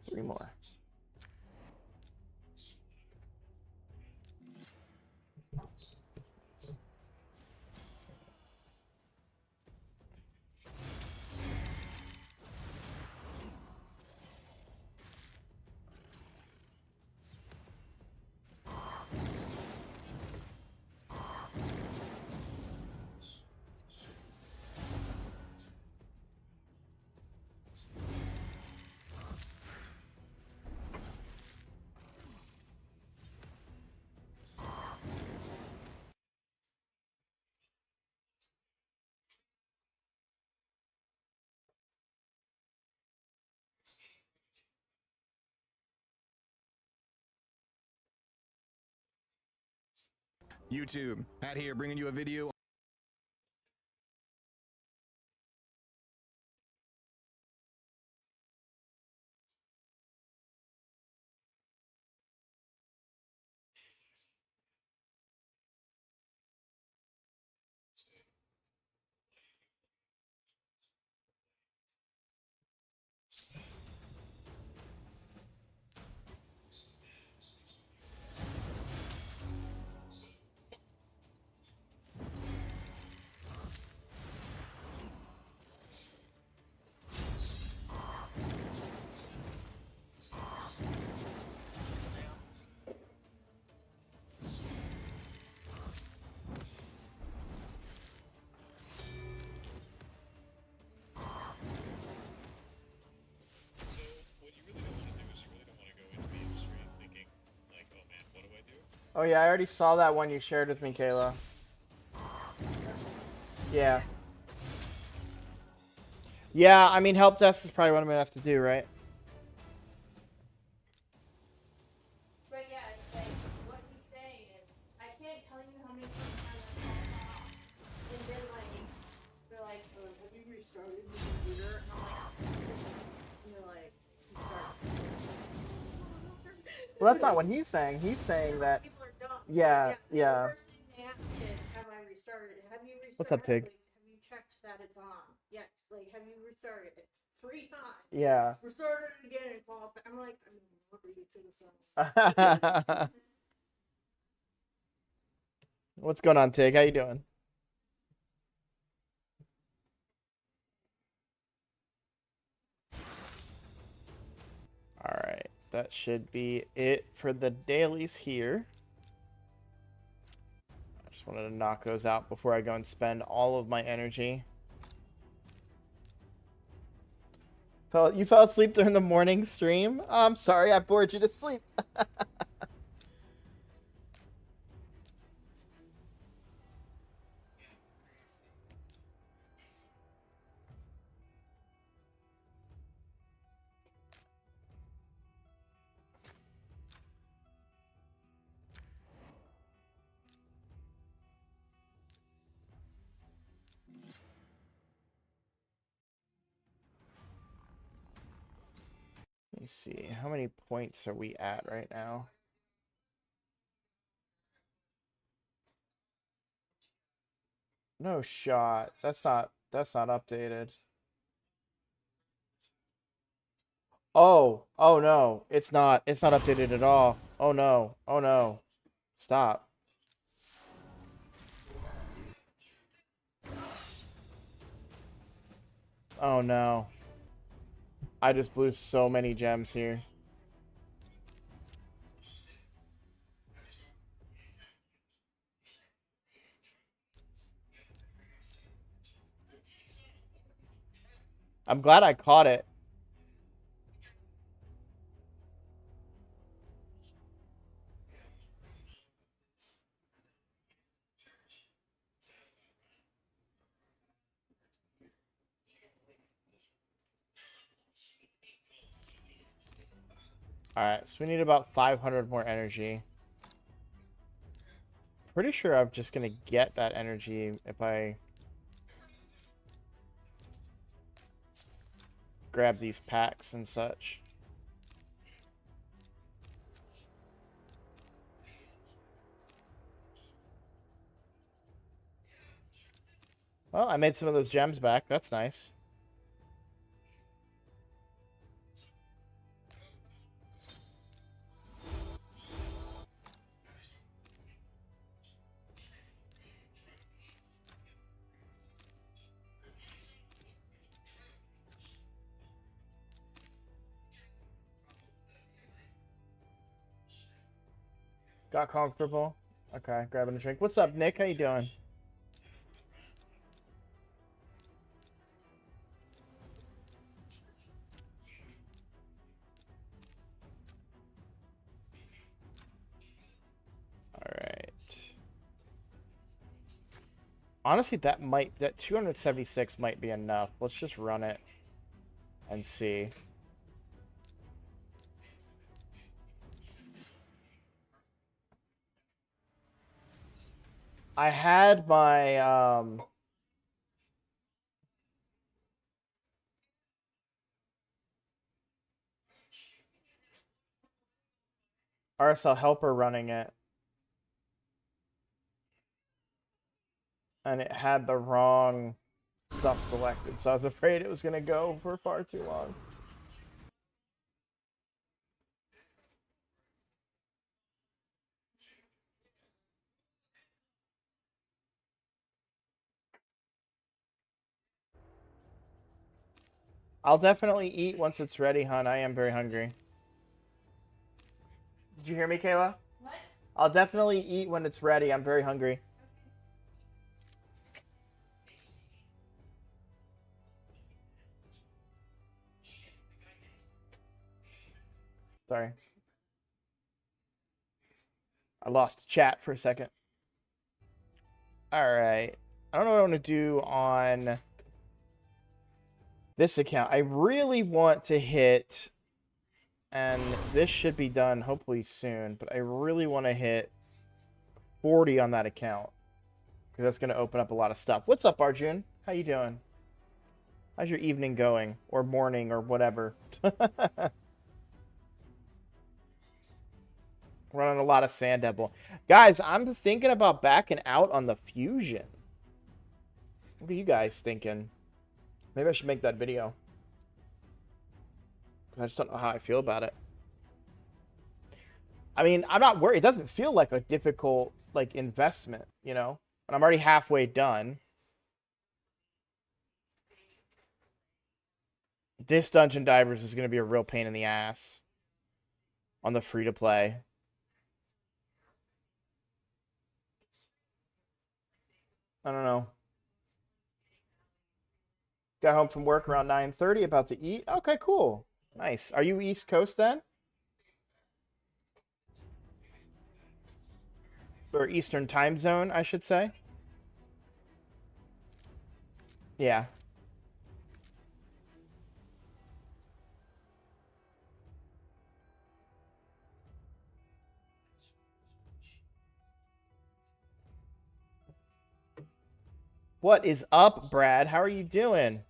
Three more. YouTube, Pat here, bringing you a video. Oh yeah, I already saw that one you shared with me, Kayla. Yeah. Yeah, I mean, help desk is probably what I'm gonna have to do, right? But yeah, it's like, what he's saying is, I can't tell you how many times I've gone off, and then like, they're like, have you restarted the computer? And I'm like, and they're like, Well, that's not what he's saying. He's saying that. People are dumb. Yeah, The yeah. first thing they ask is, have I restarted it? Have you restarted What's up, Tig? Like, have you checked that it's on? Yes. Like, have you restarted it? 3 times. Yeah. Restarted it again and calls back. I'm like, what are you doing? What's going on, Tig? How you doing? All right, that should be it for the dailies here. I just wanted to knock those out before I go and spend all of my energy. You fell asleep during the morning stream? Oh, I'm sorry, I bored you to sleep. Let me see, how many points are we at right now? No shot. That's not updated. Oh no. It's not updated at all. Oh no. Oh no. Stop. Oh no. I just blew so many gems here. I'm glad I caught it. Alright, so we need about 500 more energy. Pretty sure I'm just gonna get that energy if I grab these packs and such. Well, I made some of those gems back. That's nice. Got comfortable. Okay, grabbing a drink. What's up, Nick? How you doing? All right. Honestly, that 276 might be enough. Let's just run it and see. I had my RSL helper running it, and it had the wrong stuff selected, so I was afraid it was gonna go for far too long. I'll definitely eat once it's ready, hon. I am very hungry. Did you hear me, Kayla? What? I'll definitely eat when it's ready. I'm very hungry. Sorry. I lost chat for a second. All right. I don't know what I want to do on this account. I really want to hit, and this should be done hopefully soon, but I really want to hit 40 on that account because that's going to open up a lot of stuff. What's up, Arjun? How you doing? How's your evening going? Or morning or whatever? Running a lot of Sand Devil. Guys, I'm thinking about backing out on the Fusion. What are you guys thinking? Maybe I should make that video. I just don't know how I feel about it. I mean, I'm not worried. It doesn't feel like a difficult investment, you know? And I'm already halfway done. This Dungeon Divers is going to be a real pain in the ass on the free-to-play. I don't know. Got home from work around 9:30, about to eat. Okay, cool. Nice. Are you East Coast then? Or Eastern time zone, I should say. Yeah. What is up, Brad? How are you doing?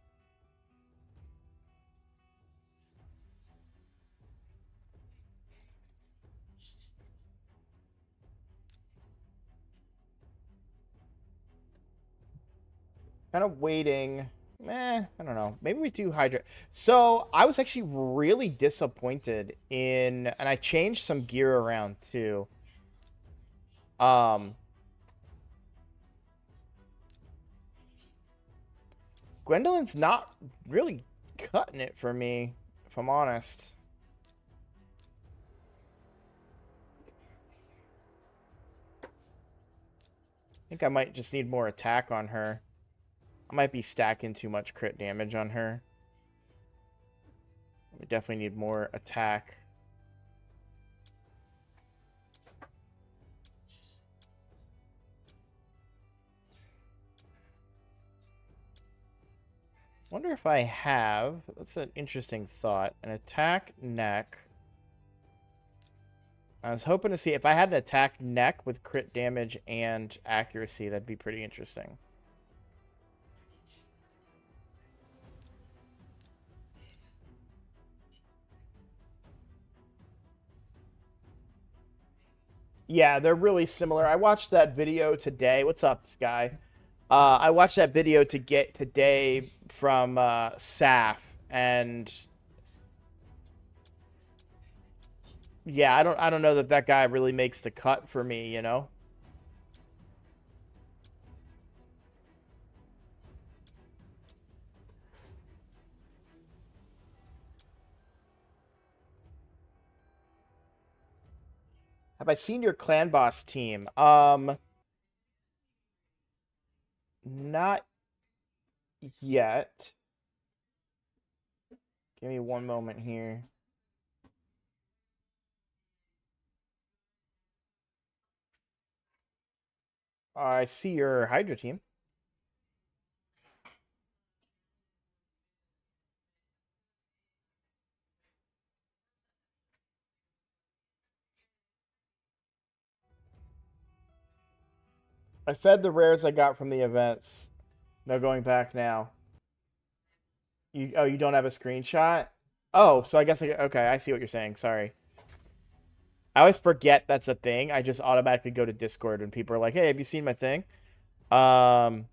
Kind of waiting. I don't know. Maybe we do Hydra. So I was actually really disappointed in, and I changed some gear around too. Gwendolyn's not really cutting it for me, if I'm honest. I think I might just need more attack on her. I might be stacking too much crit damage on her. We definitely need more attack. Wonder if I have, that's an interesting thought, an attack neck. I was hoping to see if I had an attack neck with crit damage and accuracy, that'd be pretty interesting. Yeah, they're really similar. I watched that video today. What's up, Sky? I watched that video to get today from Saf, and yeah, I don't know that that guy really makes the cut for me, you know. Have I seen your clan boss team? Not yet. Give me one moment here. I see your Hydra team. I fed the rares I got from the events. No going back now. You don't have a screenshot? Oh, so I guess okay, I see what you're saying. Sorry. I always forget that's a thing. I just automatically go to Discord when people are like, "Hey, have you seen my thing?" Um,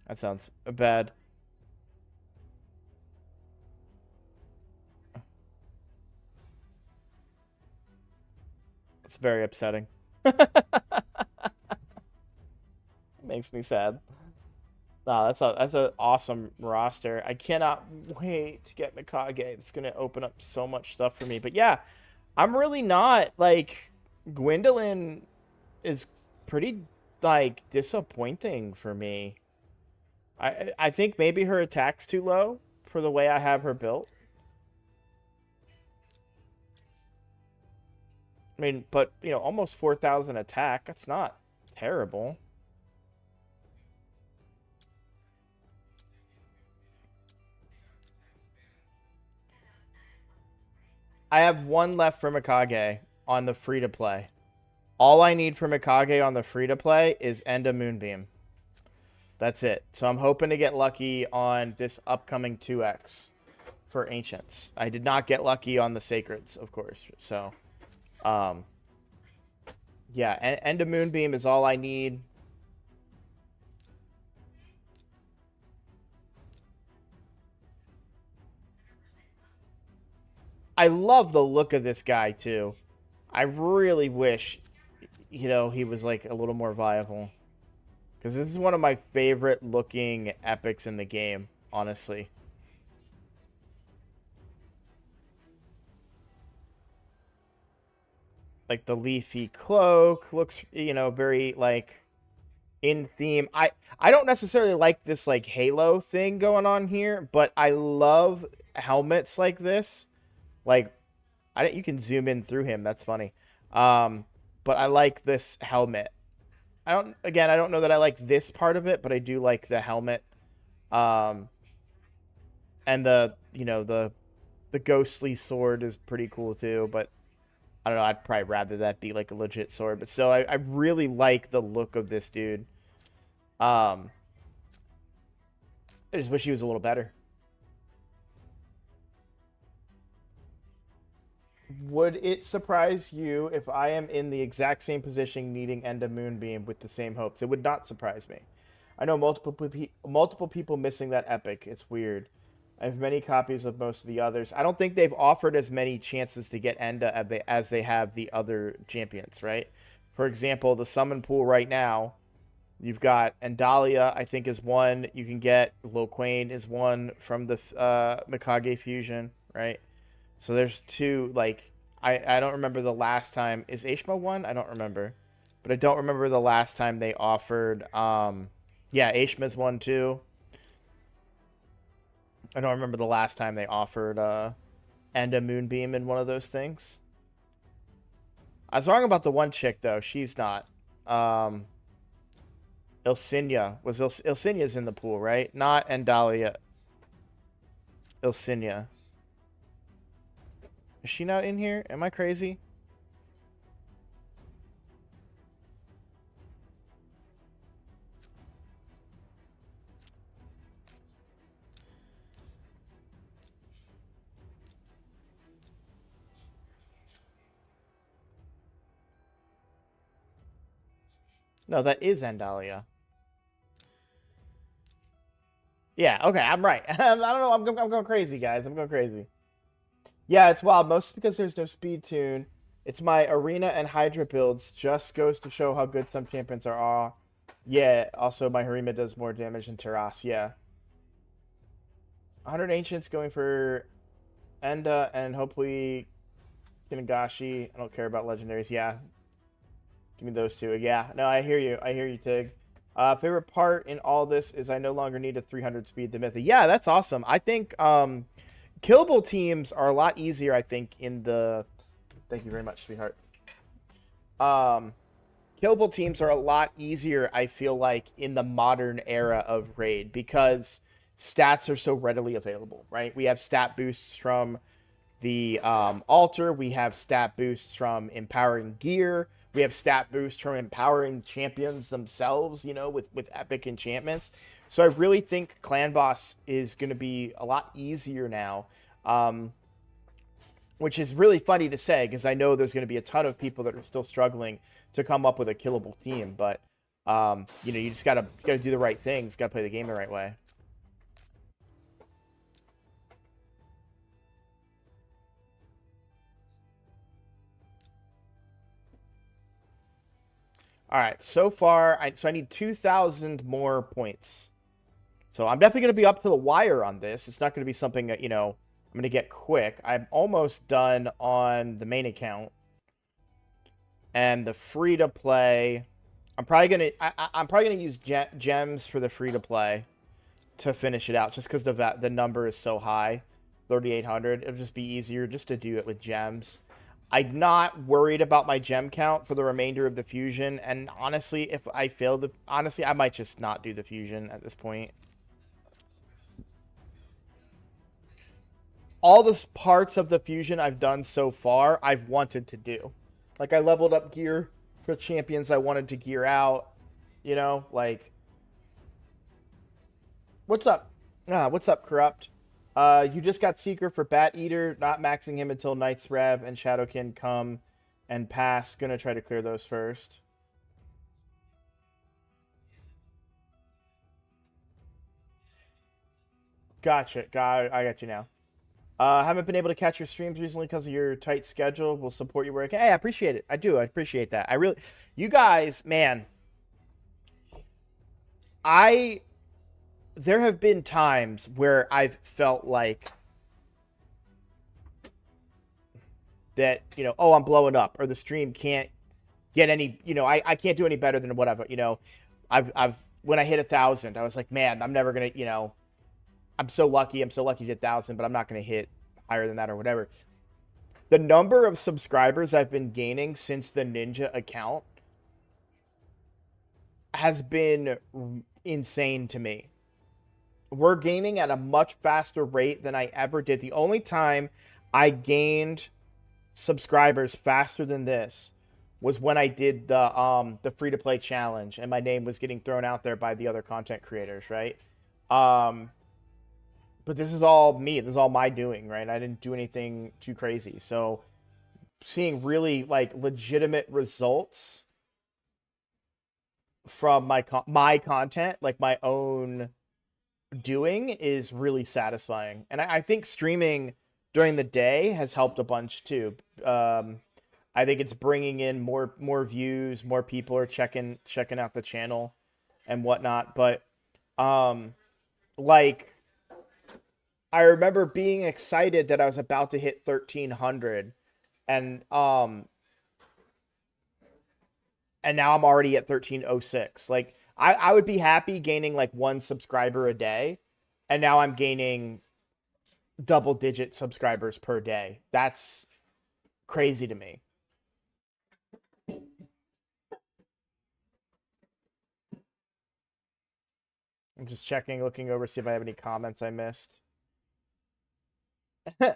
that sounds bad. It's very upsetting. Makes me sad. No, that's an awesome roster. I cannot wait to get Mikage. It's gonna open up so much stuff for me. But yeah, I'm really not like Gwendolyn is pretty like disappointing for me. I think maybe her attack's too low for the way I have her built. I mean, but you know, almost 4,000 attack. That's not terrible. I have one left for Mikage on the free to play. All I need for Mikage on the free to play is Enda Moonbeam. That's it. So I'm hoping to get lucky on this upcoming 2x for Ancients. I did not get lucky on the Sacreds, of course. So, yeah, Enda Moonbeam is all I need. I love the look of this guy, too. I really wish, you know, he was, like, a little more viable. Because this is one of my favorite looking epics in the game, honestly. Like, the leafy cloak looks, you know, very, like, in theme. I don't necessarily like this, like, halo thing going on here, but I love helmets like this. Like, you can zoom in through him. That's funny. But I like this helmet. I don't know that I like this part of it, but I do like the helmet. Um, and you know, the ghostly sword is pretty cool too, but I don't know, I'd probably rather that be like a legit sword, but still, I really like the look of this dude. I just wish he was a little better. Would it surprise you if I am in the exact same position needing Enda Moonbeam with the same hopes? It would not surprise me. I know multiple people missing that epic. It's weird. I have many copies of most of the others. I don't think they've offered as many chances to get Enda as they have the other champions, right? For example, the summon pool right now, you've got Endalia, I think, is one. You can get Lo Quain is one from the Mikage fusion, right? So there's two, like, I don't remember the last time. Is Ashma one? I don't remember. But I don't remember the last time they offered, yeah, Ashma's one too. I don't remember the last time they offered, Enda Moonbeam in one of those things. I was wrong about the one chick, though. She's not. Ilsinia. Ilsinia's in the pool, right? Not Endalia. Ilsinia. Is she not in here? Am I crazy? No, that is Endalia. Yeah, okay, I'm right. I don't know. I'm going crazy, guys. I'm going crazy. Yeah, it's wild. Mostly because there's no speed tune. It's my arena and Hydra builds. Just goes to show how good some champions are. Yeah, also my Harima does more damage than Terras. Yeah. 100 Ancients going for Enda and hopefully Kinagashi. I don't care about legendaries. Yeah. Give me those two. Yeah. No, I hear you. I hear you, Tig. Favorite part in all this is I no longer need a 300 speed to mythic. Yeah, that's awesome. I think killable teams are a lot easier, I think, in the... Thank you very much, sweetheart. Killable teams are a lot easier, I feel like, in the modern era of Raid because stats are so readily available, right? We have stat boosts from the altar. We have stat boosts from empowering gear. We have stat boosts from empowering champions themselves, you know, with epic enchantments. So I really think Clan Boss is going to be a lot easier now, which is really funny to say because I know there's going to be a ton of people that are still struggling to come up with a killable team. But, you know, you just got to do the right things. Got to play the game the right way. All right, so far, so I need 2,000 more points. So I'm definitely going to be up to the wire on this. It's not going to be something that, you know, I'm going to get quick. I'm almost done on the main account. And the free-to-play, I'm probably going to use gems for the free-to-play to finish it out, just because the number is so high, 3,800. It'll just be easier just to do it with gems. I'm not worried about my gem count for the remainder of the fusion, and honestly, if I fail I might just not do the fusion at this point. All the parts of the fusion I've done so far, I've wanted to do. Like, I leveled up gear for champions I wanted to gear out, you know, like... What's up? What's up, Corrupt? You just got Seeker for Bat Eater, not maxing him until Knight's Rev and Shadowkin come and pass. Gonna try to clear those first. Gotcha. I got you now. Haven't been able to catch your streams recently because of your tight schedule. We'll support you where I can. Hey, I appreciate it. I do. I appreciate that. I really... You guys, man... There have been times where I've felt like that, you know, oh, I'm blowing up, or the stream can't get any, you know, I can't do any better than whatever, you know. When I hit 1,000, I was like, man, I'm never gonna, you know, I'm so lucky to hit 1,000, but I'm not gonna hit higher than that or whatever. The number of subscribers I've been gaining since the Ninja account has been insane to me. We're gaining at a much faster rate than I ever did. The only time I gained subscribers faster than this was when I did the free-to-play challenge, and my name was getting thrown out there by the other content creators, right? But this is all me. This is all my doing, right? I didn't do anything too crazy. So seeing really, like, legitimate results from my content, like my own doing, is really satisfying. And I think streaming during the day has helped a bunch too. I think it's bringing in more views, more people are checking out the channel and whatnot. But like, I remember being excited that I was about to hit 1,300, and now I'm already at 1,306. Like, I would be happy gaining like 1 subscriber a day, and now I'm gaining double-digit subscribers per day. That's crazy to me. I'm just checking, looking over, see if I have any comments I missed. I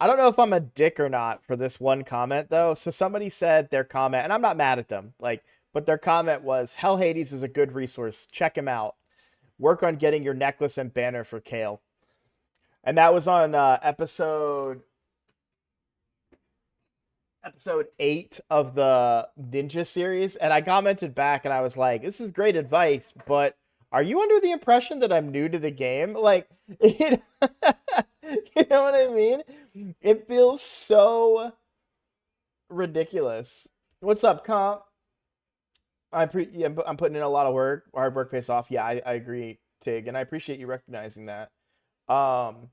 don't know if I'm a dick or not for this one comment, though. So somebody said their comment, and I'm not mad at them, like, but their comment was, Hell Hades is a good resource. Check him out. Work on getting your necklace and banner for Kale. And that was on episode... episode 8 of the Ninja series, and I commented back and I was like, this is great advice, but are you under the impression that I'm new to the game? Like, you know what I mean? It feels so ridiculous. What's up, comp? Yeah, I'm putting in a lot of work. Hard work pays off. Yeah, I agree, Tig, and I appreciate you recognizing that. Um,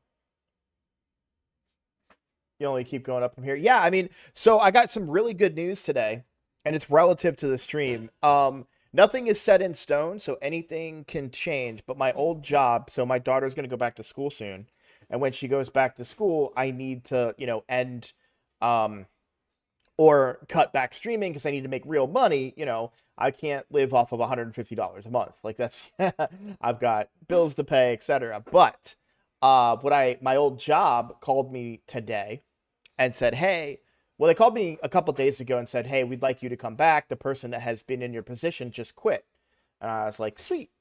you only keep going up from here. Yeah, I mean, so I got some really good news today, and it's relative to the stream. Nothing is set in stone, so anything can change. But my old job, so my daughter's going to go back to school soon, and when she goes back to school, I need to, end, um, or cut back streaming because I need to make real money. I can't live off of $150 a month. Like that's, I've got bills to pay, etc. But my old job called me today and said, hey, well, they called me a couple days ago and said, hey, we'd like you to come back. The person that has been in your position just quit. And I was like, sweet.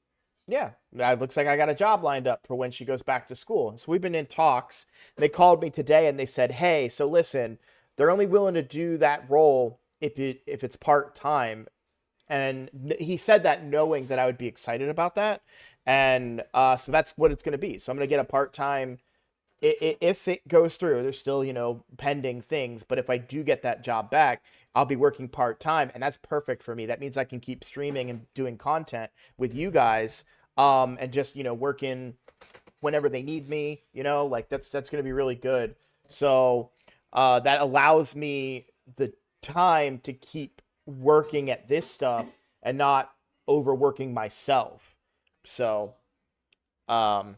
Yeah, it looks like I got a job lined up for when she goes back to school. So we've been in talks. They called me today and they said, hey, so listen, they're only willing to do that role if it's part-time. And he said that knowing that I would be excited about that. And so that's what it's going to be. So I'm going to get a part-time if it goes through. There's still, pending things. But if I do get that job back, I'll be working part-time. And that's perfect for me. That means I can keep streaming and doing content with you guys and just, working whenever they need me. Like that's going to be really good. So that allows me the time to keep working at this stuff and not overworking myself. So, and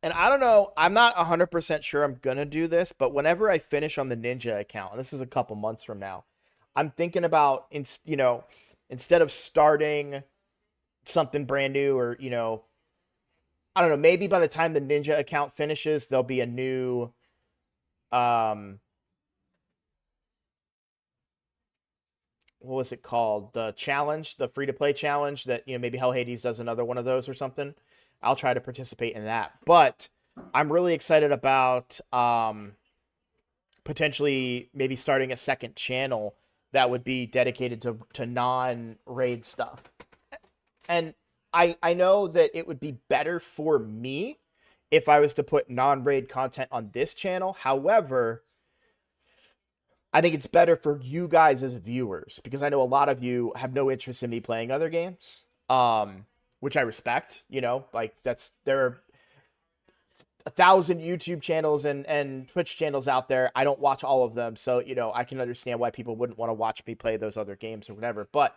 I don't know, I'm not 100% sure I'm going to do this, but whenever I finish on the Ninja account, and this is a couple months from now, I'm thinking about, instead of starting something brand new or, I don't know, maybe by the time the Ninja account finishes, there'll be a new, what was it called? The challenge, the free to play challenge that, maybe Hell Hades does another one of those or something. I'll try to participate in that. But I'm really excited about potentially maybe starting a second channel that would be dedicated to non-raid stuff. And I know that it would be better for me if I was to put non-raid content on this channel. However, I think it's better for you guys as viewers because I know a lot of you have no interest in me playing other games, which I respect. Like there are 1,000 YouTube channels and Twitch channels out there. I don't watch all of them, so I can understand why people wouldn't want to watch me play those other games or whatever. But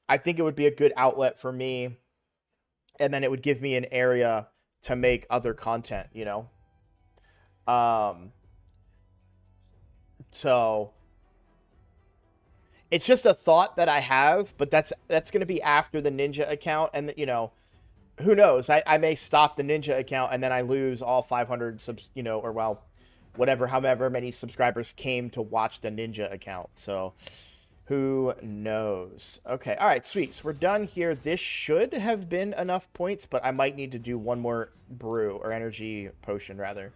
I think it would be a good outlet for me, and then it would give me an area to make other content. So it's just a thought that I have, but that's going to be after the Ninja account, and who knows? I may stop the Ninja account and then I lose all 500 subs, or well, whatever, however many subscribers came to watch the Ninja account. So who knows? Okay, all right, sweet. So we're done here. This should have been enough points, but I might need to do one more brew or energy potion rather.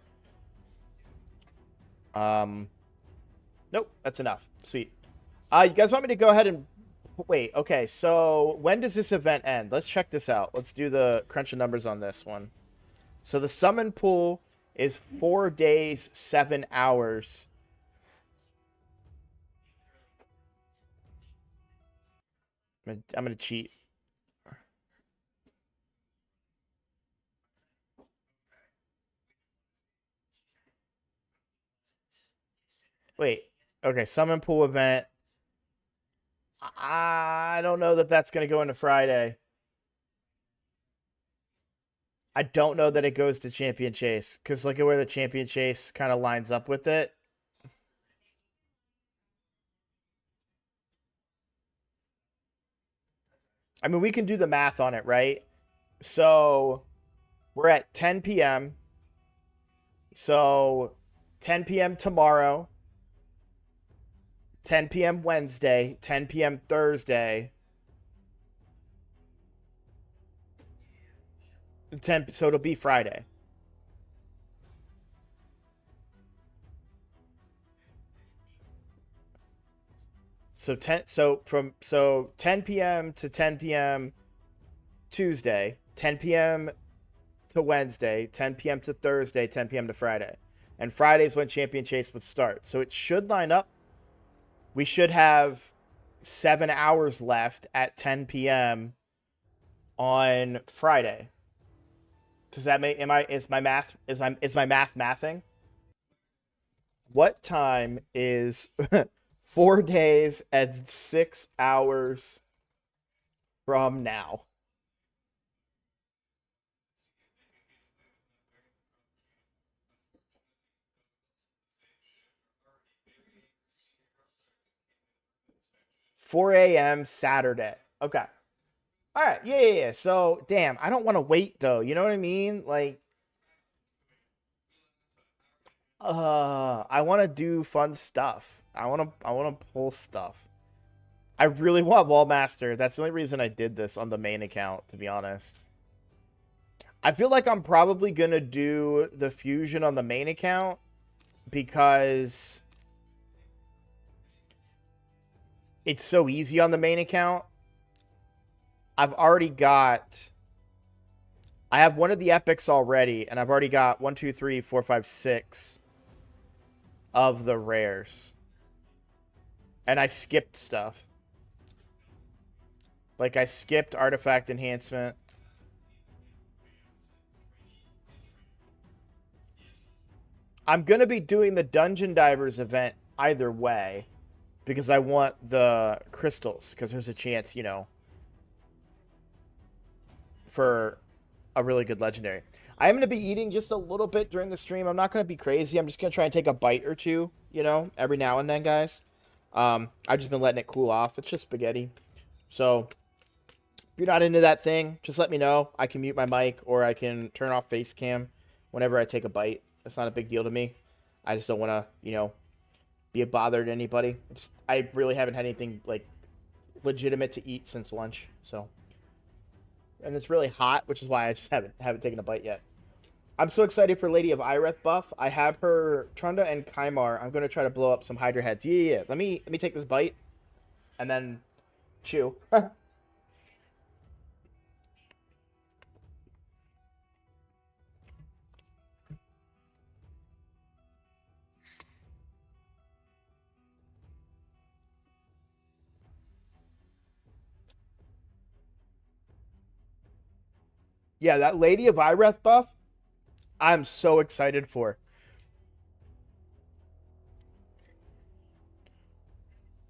Nope, that's enough. Sweet. You guys want me to go ahead and wait? Okay, so when does this event end? Let's check this out. Let's do the crunch of numbers on this one. So the summon pool is 4 days, 7 hours. I'm gonna cheat. Wait. Okay, summon pool event. I don't know that that's going to go into Friday. I don't know that it goes to Champion Chase, because look at where the Champion Chase kind of lines up with it. I mean, we can do the math on it, right? So we're at 10 p.m. So 10 p.m. tomorrow, 10 p.m. Wednesday, 10 p.m. Thursday. So it'll be Friday. So 10 p.m. to 10 p.m. Tuesday, 10 p.m. to Wednesday, 10 p.m. to Thursday, 10 p.m. to Friday. And Friday's when Champion Chase would start. So it should line up. We should have 7 hours left at 10 p.m. on Friday. Does that make is my math mathing? What time is 4 days and 6 hours from now? $4 a.m. Saturday. Okay. All right. Yeah. So, damn, I don't want to wait though. You know what I mean? Like, I want to do fun stuff. I want to pull stuff. I really want Wallmaster. That's the only reason I did this on the main account, to be honest. I feel like I'm probably going to do the fusion on the main account because it's so easy on the main account. I have one of the epics already, and I've already got 1, 2, 3, 4, 5, 6 of the rares. And I skipped stuff. Like, I skipped artifact enhancement. I'm going to be doing the Dungeon Divers event either way because I want the crystals, because there's a chance, you know, for a really good legendary. I am going to be eating just a little bit during the stream. I'm not going to be crazy. I'm just going to try and take a bite or two, you know, every now and then, guys. I've just been letting it cool off. It's just spaghetti. So if you're not into that thing, just let me know. I can mute my mic or I can turn off face cam whenever I take a bite. It's not a big deal to me. I just don't want to, you know, be a bother to anybody. I really haven't had anything, like, legitimate to eat since lunch, so. And it's really hot, which is why I just haven't taken a bite yet. I'm so excited for Lady of Ireth buff. I have her Trunda and Kymar. I'm going to try to blow up some Hydra heads. Yeah. Let me take this bite and then chew. Yeah, that Lady of Ireth buff, I'm so excited for.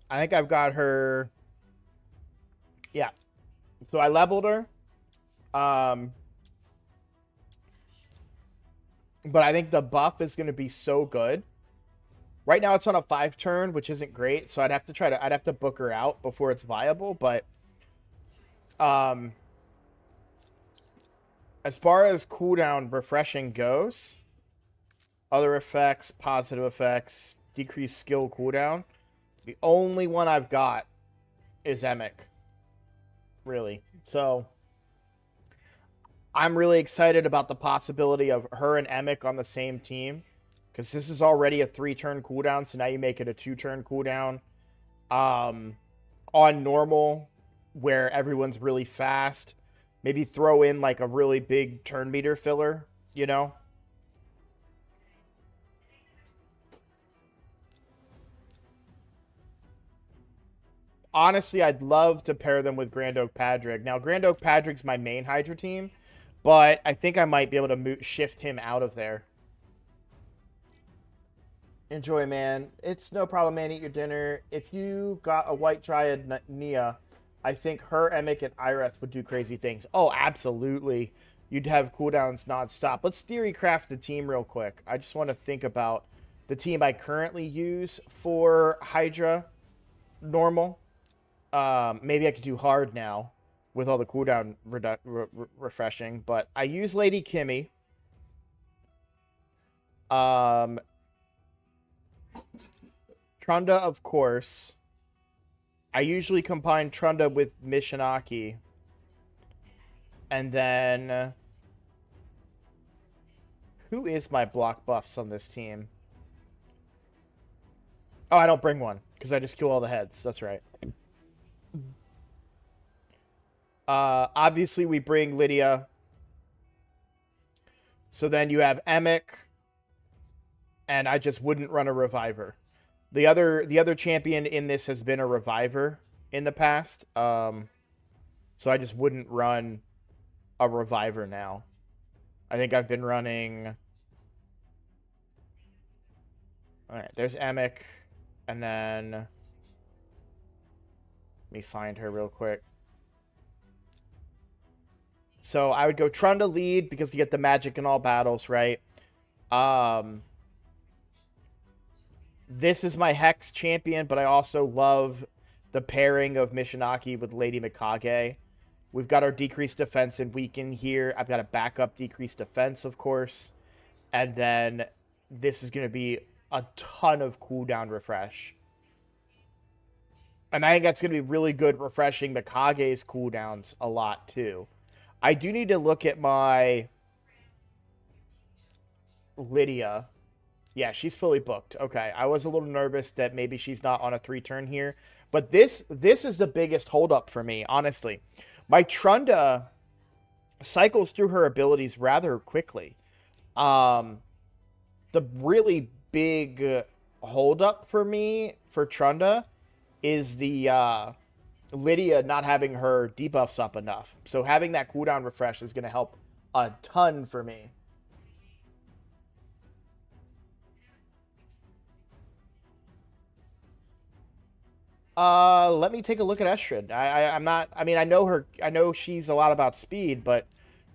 I think I've got her. Yeah. So I leveled her. But I think the buff is going to be so good. Right now it's on a 5-turn, which isn't great, so I'd have to book her out before it's viable, but as far as cooldown refreshing goes, other effects, positive effects, decreased skill cooldown, the only one I've got is Emic. Really. So I'm really excited about the possibility of her and Emic on the same team, because this is already a 3-turn cooldown, so now you make it a 2-turn cooldown. On normal, where everyone's really fast, maybe throw in like a really big turn meter filler, you know? Honestly, I'd love to pair them with Grand Oak Padrig. Now, Grand Oak Padrig's my main Hydra team, but I think I might be able to shift him out of there. Enjoy, man. It's no problem, man. Eat your dinner. If you got a White Dryad Nia, I think her, Emic, and Ireth would do crazy things. Oh, absolutely. You'd have cooldowns nonstop. Let's theory craft the team real quick. I just want to think about the team I currently use for Hydra normal. Maybe I could do hard now with all the cooldown refreshing, but I use Lady Kimmy. Trunda, of course. I usually combine Trunda with Mishinaki. And then who is my block buffs on this team? Oh, I don't bring one. Because I just kill all the heads. That's right. Obviously, we bring Lydia. So then you have Emic. And I just wouldn't run a Reviver. The other champion in this has been a Reviver in the past. So I just wouldn't run a Reviver now. I think I've been running... Alright, there's Emic. And then... Let me find her real quick. So I would go Trunda lead because you get the magic in all battles, right? This is my Hex champion, but I also love the pairing of Mishinaki with Lady Mikage. We've got our decreased defense and weaken here. I've got a backup decreased defense, of course. And then this is going to be a ton of cooldown refresh. And I think that's going to be really good refreshing Mikage's cooldowns a lot, too. I do need to look at my Lydia. Yeah, she's fully booked. Okay, I was a little nervous that maybe she's not on a 3-turn here. But this is the biggest holdup for me, honestly. My Trunda cycles through her abilities rather quickly. The really big holdup for me for Trunda is the Lydia not having her debuffs up enough. So having that cooldown refresh is going to help a ton for me. Let me take a look at Estrid. I'm not... I mean, I know her... I know she's a lot about speed, but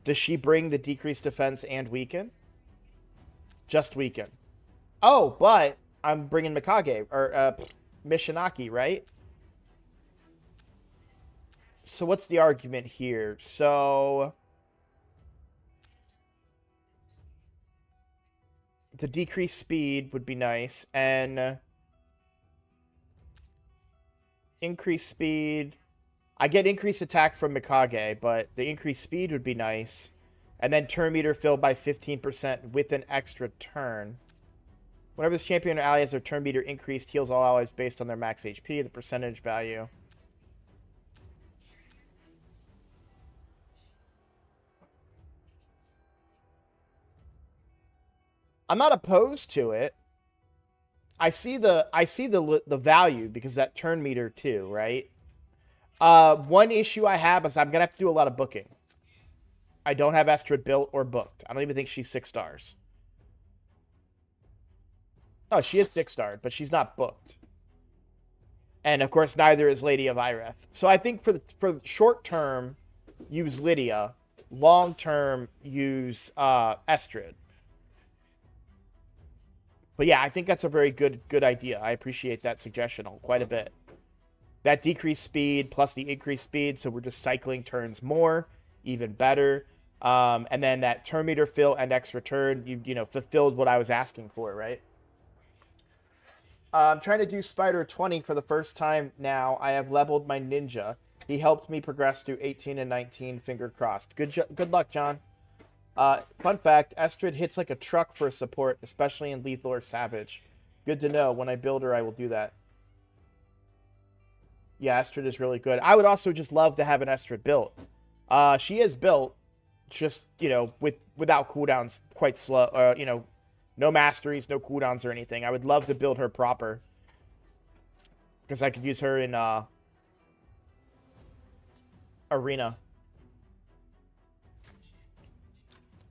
does she bring the decreased defense and weaken? Just weaken. Oh, but I'm bringing Mikage, or, Mishinaki, right? So what's the argument here? So... the decreased speed would be nice, and... increased speed. I get increased attack from Mikage, but the increased speed would be nice. And then turn meter filled by 15% with an extra turn. Whenever this champion or ally has their turn meter increased, heals all allies based on their max HP, the percentage value. I'm not opposed to it. I see the value because that turn meter too, right? One issue I have is I'm gonna have to do a lot of booking. I don't have Estrid built or booked. I don't even think she's 6 stars. Oh, she is 6 starred, but she's not booked. And of course, neither is Lady of Ireth. So I think for the short term, use Lydia. Long term, use Estrid. But yeah, I think that's a very good idea. I appreciate that suggestion quite a bit. That decreased speed plus the increased speed, so we're just cycling turns more, even better. And then that turn meter fill and extra turn, you know, fulfilled what I was asking for, right? I'm trying to do Spider 20 for the first time now. I have leveled my ninja. He helped me progress through 18 and 19, finger crossed. Good luck, John. Fun fact, Estrid hits like a truck for support, especially in Lethal or Savage. Good to know. When I build her, I will do that. Yeah, Estrid is really good. I would also just love to have an Estrid built. She is built, just, you know, without cooldowns, quite slow. You know, no masteries, no cooldowns or anything. I would love to build her proper. Because I could use her in Arena.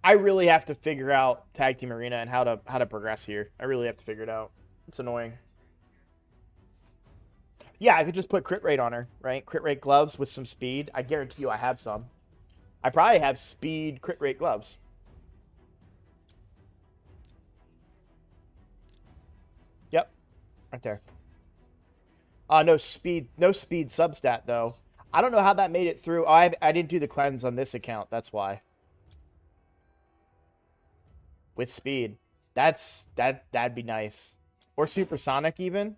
I really have to figure out Tag Team Arena and how to progress here. I really have to figure it out. It's annoying. Yeah, I could just put crit rate on her, right? Crit rate gloves with some speed. I guarantee you I have some. I probably have speed crit rate gloves. Yep. Right there. No speed substat, though. I don't know how that made it through. Oh, I didn't do the cleanse on this account. That's why. With speed. That'd be nice. Or supersonic even.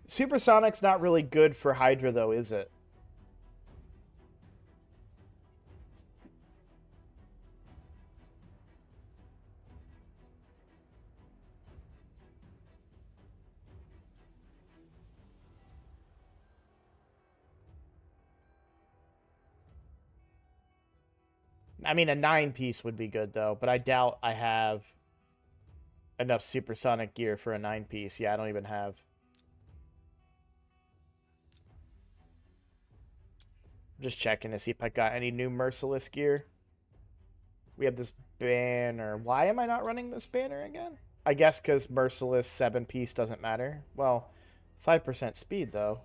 Supersonic's not really good for Hydra though, is it? I mean, a 9-piece would be good, though, but I doubt I have enough supersonic gear for a 9-piece. Yeah, I don't even have. Just checking to see if I got any new Merciless gear. We have this banner. Why am I not running this banner again? I guess because Merciless 7-piece doesn't matter. Well, 5% speed, though.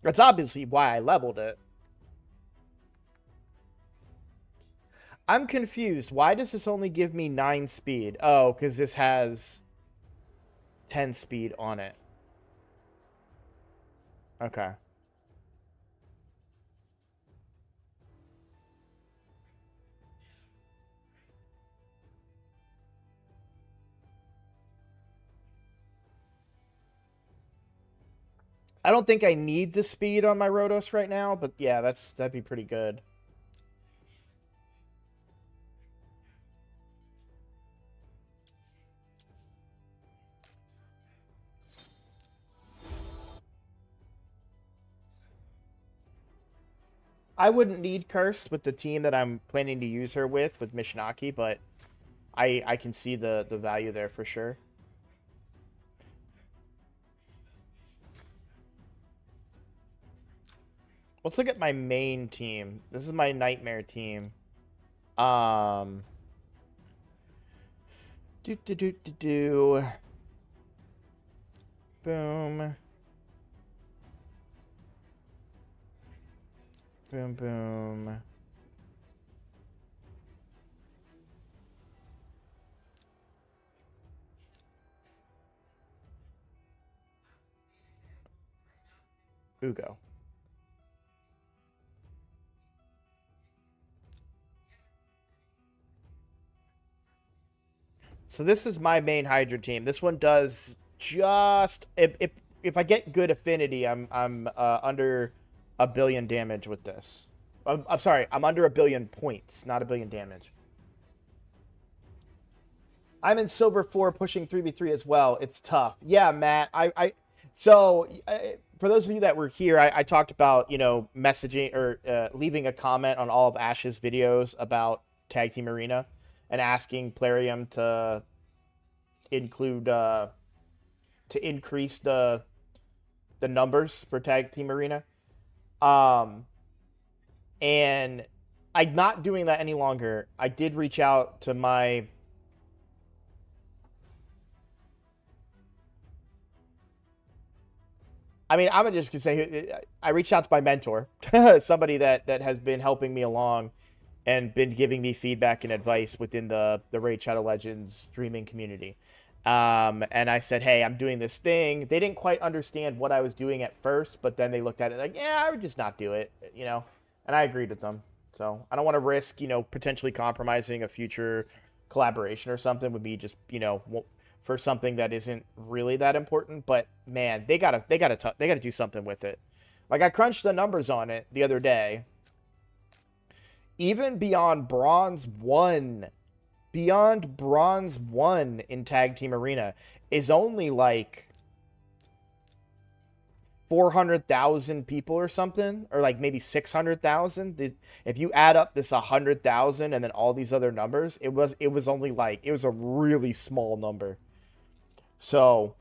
That's obviously why I leveled it. I'm confused. Why does this only give me 9 speed? Oh, because this has 10 speed on it. Okay. I don't think I need the speed on my Rotos right now, but yeah, that'd be pretty good. I wouldn't need Cursed with the team that I'm planning to use her with Mishinaki, but I can see the value there for sure. Let's look at my main team. This is my nightmare team. Do. Boom. Boom, boom. Ugo. So this is my main Hydra team. This one does just if I get good affinity, I'm under 1 billion damage with this. I'm sorry, I'm under 1 billion points, not 1 billion damage. I'm in silver 4 pushing 3v3 as well. It's tough. Yeah, Matt. For those of you that were here, I talked about, messaging or leaving a comment on all of Ash's videos about Tag Team Arena and asking Plarium to include to increase the numbers for Tag Team Arena. And I'm not doing that any longer. I did reach out to my I'm just gonna say I reached out to my mentor, somebody that has been helping me along and been giving me feedback and advice within the Raid Shadow Legends streaming community. And I said, hey, I'm doing this thing. They didn't quite understand what I was doing at first, but then they looked at it like, yeah, I would just not do it, And I agreed with them. So I don't want to risk, potentially compromising a future collaboration or something with me just, for something that isn't really that important. But man, they gotta do something with it. Like I crunched the numbers on it the other day. Even beyond Bronze 1 in Tag Team Arena is only like 400,000 people or something, or like maybe 600,000. If you add up this 100,000 and then all these other numbers, it was a really small number. So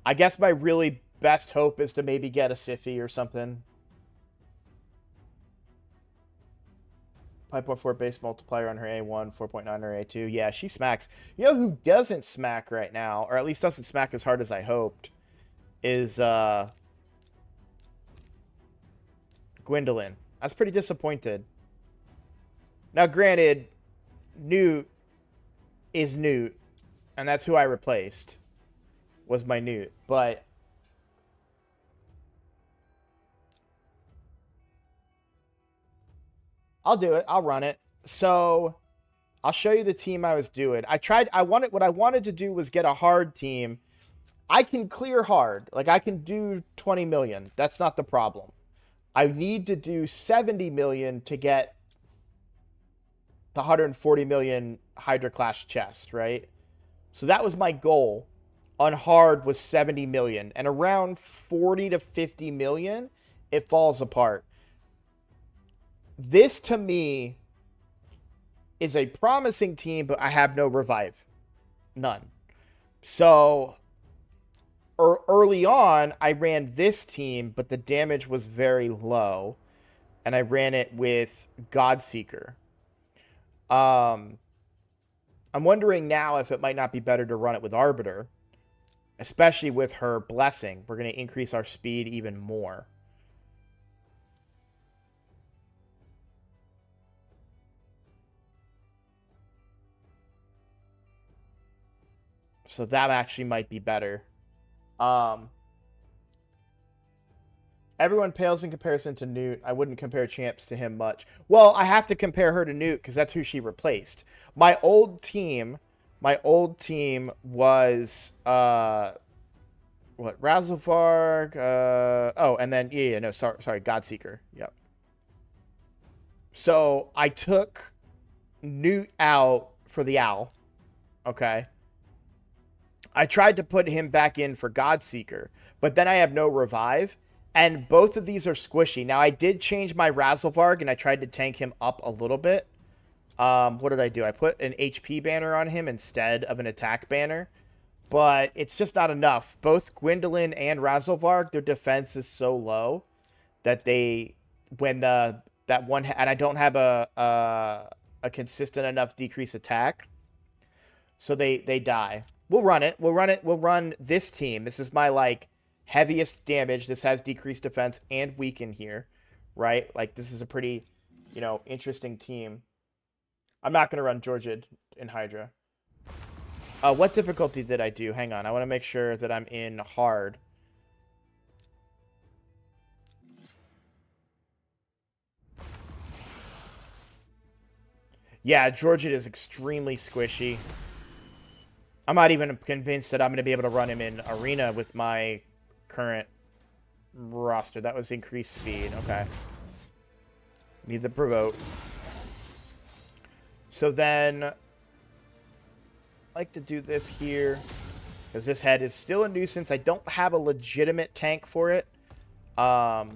I guess my really best hope is to maybe get a Siffy or something. 5.4 base multiplier on her A1, 4.9 on her A2. Yeah, she smacks. You know who doesn't smack right now, or at least doesn't smack as hard as I hoped, is Gwendolyn. I was pretty disappointed. Now, granted, Newt is Newt, and that's who I replaced, was my Newt, but I'll do it. I'll run it. So I'll show you the team I was doing. What I wanted to do was get a hard team. I can clear hard. Like I can do 20 million. That's not the problem. I need to do 70 million to get the 140 million Hydra class chest, right? So that was my goal on hard was 70 million. And around 40 to 50 million, it falls apart. This, to me, is a promising team, but I have no revive. None. So early on, I ran this team, but the damage was very low. And I ran it with Godseeker. I'm wondering now if it might not be better to run it with Arbiter. Especially with her blessing. We're going to increase our speed even more. So that actually might be better. Everyone pales in comparison to Newt. I wouldn't compare champs to him much. Well, I have to compare her to Newt because that's who she replaced. My old team was what? Razzlevarg. Oh, and then no, sorry, Godseeker. Yep. So I took Newt out for the owl. Okay. I tried to put him back in for Godseeker, but then I have no revive, and both of these are squishy. Now, I did change my Razzlevarg, and I tried to tank him up a little bit. What did I do? I put an HP banner on him instead of an attack banner, but it's just not enough. Both Gwendolyn and Razzlevarg, their defense is so low that they, when that one, and I don't have a consistent enough decrease attack, so they die. We'll run it. We'll run this team. This is my, like, heaviest damage. This has decreased defense and weaken here, right? Like, this is a pretty, interesting team. I'm not going to run Georgia in Hydra. What difficulty did I do? Hang on. I want to make sure that I'm in hard. Yeah, Georgia is extremely squishy. I'm not even convinced that I'm going to be able to run him in arena with my current roster. That was increased speed. Okay. Need the provoke. So then, I like to do this here because this head is still a nuisance. I don't have a legitimate tank for it. What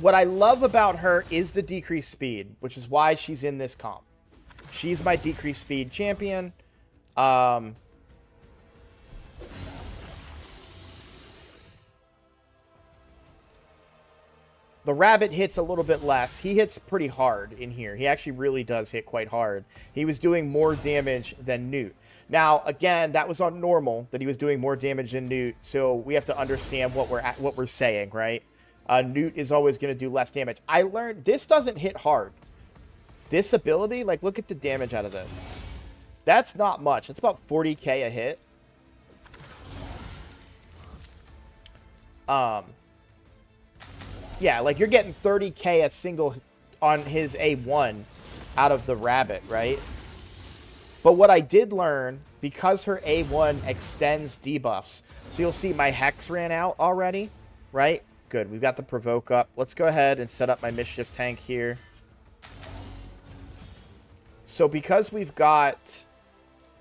I love about her is the decreased speed, which is why she's in this comp. She's my decreased speed champion. The rabbit hits a little bit less. He hits pretty hard in here. He actually really does hit quite hard. He was doing more damage than Newt. Now, again, that was on normal, that he was doing more damage than Newt, so we have to understand what we're saying, right? Newt is always going to do less damage. I learned this doesn't hit hard. This ability, like, look at the damage out of this. That's not much. It's about 40k a hit. Yeah, like, you're getting 30k a single on his A1 out of the rabbit, right? But what I did learn, because her A1 extends debuffs, so you'll see my Hex ran out already, right? Good, we've got the provoke up. Let's go ahead and set up my Mischief tank here. So because we've got,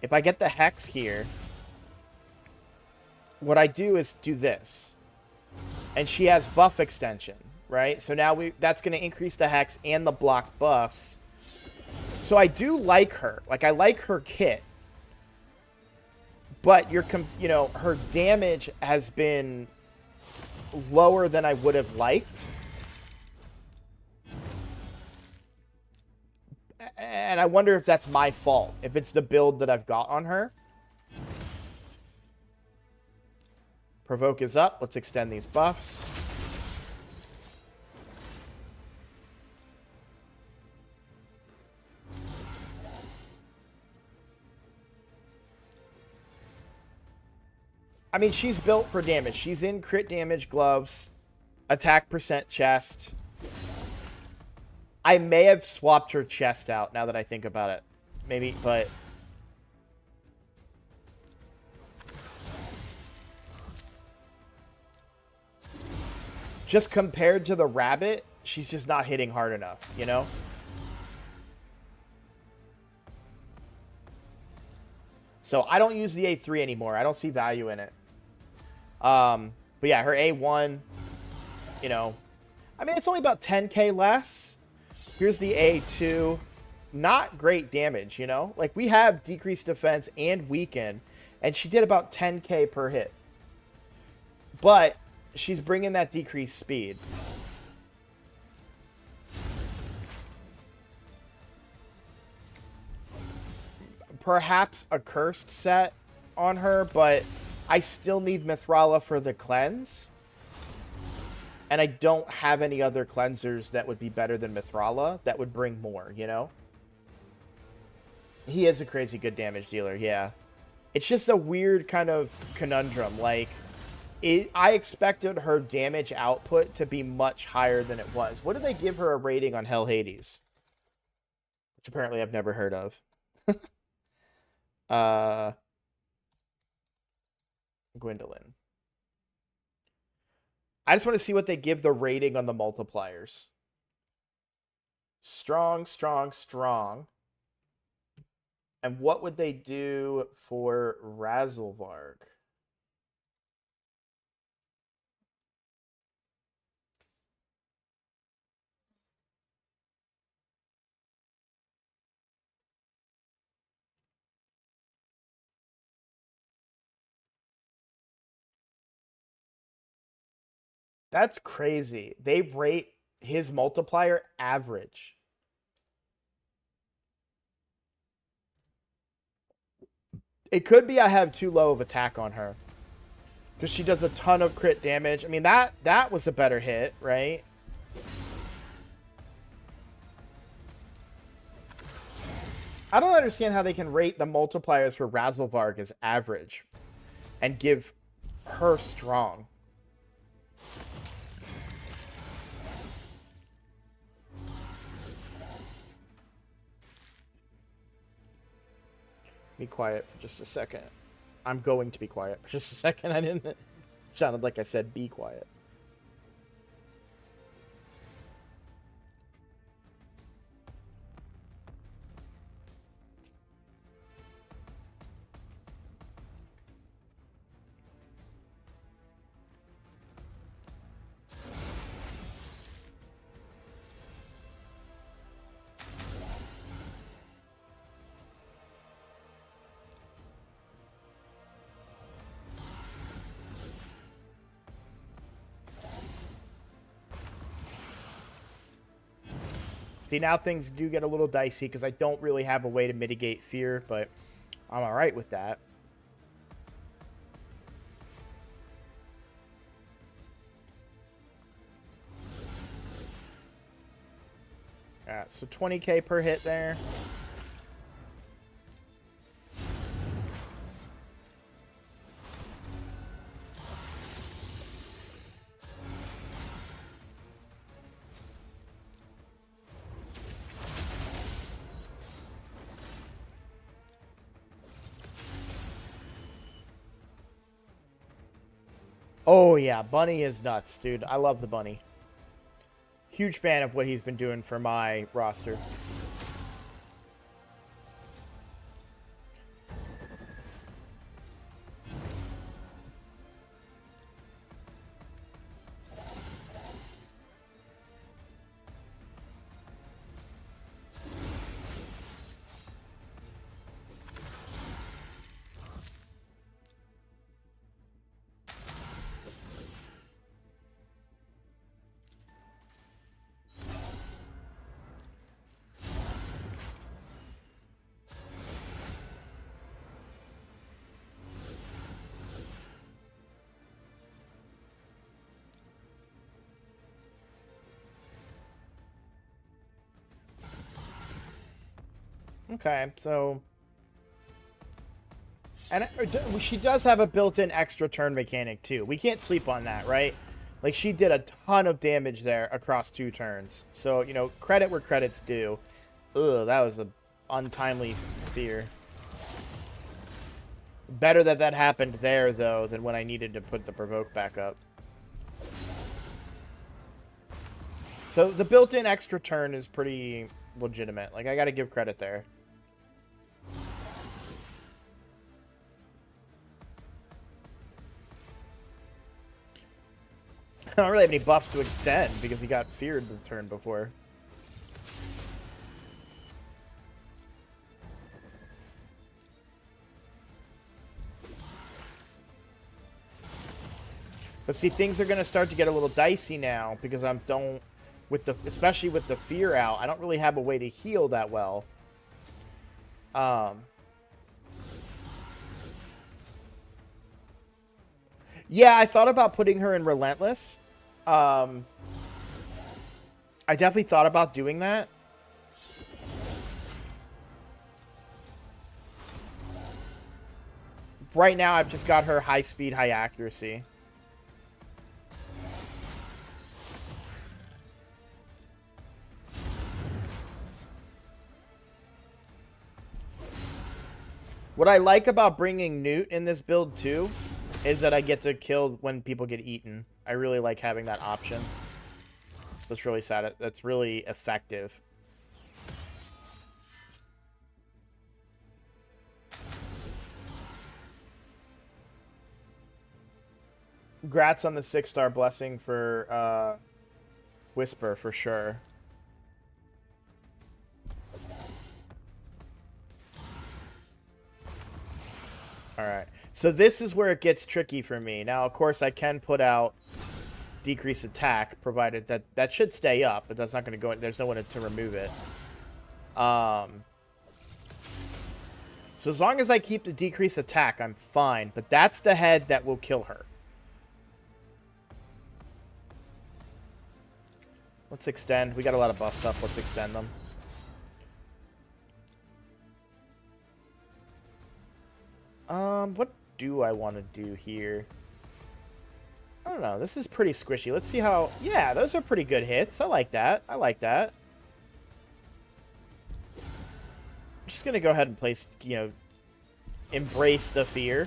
if I get the Hex here, what I do is do this. And she has buff extension, right? So now that's going to increase the Hex and the block buffs. So I do like her. Like, I like her kit. But her damage has been lower than I would have liked. And I wonder if that's my fault. If it's the build that I've got on her. Provoke is up. Let's extend these buffs. I mean, she's built for damage. She's in crit damage gloves, attack percent chest. I may have swapped her chest out now that I think about it. Maybe, but... just compared to the rabbit, she's just not hitting hard enough, you know? So I don't use the A3 anymore. I don't see value in it. But yeah, her A1, you know, I mean, it's only about 10k less. Here's the A2. Not great damage, you know? Like, we have decreased defense and weaken, and she did about 10k per hit. But she's bringing that decreased speed. Perhaps a cursed set on her, but I still need Mithrala for the cleanse. And I don't have any other cleansers that would be better than Mithrala that would bring more, you know? He is a crazy good damage dealer, yeah. It's just a weird kind of conundrum. Like, I expected her damage output to be much higher than it was. What did they give her a rating on Hell Hades? Which apparently I've never heard of. Gwendolyn. I just want to see what they give the rating on the multipliers. Strong, strong, strong. And what would they do for Razzlevarg? That's crazy. They rate his multiplier average. It could be I have too low of attack on her. Because she does a ton of crit damage. I mean, that was a better hit, right? I don't understand how they can rate the multipliers for Razzlevarg as average. And give her strong. Be quiet for just a second. I'm going to be quiet for just a second. I didn't... It sounded like I said be quiet. See, now things do get a little dicey because I don't really have a way to mitigate fear, but I'm alright with that. Alright, so 20k per hit there. Oh, yeah. Bunny is nuts, dude. I love the Bunny. Huge fan of what he's been doing for my roster. Okay, so... And she does have a built-in extra turn mechanic, too. We can't sleep on that, right? Like, she did a ton of damage there across 2 turns. So, you know, credit where credit's due. Ugh, that was an untimely fear. Better that that happened there, though, than when I needed to put the provoke back up. So, the built-in extra turn is pretty legitimate. Like, I gotta give credit there. don't really have any buffs to extend because he got feared the turn before. But see, things are going to start to get a little dicey now because especially with the fear out, I don't really have a way to heal that well. Yeah, I thought about putting her in Relentless. I definitely thought about doing that. Right now, I've just got her high speed, high accuracy. What I like about bringing Newt in this build, too, is that I get to kill when people get eaten. I really like having that option. That's really sad. That's really effective. Congrats on the 6-star blessing for Whisper, for sure. Alright, so this is where it gets tricky for me. Now, of course, I can put out decrease attack, provided that should stay up, but that's not going to go in. There's no one to remove it. So as long as I keep the decrease attack, I'm fine. But that's the head that will kill her. Let's extend. We got a lot of buffs up. Let's extend them. What do I want to do here? I don't know. This is pretty squishy. Let's see how... Yeah, those are pretty good hits. I like that. I like that. I'm just going to go ahead and place, you know, embrace the fear.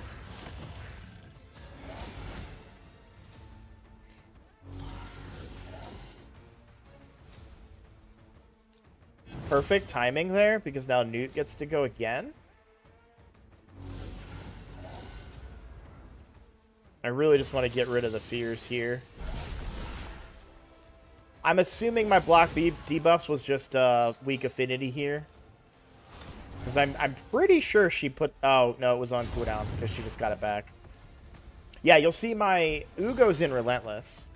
Perfect timing there, because now Newt gets to go again. I really just want to get rid of the fears here. I'm assuming my block debuffs was just weak affinity here. Because I'm pretty sure she put... Oh, no, it was on cooldown because she just got it back. Yeah, you'll see my Ugo's in Relentless.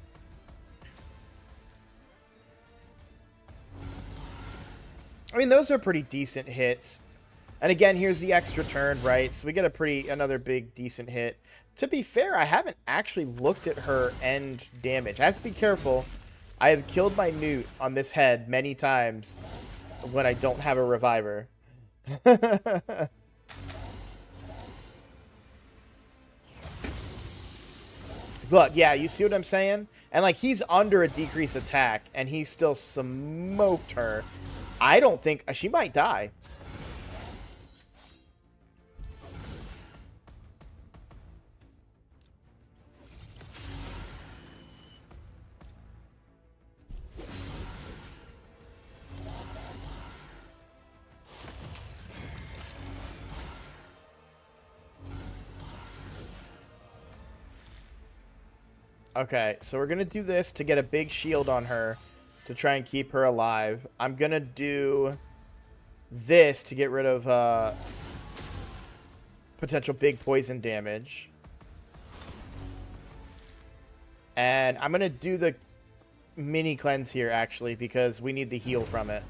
I mean, those are pretty decent hits. And again, here's the extra turn, right? So we get another big, decent hit. To be fair, I haven't actually looked at her end damage. I have to be careful. I have killed my Newt on this head many times when I don't have a reviver. Look, yeah, you see what I'm saying? And, like, he's under a decrease attack, and he still smoked her. I don't think... She might die. Okay, so we're going to do this to get a big shield on her to try and keep her alive. I'm going to do this to get rid of potential big poison damage. And I'm going to do the mini cleanse here, actually, because we need the heal from it.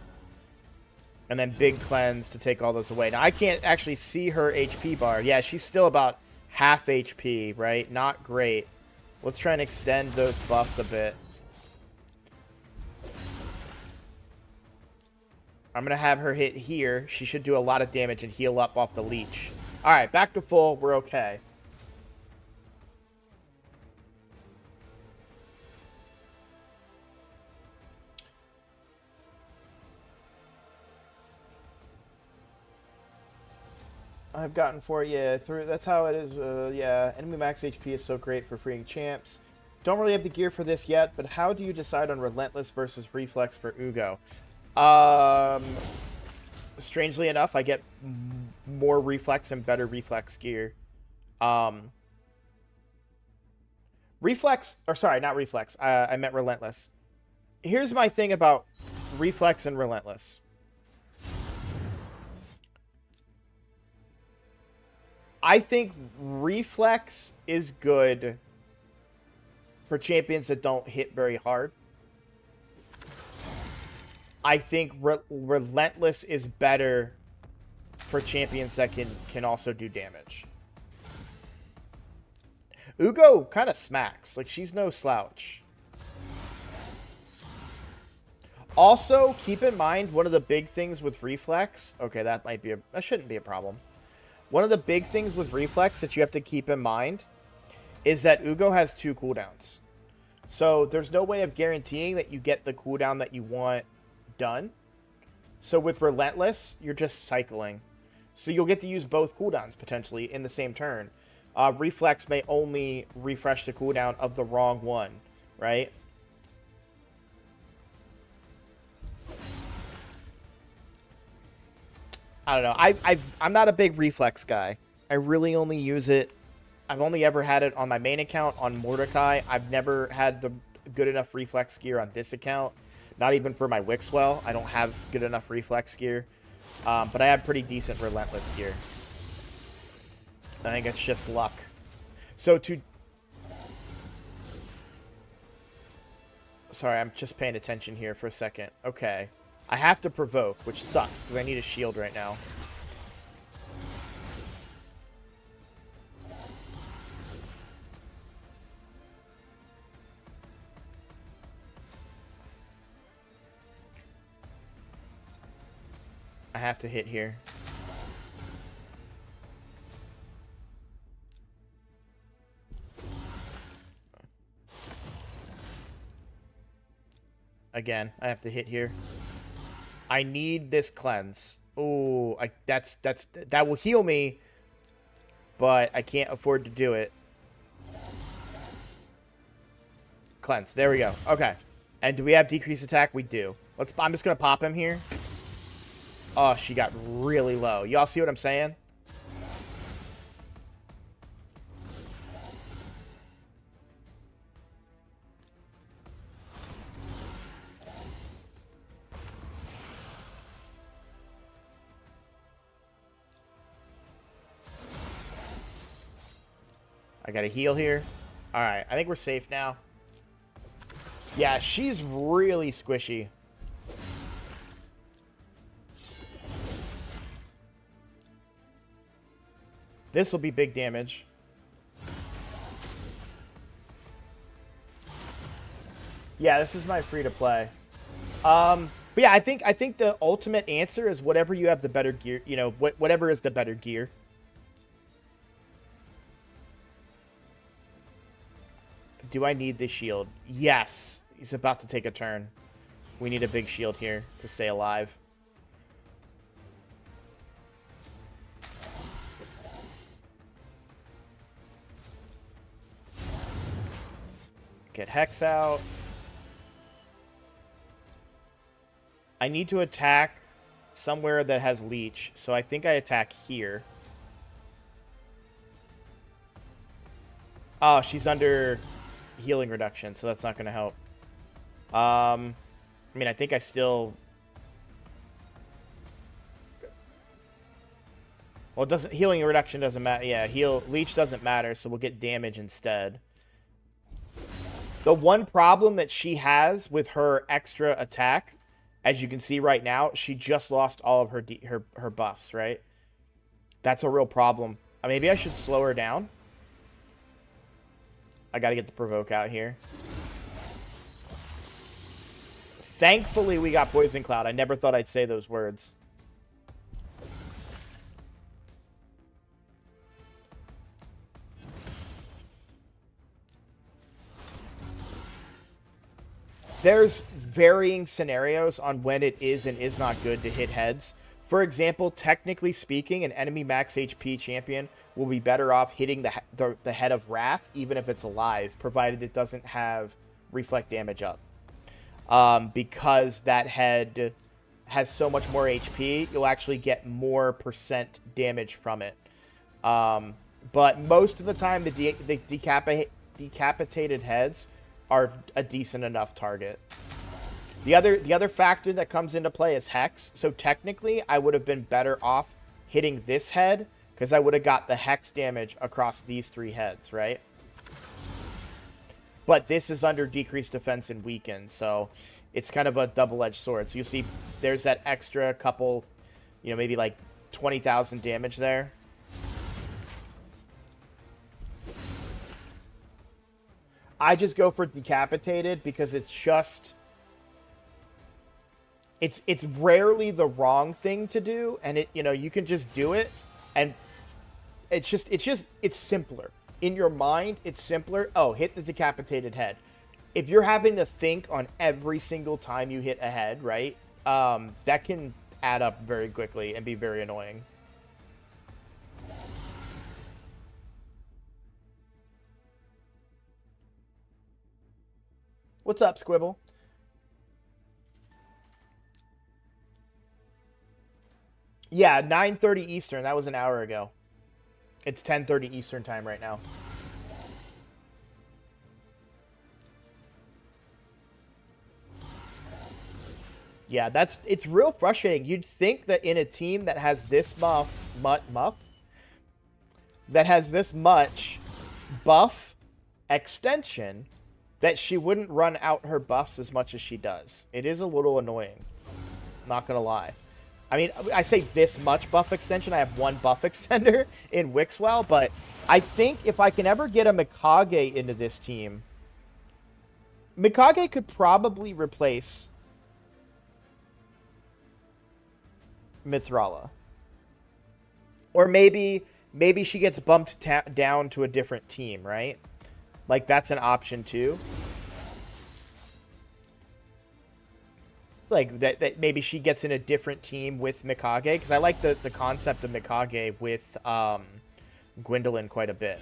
And then big cleanse to take all those away. Now, I can't actually see her HP bar. Yeah, she's still about half HP, right? Not great. Let's try and extend those buffs a bit. I'm going to have her hit here. She should do a lot of damage and heal up off the leech. Alright, back to full. We're okay. I've gotten for it, yeah. That's how it is, yeah. Enemy max HP is so great for freeing champs. Don't really have the gear for this yet, but how do you decide on Relentless versus Reflex for Ugo? Strangely enough, I get more Reflex and better Reflex gear. Reflex, or sorry, not Reflex. I meant Relentless. Here's my thing about Reflex and Relentless. I think Reflex is good for champions that don't hit very hard. I think Relentless is better for champions that can also do damage. Ugo kind of smacks. Like, she's no slouch. Also, keep in mind, one of the big things with Reflex... Okay, that shouldn't be a problem. One of the big things with Reflex that you have to keep in mind is that Ugo has 2 cooldowns. So, there's no way of guaranteeing that you get the cooldown that you want done. So, with Relentless, you're just cycling. So, you'll get to use both cooldowns, potentially, in the same turn. Reflex may only refresh the cooldown of the wrong one, right? I don't know. I'm not a big Reflex guy. I really only use it. I've only ever had it on my main account on Mordecai. I've never had the good enough Reflex gear on this account. Not even for my Wixwell. I don't have good enough Reflex gear. But I have pretty decent Relentless gear. I think it's just luck. So Sorry, I'm just paying attention here for a second. Okay. I have to provoke, which sucks, because I need a shield right now. I have to hit here. Again, I have to hit here. I need this cleanse. Oh, that will heal me, but I can't afford to do it. Cleanse. There we go. Okay. And do we have decreased attack? We do. I'm just gonna pop him here. Oh, she got really low. Y'all see what I'm saying? I got to heal here. All right, I think we're safe now. Yeah, she's really squishy. This will be big damage. Yeah, this is my free to play. But yeah, I think the ultimate answer is whatever you have the better gear. You know, whatever is the better gear. Do I need this shield? Yes. He's about to take a turn. We need a big shield here to stay alive. Get Hex out. I need to attack somewhere that has Leech, so I think I attack here. Oh, she's under healing reduction, so that's not going to help. I mean, I think I still... Well, healing reduction doesn't matter. Yeah, Leech doesn't matter, so we'll get damage instead. The one problem that she has with her extra attack, as you can see right now, she just lost all of her buffs, right? That's a real problem. Maybe I should slow her down. I gotta get the provoke out here. Thankfully, we got Poison Cloud. I never thought I'd say those words. There's varying scenarios on when it is and is not good to hit heads. For example, technically speaking, an enemy max HP champion will be better off hitting the head of Wrath, even if it's alive, provided it doesn't have reflect damage up. Because that head has so much more HP, you'll actually get more % damage from it. But most of the time, the decapitated heads are a decent enough target. The other factor that comes into play is Hex. So technically, I would have been better off hitting this head because I would have got the Hex damage across these 3 heads, right? But this is under decreased defense and weakened, so it's kind of a double-edged sword. So you'll see there's that extra couple, you know, maybe like 20,000 damage there. I just go for decapitated because it's just... It's rarely the wrong thing to do, and it, you know, you can just do it, and it's simpler. In your mind, it's simpler. Oh, hit the decapitated head. If you're having to think on every single time you hit a head, right, that can add up very quickly and be very annoying. What's up, Squibble? Yeah, 9:30 Eastern. That was an hour ago. It's 10:30 Eastern time right now. Yeah, it's real frustrating. You'd think that in a team that has this that has this much buff extension, that she wouldn't run out her buffs as much as she does. It is a little annoying. Not gonna lie. I mean, I say this much buff extension. I have 1 buff extender in Wixwell, but I think if I can ever get a Mikage into this team, Mikage could probably replace Mithrala. Or maybe she gets bumped down to a different team, right? Like, that's an option too. Like, that maybe she gets in a different team with Mikage, because I like the concept of Mikage with Gwendolyn quite a bit.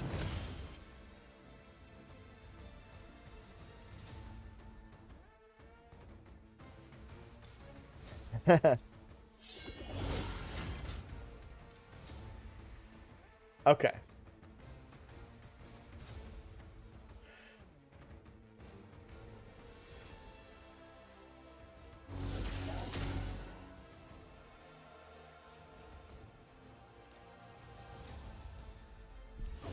Okay.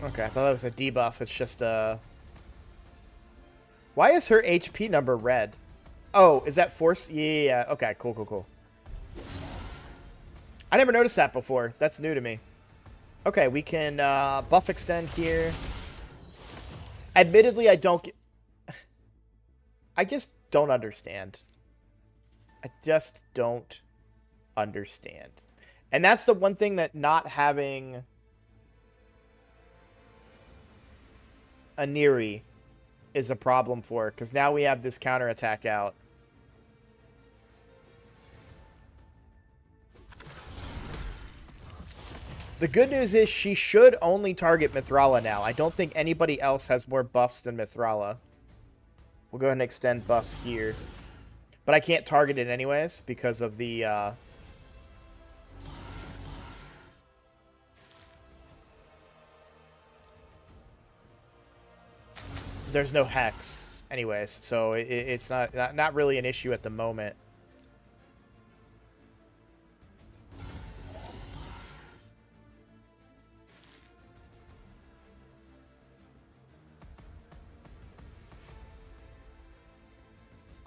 Okay, I thought that was a debuff. It's just a... Why is her HP number red? Oh, is that force? Yeah. Okay, cool. I never noticed that before. That's new to me. Okay, we can buff extend here. Admittedly, I don't get... I just don't understand. I just don't understand. And that's the one thing that not having a Neri is a problem for, because now we have this counterattack out. The good news is she should only target Mithrala now. I don't think anybody else has more buffs than Mithrala. We'll go ahead and extend buffs here. But I can't target it anyways because of the... There's no Hex anyways, so it's not really an issue at the moment.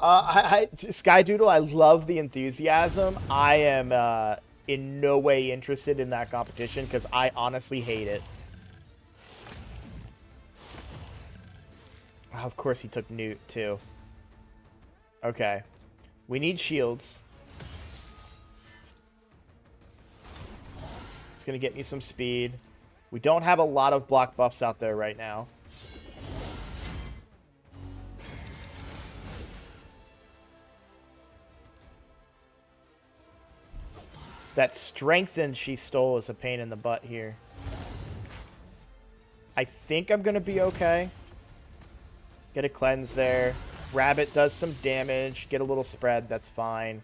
Skydoodle, I love the enthusiasm. I am in no way interested in that competition because I honestly hate it. Oh, of course he took Newt, too. Okay. We need shields. It's going to get me some speed. We don't have a lot of block buffs out there right now. That strengthen she stole is a pain in the butt here. I think I'm going to be okay. Get a cleanse there. Rabbit does some damage. Get a little spread. That's fine.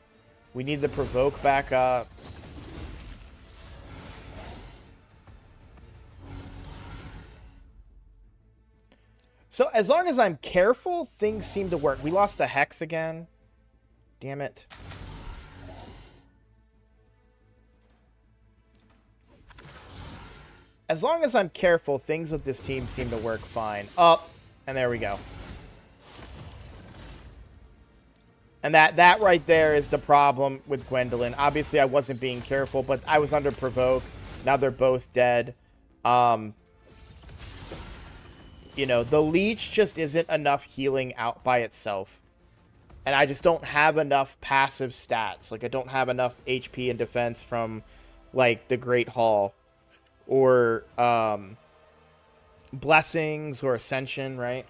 We need the provoke back up. So as long as I'm careful, things seem to work. We lost a Hex again. Damn it. As long as I'm careful, things with this team seem to work fine. Up, and there we go. And that right there is the problem with Gwendolyn. Obviously, I wasn't being careful, but I was under provoke. Now they're both dead. You know, the leech just isn't enough healing out by itself. And I just don't have enough passive stats. Like, I don't have enough HP and defense from, like, the Great Hall. Or, Blessings or Ascension, right?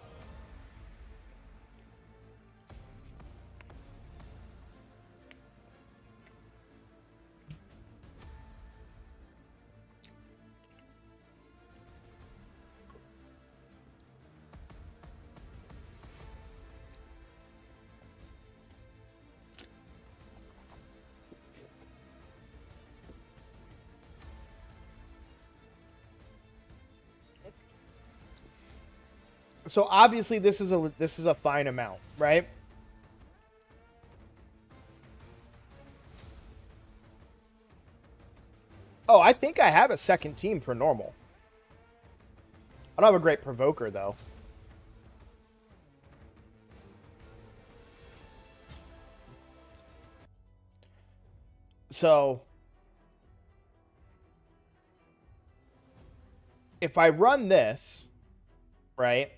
So obviously this is a fine amount, right? Oh, I think I have a second team for normal. I don't have a great provoker though. So if I run this, right?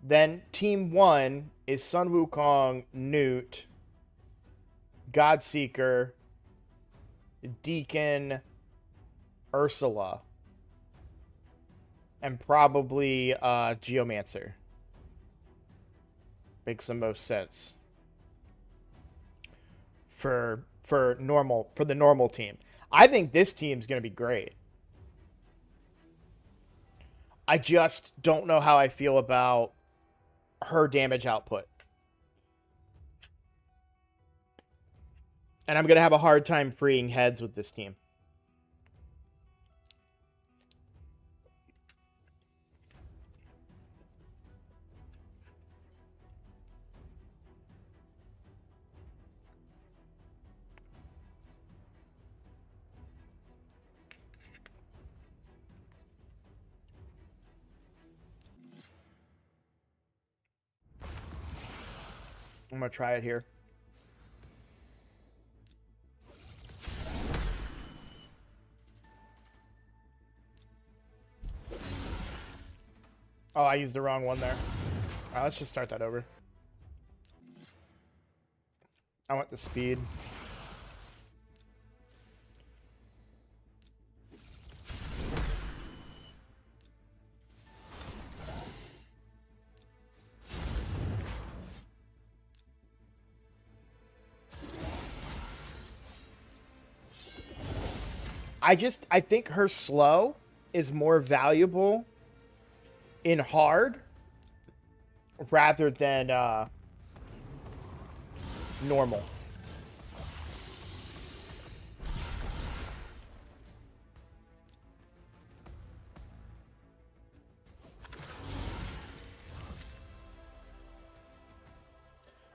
Then Team 1 is Sun Wukong, Newt, Godseeker, Deacon, Ursula, and probably Geomancer. Makes the most sense for the normal team. I think this team's going to be great. I just don't know how I feel about her damage output. And I'm going to have a hard time freeing heads with this team. I'm going to try it here. Oh, I used the wrong one there. All right, let's just start that over. I want the speed. I think her slow is more valuable in hard rather than normal.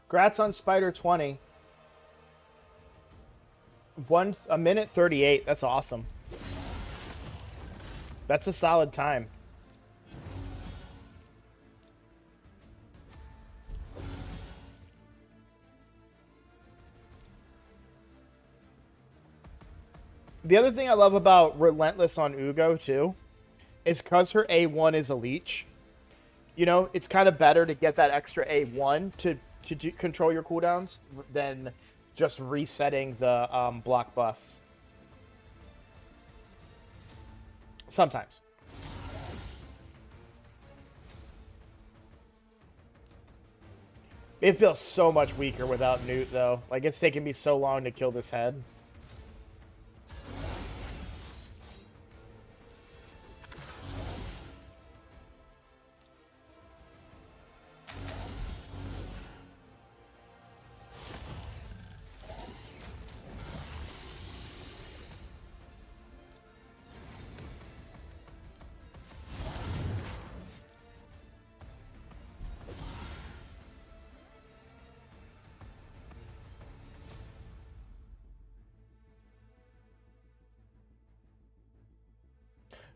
Congrats on Spider 20. A minute 38. That's awesome. That's a solid time. The other thing I love about Relentless on Ugo, too, is because her A1 is a leech. You know, it's kind of better to get that extra A1 to control your cooldowns than just resetting the block buffs. Sometimes. It feels so much weaker without Newt, though. Like, it's taken me so long to kill this head.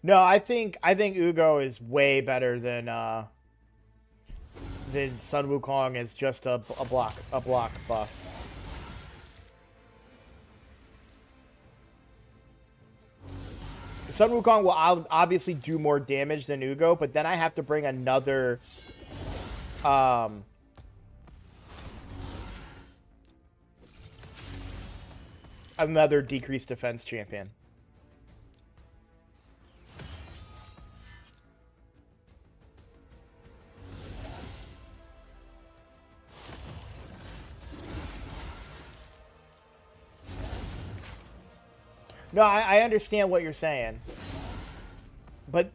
No, I think Ugo is way better than Sun Wukong as just a block buffs. Sun Wukong will obviously do more damage than Ugo, but then I have to bring another another decreased defense champion. No, I understand what you're saying. But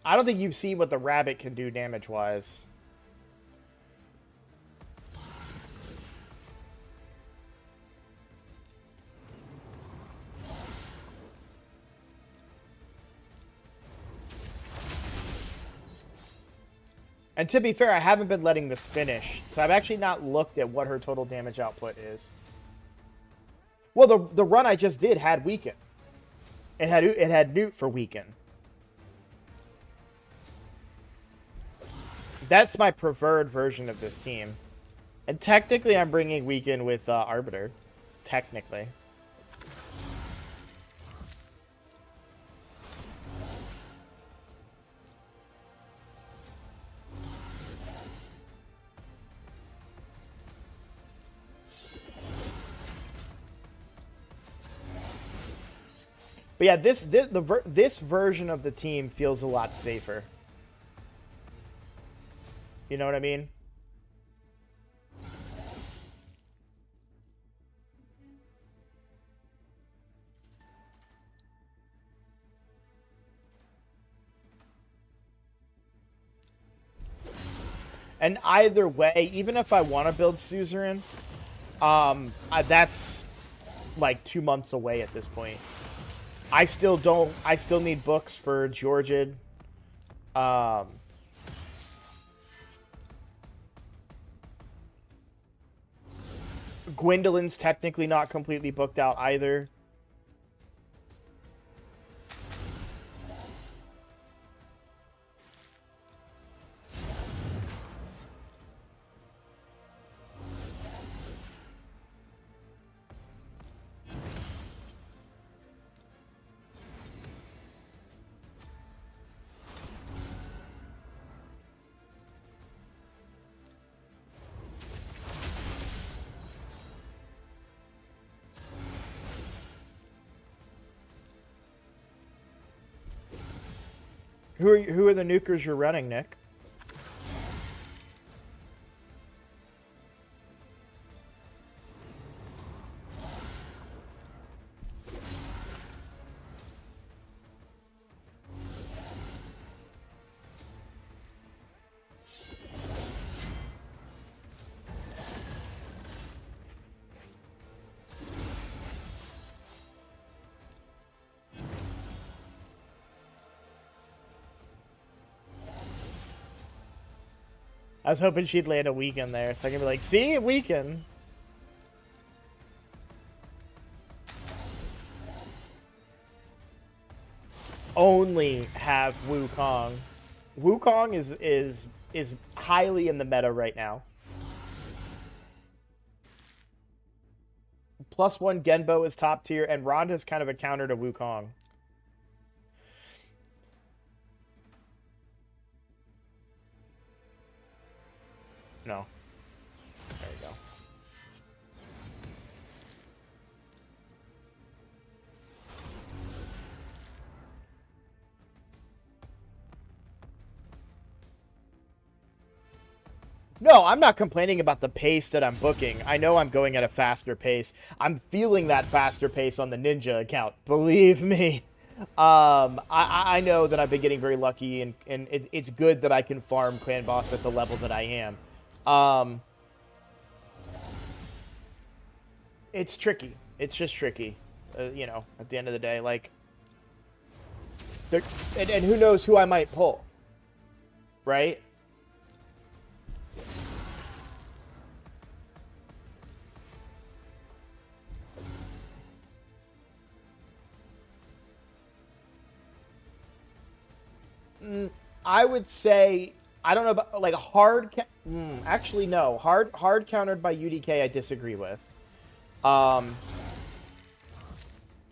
I don't think you've seen what the rabbit can do damage-wise. And to be fair, I haven't been letting this finish, so I've actually not looked at what her total damage output is. Well, the run I just did had weaken. It had Newt for weaken. That's my preferred version of this team. And technically, I'm bringing weaken with Arbiter. Technically. But yeah, this version of the team feels a lot safer. You know what I mean? And either way, even if I want to build Suzerain, that's like 2 months away at this point. I still need books for Georgid. Gwendolyn's technically not completely booked out either. Who are the nukers you're running, Nick? I was hoping she'd land a weaken there, so I can be like, see? Weaken. Only have Wukong. Wukong is highly in the meta right now. +1 Genbo is top tier, and Ronda's kind of a counter to Wukong. No. There you go. No, I'm not complaining about the pace that I'm booking. I know I'm going at a faster pace. I'm feeling that faster pace on the Ninja account. Believe me. I know that I've been getting very lucky, and it's good that I can farm Clan Boss at the level that I am. It's tricky. It's just tricky. You know, at the end of the day, like, and who knows who I might pull, right? I would say, I don't know about, like, hard... actually, no. Hard countered by UDK, I disagree with.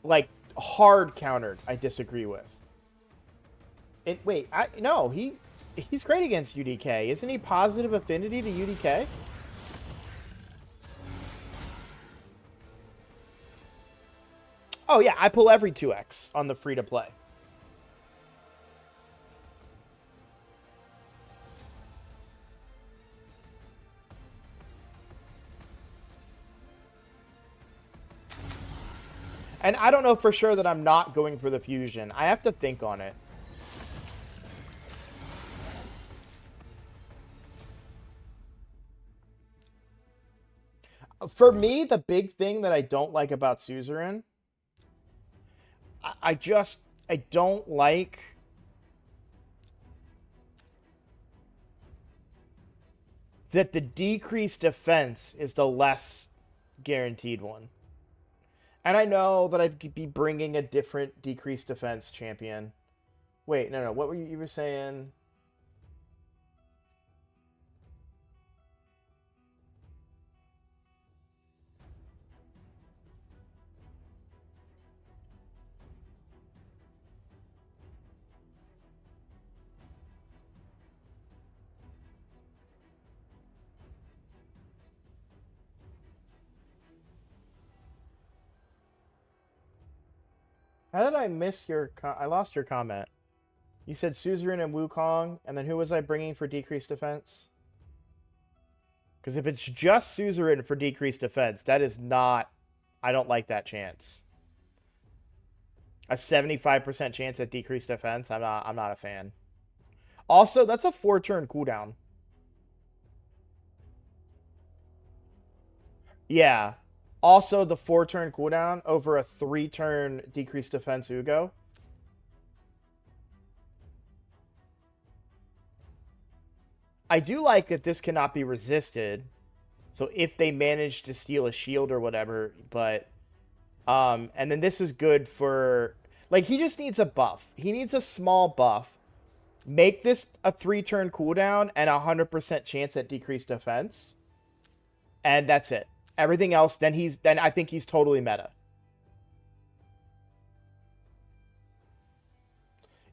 Like, hard countered, I disagree with. Wait, no, he's great against UDK. Isn't he positive affinity to UDK? Oh, yeah, I pull every 2x on the free-to-play. And I don't know for sure that I'm not going for the fusion. I have to think on it. For me, the big thing that I don't like about Suzerain, I don't like that the decreased defense is the less guaranteed one. And I know that I'd be bringing a different decreased defense champion. Wait, no, what were you were saying? How did I miss your... I lost your comment. You said Suzerain and Wukong, and then who was I bringing for decreased defense? Because if it's just Suzerain for decreased defense, that is not... I don't like that chance. A 75% chance at decreased defense, I'm not a fan. Also, that's a 4-turn cooldown. Yeah. Also, the 4-turn cooldown over a 3-turn decreased defense Ugo. I do like that this cannot be resisted. So if they manage to steal a shield or whatever, but... and then this is good for... Like, he just needs a buff. He needs a small buff. Make this a 3-turn cooldown and a 100% chance at decreased defense. And that's it. Everything else, then I think he's totally meta.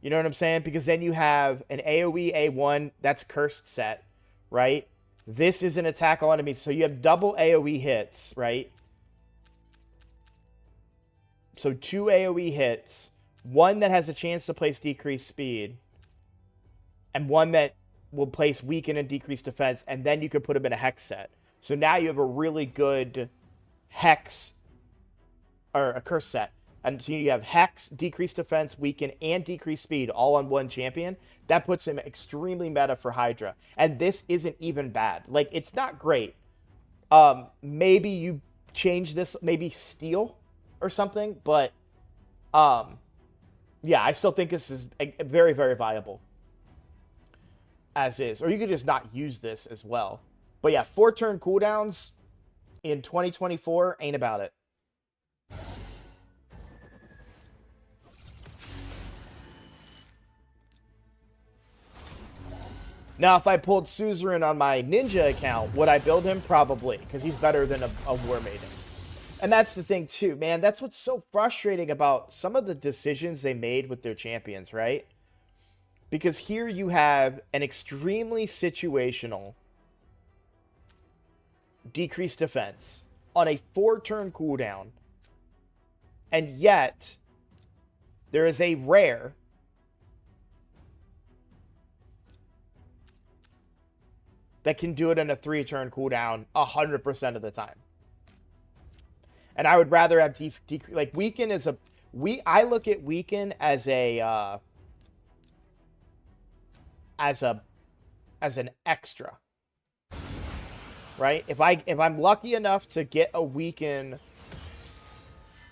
You know what I'm saying? Because then you have an AoE A1, that's cursed set, right? This is an attack all enemies, so you have double AoE hits, right? So 2 AoE hits, one that has a chance to place decreased speed, and one that will place weaken and decreased defense, and then you could put him in a hex set. So now you have a really good hex, or a curse set. And so you have hex, decreased defense, weaken, and decreased speed all on one champion. That puts him extremely meta for Hydra. And this isn't even bad. Like, it's not great. Maybe you change this, maybe steal or something. But, yeah, I still think this is very, very viable. As is. Or you could just not use this as well. But yeah, 4-turn cooldowns in 2024 ain't about it. Now, if I pulled Suzerain on my Ninja account, would I build him? Probably, because he's better than a War Maiden. And that's the thing, too, man. That's what's so frustrating about some of the decisions they made with their champions, right? Because here you have an extremely situational decreased defense on a 4-turn cooldown, and yet there is a rare that can do it in a 3-turn cooldown 100% of the time. And I would rather have like weaken is a I look at weaken as a as an extra. Right? If I'm lucky enough to get a weaken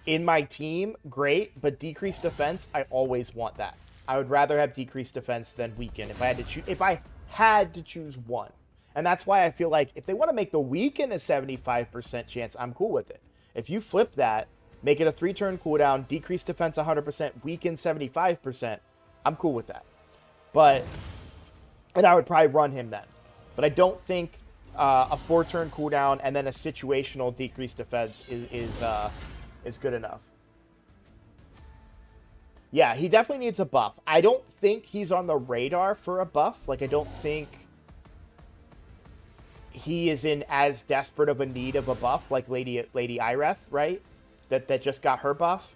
in my team, great, but decreased defense, I always want that. I would rather have decreased defense than weaken if I had to choose one. And that's why I feel like if they want to make the weaken a 75% chance, I'm cool with it. If you flip that, make it a 3-turn cooldown, decreased defense 100%, weaken 75%, I'm cool with that. And I would probably run him then. But I don't think a 4-turn cooldown and then a situational decreased defense is good enough. Yeah, he definitely needs a buff. I don't think he's on the radar for a buff. Like, I don't think he is in as desperate of a need of a buff like Lady Ireth, right? That just got her buff.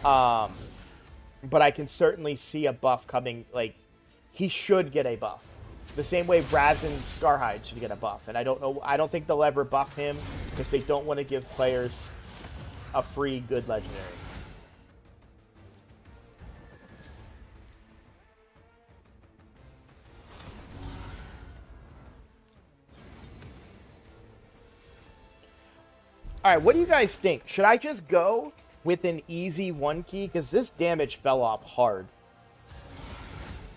But I can certainly see a buff coming. Like, he should get a buff. The same way Raz and Scarhide should get a buff. And I don't think they'll ever buff him because they don't want to give players a free good legendary. All right, what do you guys think? Should I just go with an easy 1 key? Because this damage fell off hard.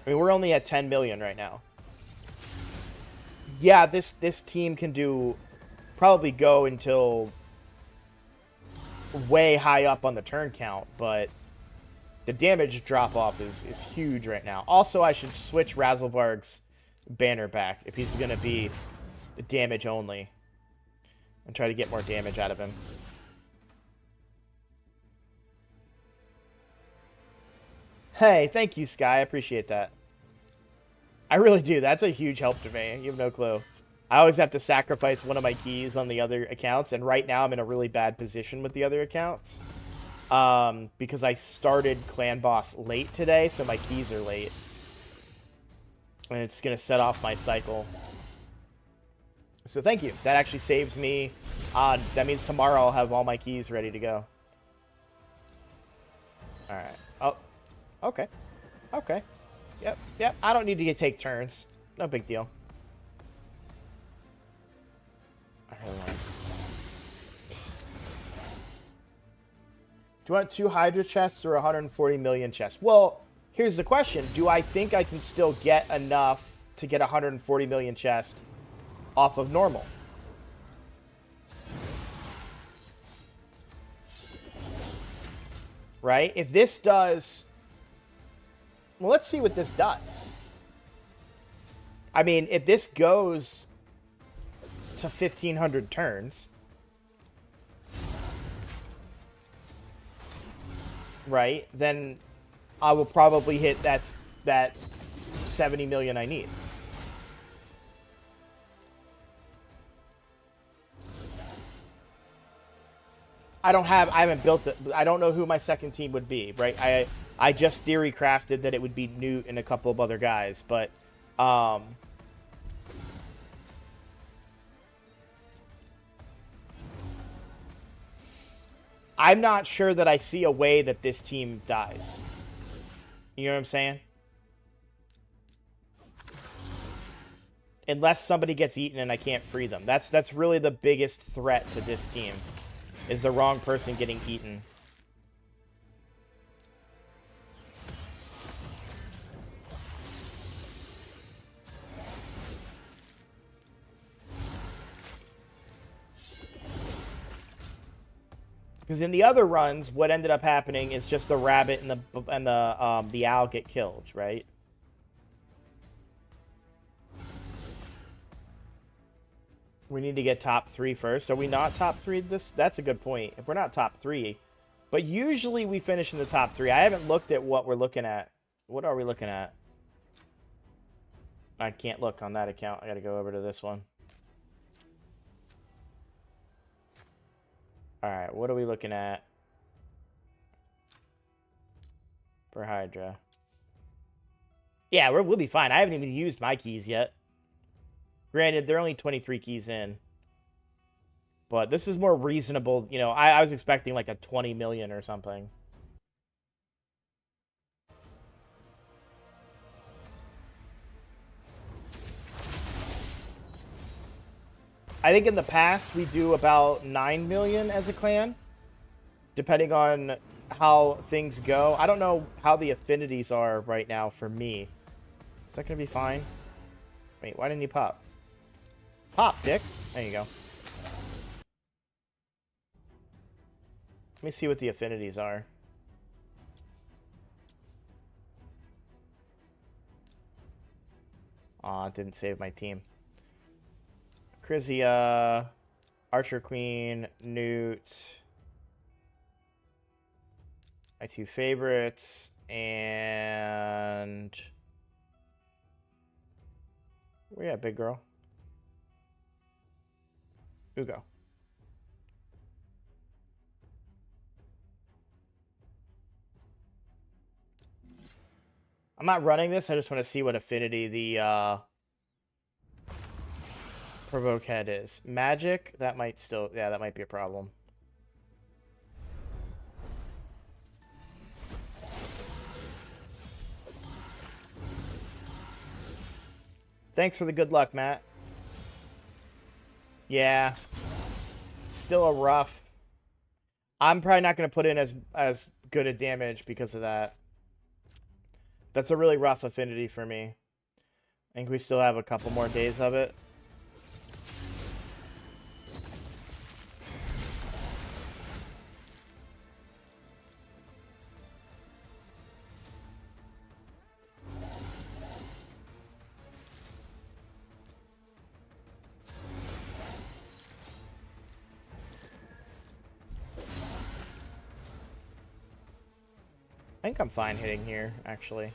I mean, we're only at 10 million right now. Yeah, this team can probably go until way high up on the turn count, but the damage drop-off is huge right now. Also, I should switch Razzlevarg's banner back if he's going to be damage only. And try to get more damage out of him. Hey, thank you, Sky. I appreciate that. I really do. That's a huge help to me. You have no clue. I always have to sacrifice one of my keys on the other accounts, and right now I'm in a really bad position with the other accounts. Because I started Clan Boss late today, so my keys are late. And it's going to set off my cycle. So thank you. That actually saves me. That means tomorrow I'll have all my keys ready to go. All right. Oh, okay. Okay. Yep. I don't need to take turns. No big deal. I really want. Do you want 2 Hydra chests or 140 million chests? Well, here's the question. Do I think I can still get enough to get 140 million chests off of normal? Right? If this does... Well, let's see what this does. I mean, if this goes to 1,500 turns... Right? Then I will probably hit that 70 million I need. I haven't built it. I don't know who my second team would be, right? I just theory crafted that it would be Newt and a couple of other guys, but I'm not sure that I see a way that this team dies. You know what I'm saying? Unless somebody gets eaten and I can't free them. That's really the biggest threat to this team. Is the wrong person getting eaten. Because in the other runs, what ended up happening is just the rabbit and the owl get killed, right? We need to get top 3 first. Are we not top 3? That's a good point. If we're not top 3, but usually we finish in the top 3. I haven't looked at what we're looking at. What are we looking at? I can't look on that account. I got to go over to this one. All right, what are we looking at for Hydra? Yeah, we'll be fine. I haven't even used my keys yet. Granted, they're only 23 keys in. But this is more reasonable. You know, I was expecting like a 20 million or something. I think in the past we do about 9 million as a clan. Depending on how things go. I don't know how the affinities are right now for me. Is that going to be fine? Wait, why didn't you pop? Pop, dick. There you go. Let me see what the affinities are. Aw, didn't save my team. Krizia, Archer Queen, Newt. My two favorites, and... Where you at, big girl? Ugo. I'm not running this, I just want to see what affinity the Provoke Head is. Magic, that might still... Yeah, that might be a problem. Thanks for the good luck, Matt. Yeah. Still a rough. I'm probably not going to put in as good a damage because of that. That's a really rough affinity for me. I think we still have a couple more days of it. I think I'm fine hitting here, actually.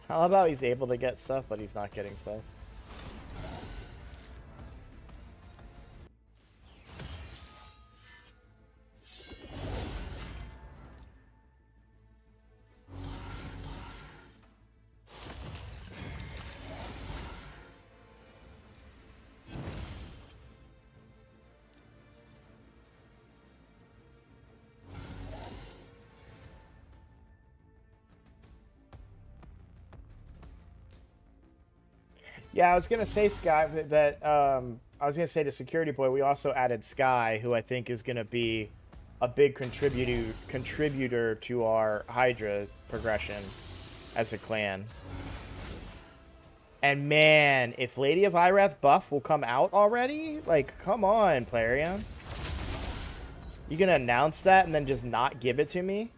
How about he's able to get stuff, but he's not getting stuff? Yeah, I was gonna say Sky that I was gonna say to Security Boy, we also added Sky, who I think is gonna be a big contributor to our Hydra progression as a clan. And man, if Lady of Irath buff will come out already, like, come on, Plarion. You gonna announce that and then just not give it to me?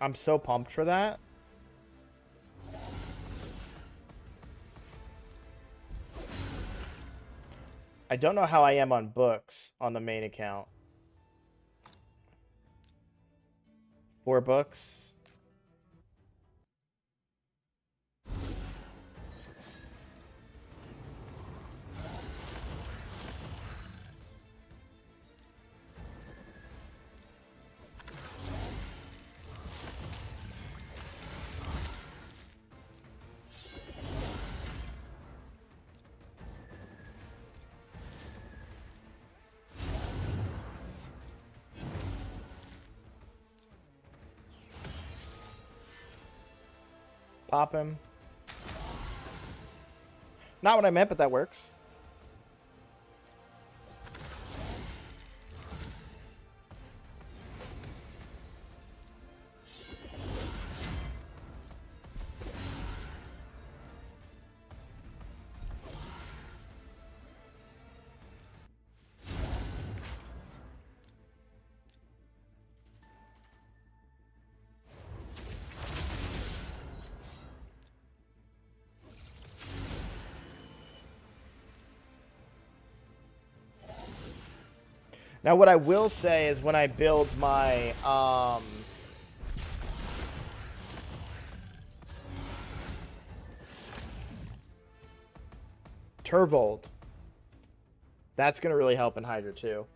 I'm so pumped for that. I don't know how I am on books on the main account. 4 books. Pop him. Not what I meant, but that works. Now, what I will say is when I build my Turvold, that's going to really help in Hydra too.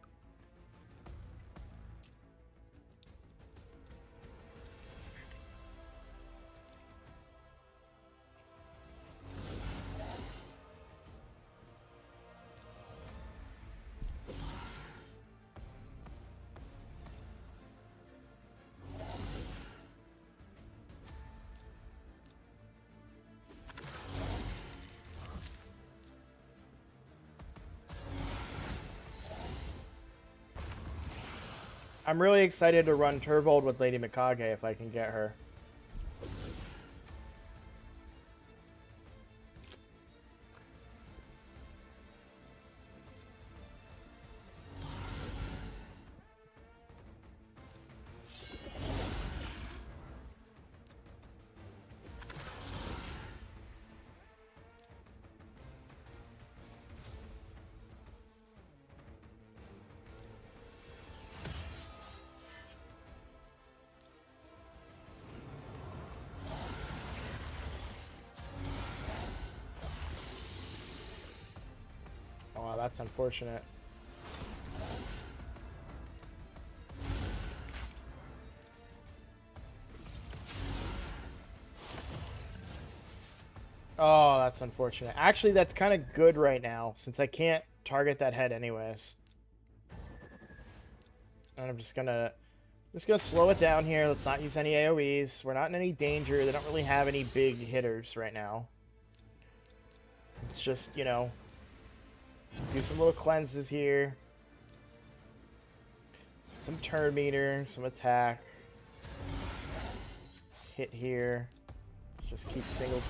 I'm really excited to run Turvold with Lady Mikage if I can get her. that's unfortunate. Oh, that's unfortunate. Actually, that's kind of good right now, since I can't target that head anyways. And I'm just gonna slow it down here. Let's not use any AoEs. We're not in any danger. They don't really have any big hitters right now. It's just, you know, do some little cleanses here. Some turn meter, some attack. Hit here. Just keep single.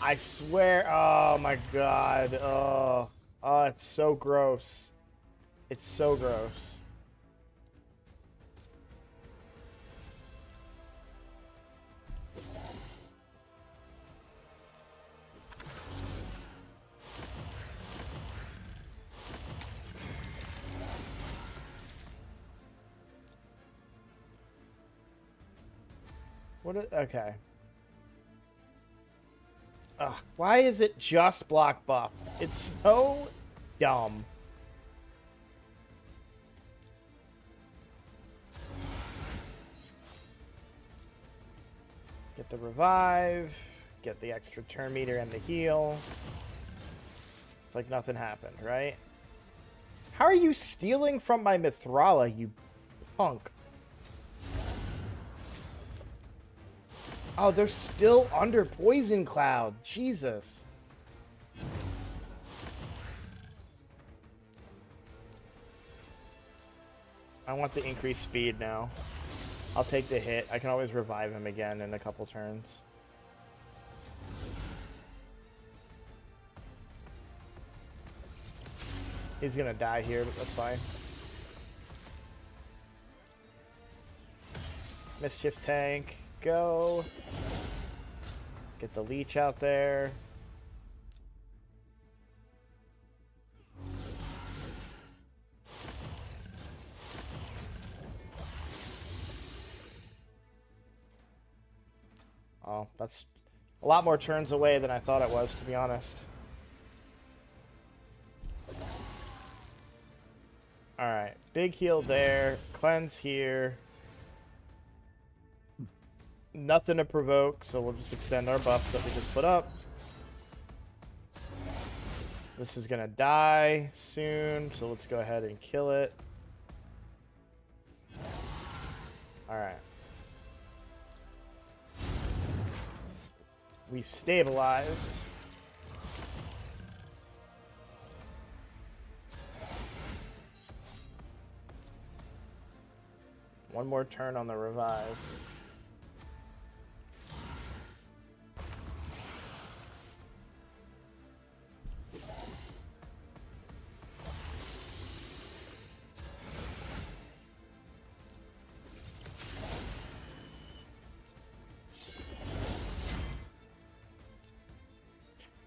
I swear, oh my god. Oh, it's so gross. It's so gross. Okay. Ugh, why is it just block buffs? It's so dumb. Get the revive, get the extra turn meter and the heal. It's like nothing happened, right? How are you stealing from my Mithrala, you punk? Oh, they're still under Poison Cloud. Jesus. I want the increased speed now. I'll take the hit. I can always revive him again in a couple turns. He's gonna die here, but that's fine. Mischief tank. Go. Get the leech out there. Oh, that's a lot more turns away than I thought it was, to be honest. Alright, big heal there. Cleanse here. Nothing to provoke, so we'll just extend our buffs that we just put up. This is gonna die soon, so let's go ahead and kill it. Alright. We've stabilized. One more turn on the revive.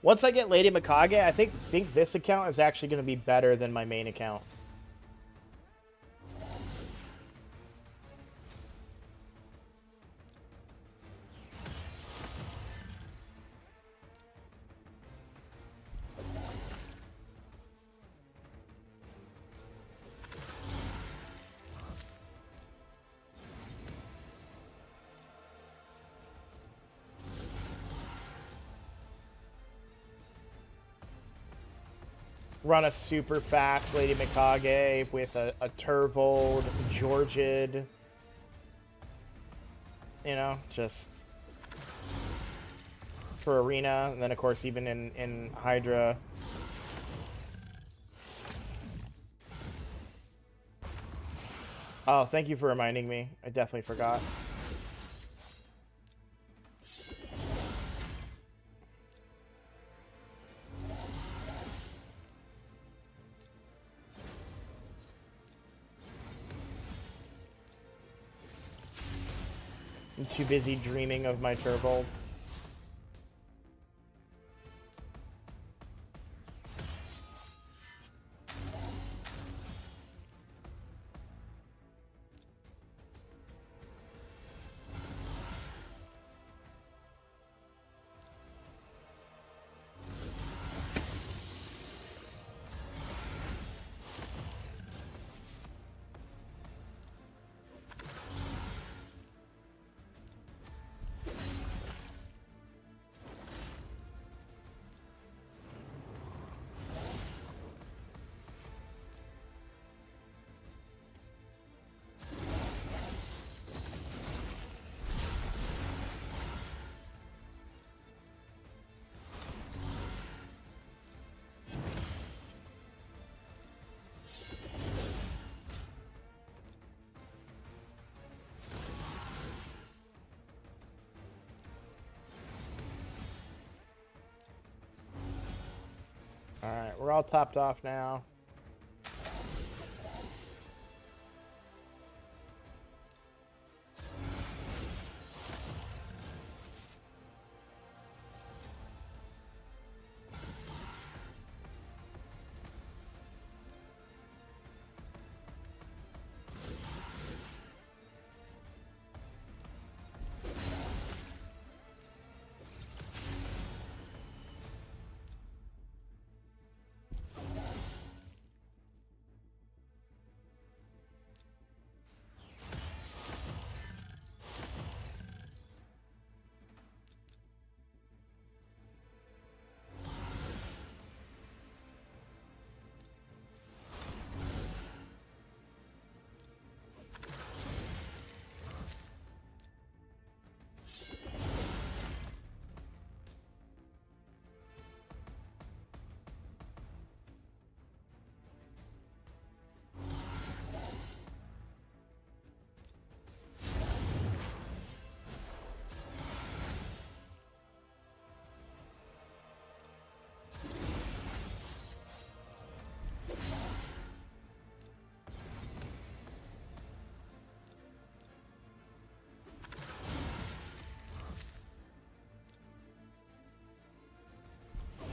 Once I get Lady Mikage, I think this account is actually going to be better than my main account. Run a super fast Lady Mikage with a turboed Georgid. You know, just for arena, and then of course even in Hydra. Oh, thank you for reminding me. I definitely forgot. I'm too busy dreaming of my turbo. Alright, we're all topped off now.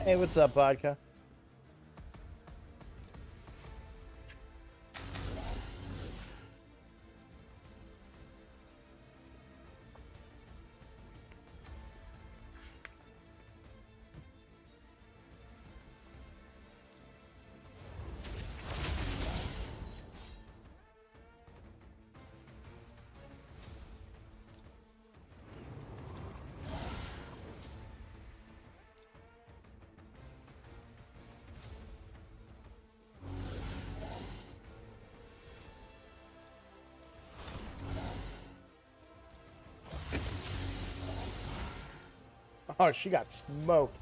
Hey, what's up, Vodka? Oh, she got smoked.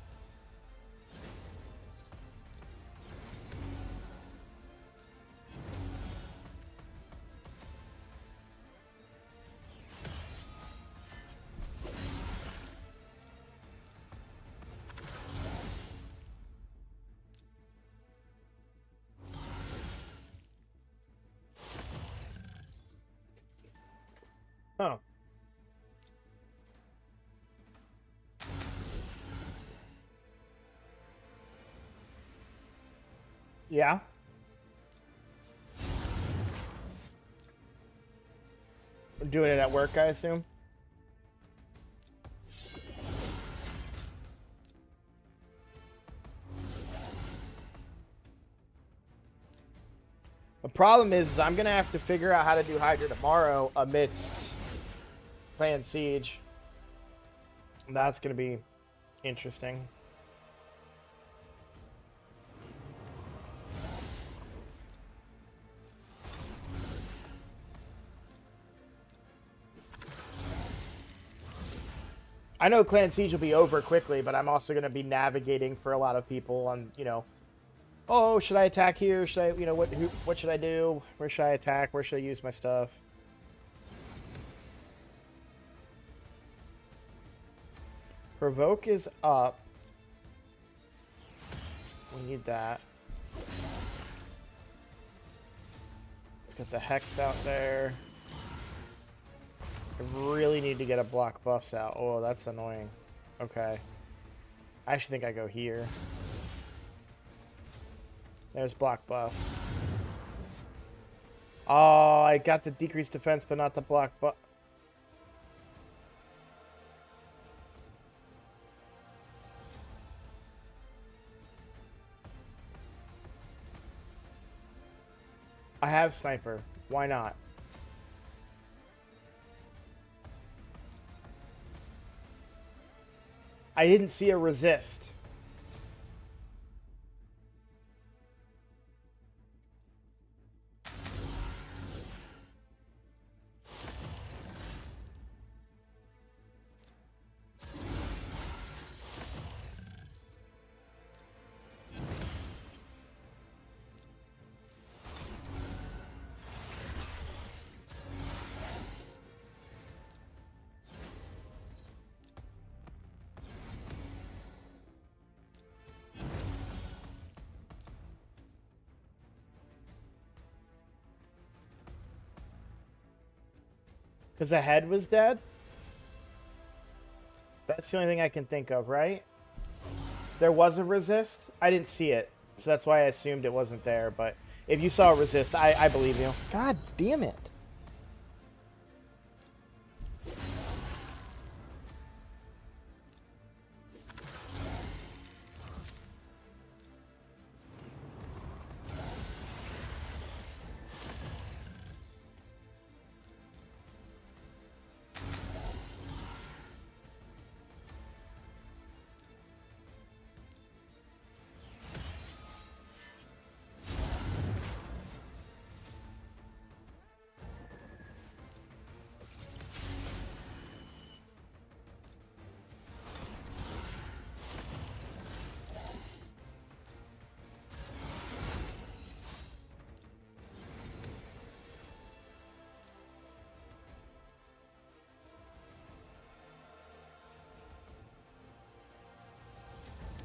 Oh. Yeah. I'm doing it at work, I assume. The problem is I'm gonna have to figure out how to do Hydra tomorrow amidst playing Siege. That's gonna be interesting. I know Clan Siege will be over quickly, but I'm also going to be navigating for a lot of people on, you know, oh, should I attack here? Should I, you know, what should I do? Where should I attack? Where should I use my stuff? Provoke is up. We need that. Let's get the Hex out there. I really need to get a block buffs out. Oh, that's annoying. Okay. I actually think I go here. There's block buffs. Oh, I got the decreased defense, but not the block buff. I have sniper. Why not? I didn't see a resist. Because the head was dead? That's the only thing I can think of, right? There was a resist? I didn't see it. So that's why I assumed it wasn't there. But if you saw a resist, I believe you. God damn it.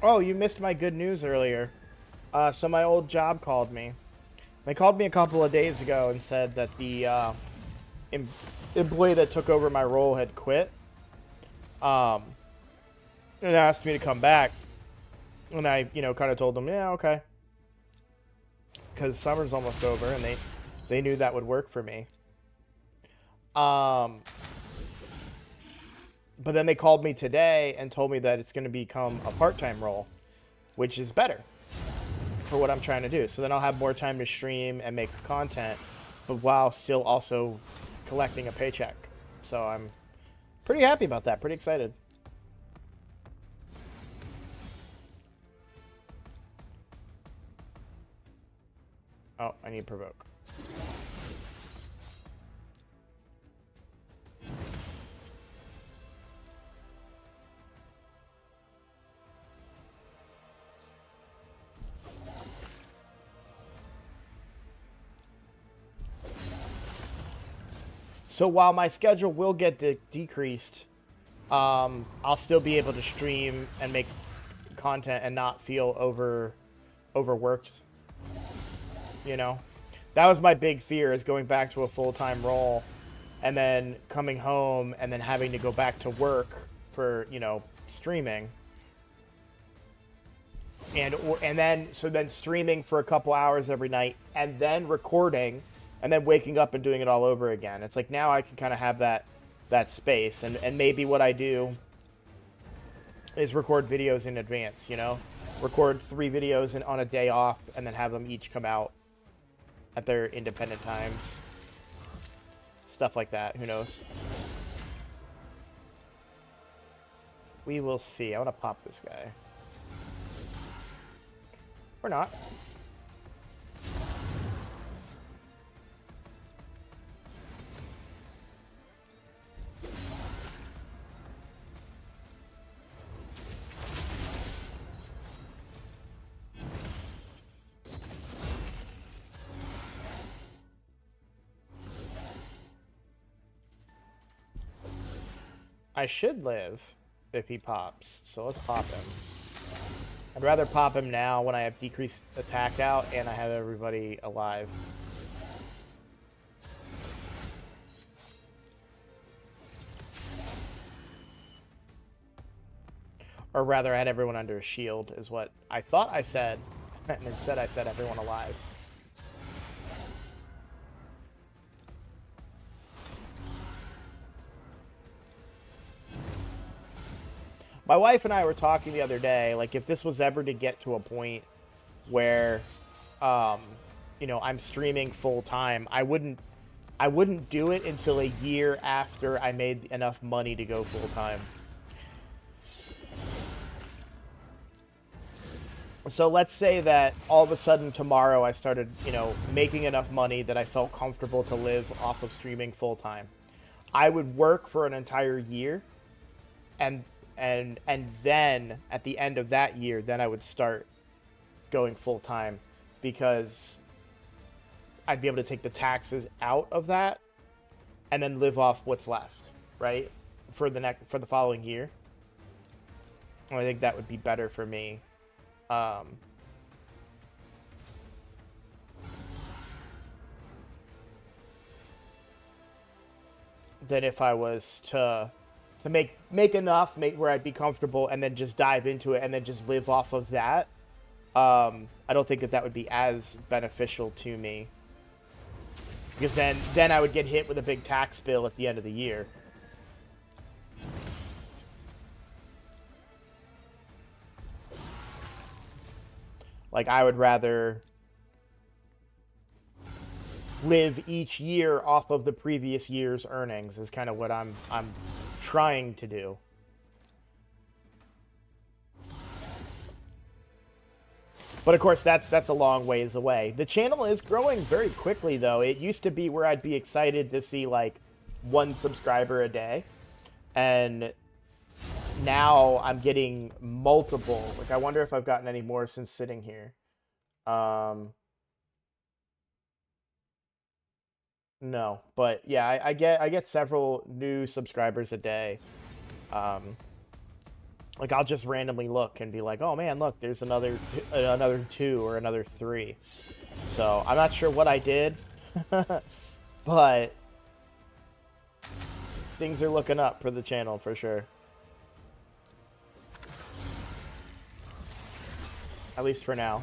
Oh, you missed my good news earlier. So my old job called me. They called me a couple of days ago and said that the employee that took over my role had quit. And asked me to come back. And I, kind of told them, yeah, okay. Because summer's almost over, and they knew that would work for me. But then they called me today and told me that it's going to become a part-time role, which is better for what I'm trying to do. So then I'll have more time to stream and make content, but while still also collecting a paycheck. So I'm pretty happy about that. Pretty excited. Oh, I need provoke. So while my schedule will get decreased, I'll still be able to stream and make content and not feel overworked. That was my big fear, is going back to a full-time role and then coming home and then having to go back to work for, streaming. And then streaming for a couple hours every night and then recording and then waking up and doing it all over again. It's like now I can kind of have that space, and maybe what I do is record videos in advance, record 3 videos on a day off and then have them each come out at their independent times. Stuff like that, who knows? We will see. I want to pop this guy. Or not. I should live if he pops, so let's pop him. I'd rather pop him now when I have decreased attack out and I have everybody alive. Or rather, I had everyone under a shield, is what I thought I said, and instead I said everyone alive. My wife and I were talking the other day, like, if this was ever to get to a point where, I'm streaming full time, I wouldn't do it until a year after I made enough money to go full time. So let's say that all of a sudden tomorrow I started, making enough money that I felt comfortable to live off of streaming full time. I would work for an entire year, and then at the end of that year, then I would start going full time, because I'd be able to take the taxes out of that and then live off what's left, right? For the following year. I think that would be better for me. than if I was to make enough, where I'd be comfortable, and then just dive into it, and then just live off of that. I don't think that would be as beneficial to me, because then I would get hit with a big tax bill at the end of the year. Like, I would rather live each year off of the previous year's earnings, is kind of what I'm trying to do. But of course, that's a long ways away. The channel is growing very quickly, though. It used to be where I'd be excited to see like 1 subscriber a day, and now I'm getting multiple. Like, I wonder if I've gotten any more since sitting here. No, but yeah, I get several new subscribers a day. Like, I'll just randomly look and be like, oh man, look, there's another 2 or another 3. So I'm not sure what I did, but things are looking up for the channel for sure. At least for now.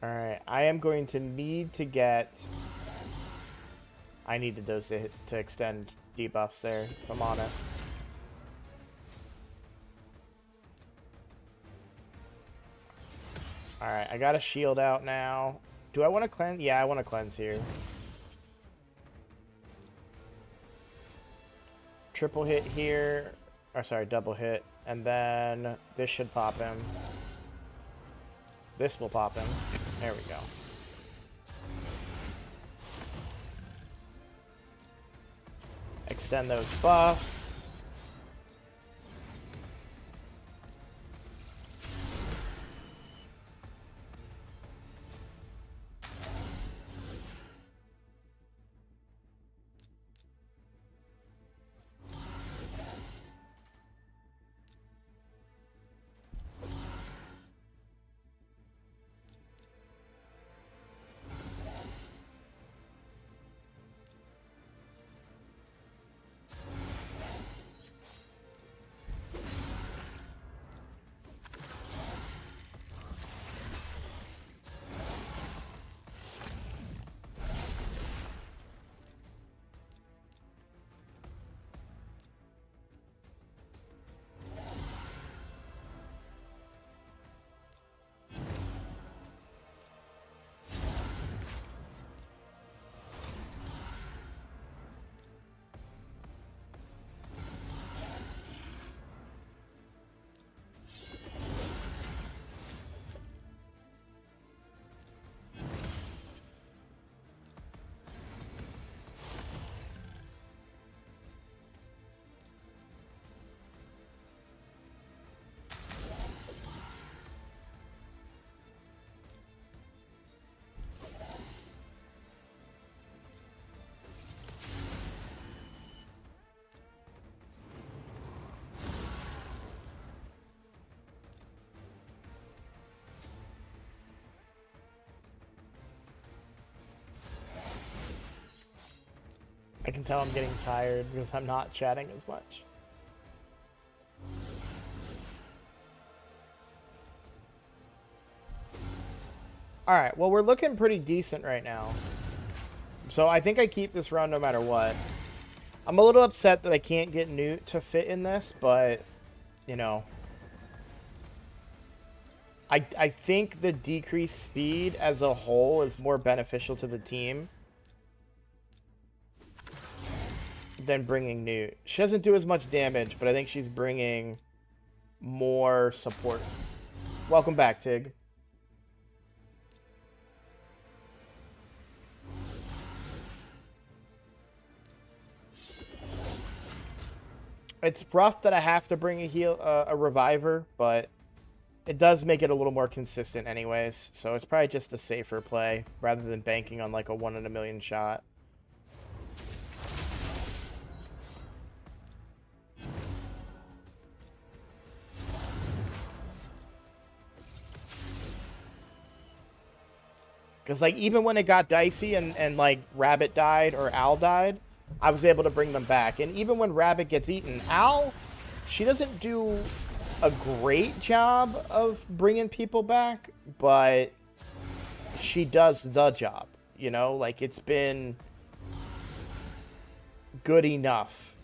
Alright, I am going to need to get... I needed those to extend debuffs there, if I'm honest. Alright, I got a shield out now. Do I want to cleanse? Yeah, I want to cleanse here. Triple hit here. Or sorry, double hit. And then this should pop him. This will pop him. There we go. Extend those buffs. I can tell I'm getting tired because I'm not chatting as much. Alright, well, we're looking pretty decent right now. So I think I keep this run no matter what. I'm a little upset that I can't get Newt to fit in this, but, you know. I think the decreased speed as a whole is more beneficial to the team than bringing Newt. She doesn't do as much damage, but I think she's bringing more support. Welcome back, Tig. It's rough that I have to bring a reviver, but it does make it a little more consistent anyways, so it's probably just a safer play rather than banking on like a 1 in a million shot. Because, like, even when it got dicey and, like, Rabbit died or Al died, I was able to bring them back. And even when Rabbit gets eaten, Al, she doesn't do a great job of bringing people back, but she does the job, you know? Like, it's been good enough.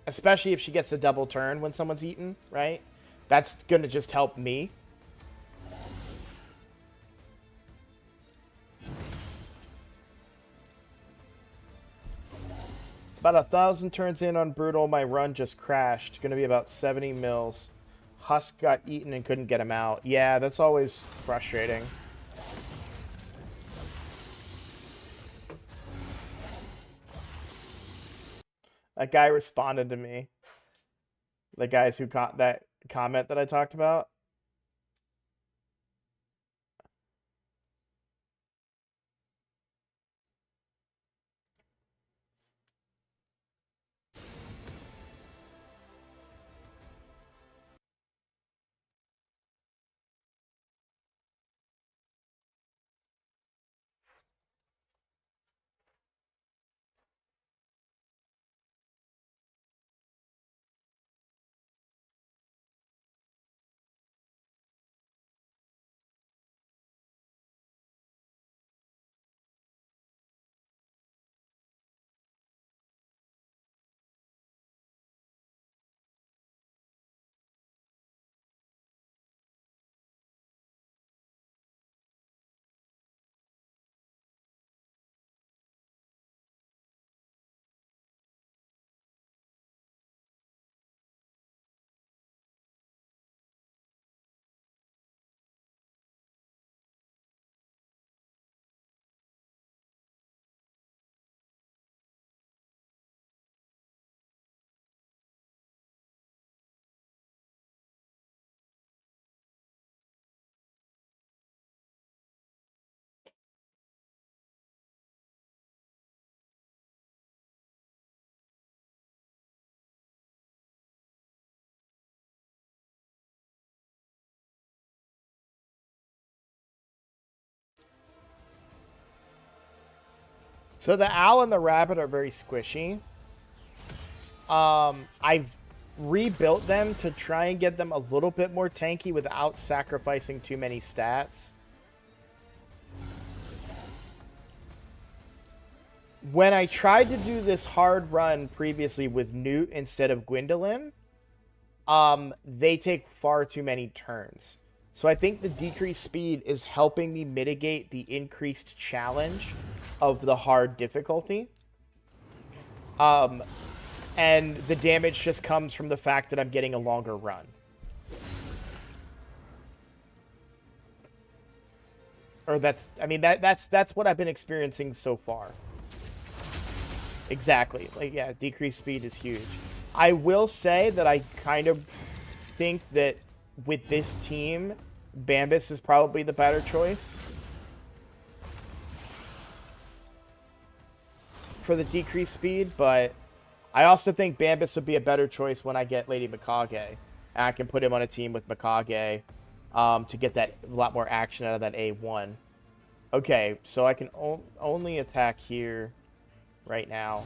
Especially if she gets a double turn when someone's eaten, right? That's going to just help me. About 1,000 turns in on Brutal. My run just crashed. Going to be about 70 mils. Husk got eaten and couldn't get him out. Yeah, that's always frustrating. That guy responded to me. The guys who got that comment that I talked about. So the Owl and the Rabbit are very squishy. I've rebuilt them to try and get them a little bit more tanky without sacrificing too many stats. When I tried to do this hard run previously with Newt instead of Gwendolyn, they take far too many turns. So I think the decreased speed is helping me mitigate the increased challenge of the hard difficulty. And the damage just comes from the fact that I'm getting a longer run. Or that's what I've been experiencing so far. Exactly. Like, yeah, decreased speed is huge. I will say that I kind of think that with this team, Bambus is probably the better choice for the decreased speed, but I also think Bambus would be a better choice when I get Lady Mikage. And I can put him on a team with Mikage to get that a lot more action out of that A1. Okay, so I can only attack here right now.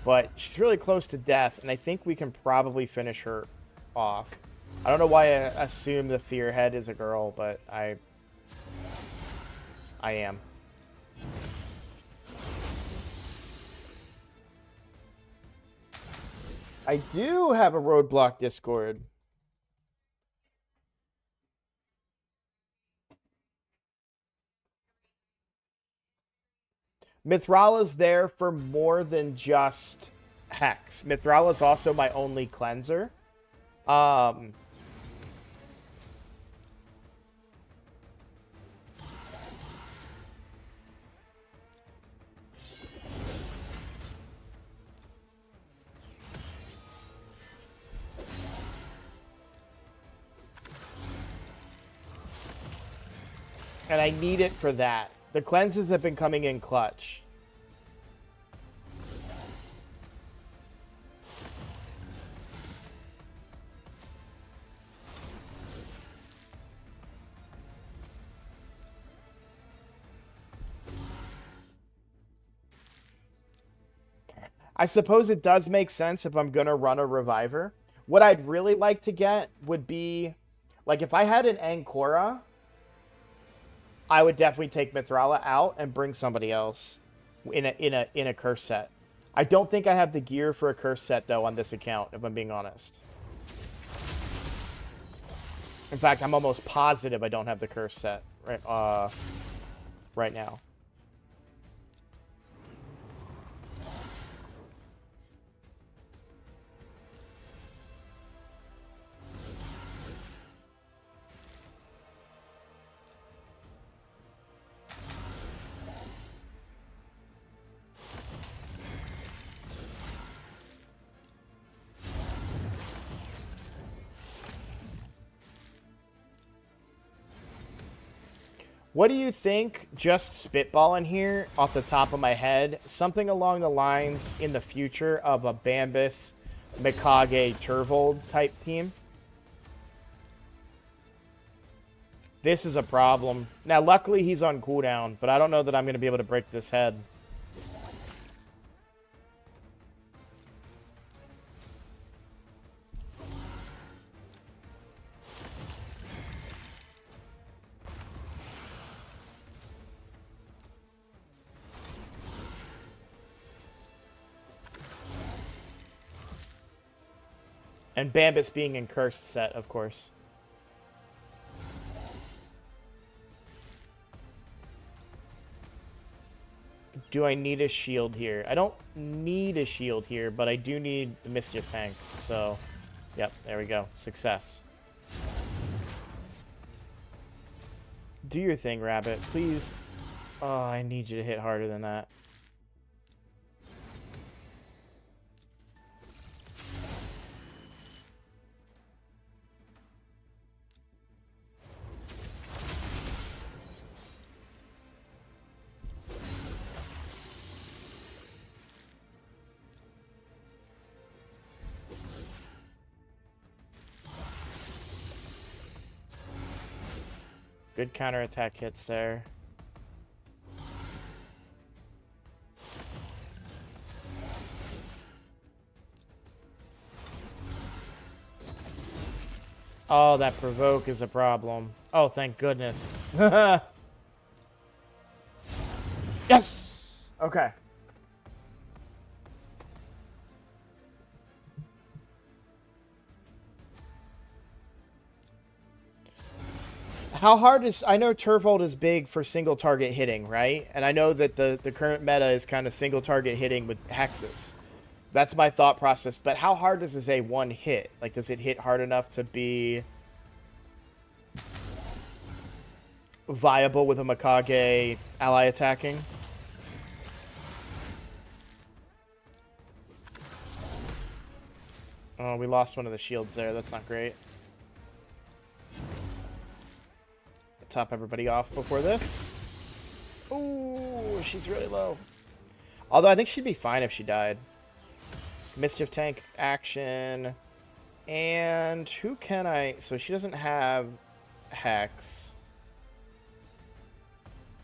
But she's really close to death, and I think we can probably finish her off. I don't know why I assume the Fearhead is a girl, but I am. I do have a Roadblock Discord. Mithrala's there for more than just Hex. Mithrala's also my only cleanser. And I need it for that. The cleanses have been coming in clutch. I suppose it does make sense if I'm going to run a Reviver. What I'd really like to get would be, like, if I had an Ancora, I would definitely take Mithrala out and bring somebody else in a curse set. I don't think I have the gear for a curse set, though, on this account, if I'm being honest. In fact, I'm almost positive I don't have the curse set right now. What do you think, just spitballing here off the top of my head, something along the lines in the future of a Bambus, Mikage, Turvold type team? This is a problem. Now, luckily he's on cooldown, but I don't know that I'm going to be able to break this head. And Bambus being in cursed set, of course. Do I need a shield here? I don't need a shield here, but I do need the Mischief Tank. So, yep, there we go. Success. Do your thing, Rabbit. Please. Oh, I need you to hit harder than that. Good counterattack hits there. Oh, that provoke is a problem. Oh, thank goodness. Yes! Okay. How hard is... I know Turvold is big for single target hitting, right? And I know that the current meta is kind of single target hitting with hexes. That's my thought process. But how hard does this A1 hit? Like, does it hit hard enough to be viable with a Mikage ally attacking? Oh, we lost one of the shields there. That's not great. Top everybody off before this. Ooh, she's really low. Although I think she'd be fine if she died. Mischief Tank action. And who can I... So she doesn't have Hex.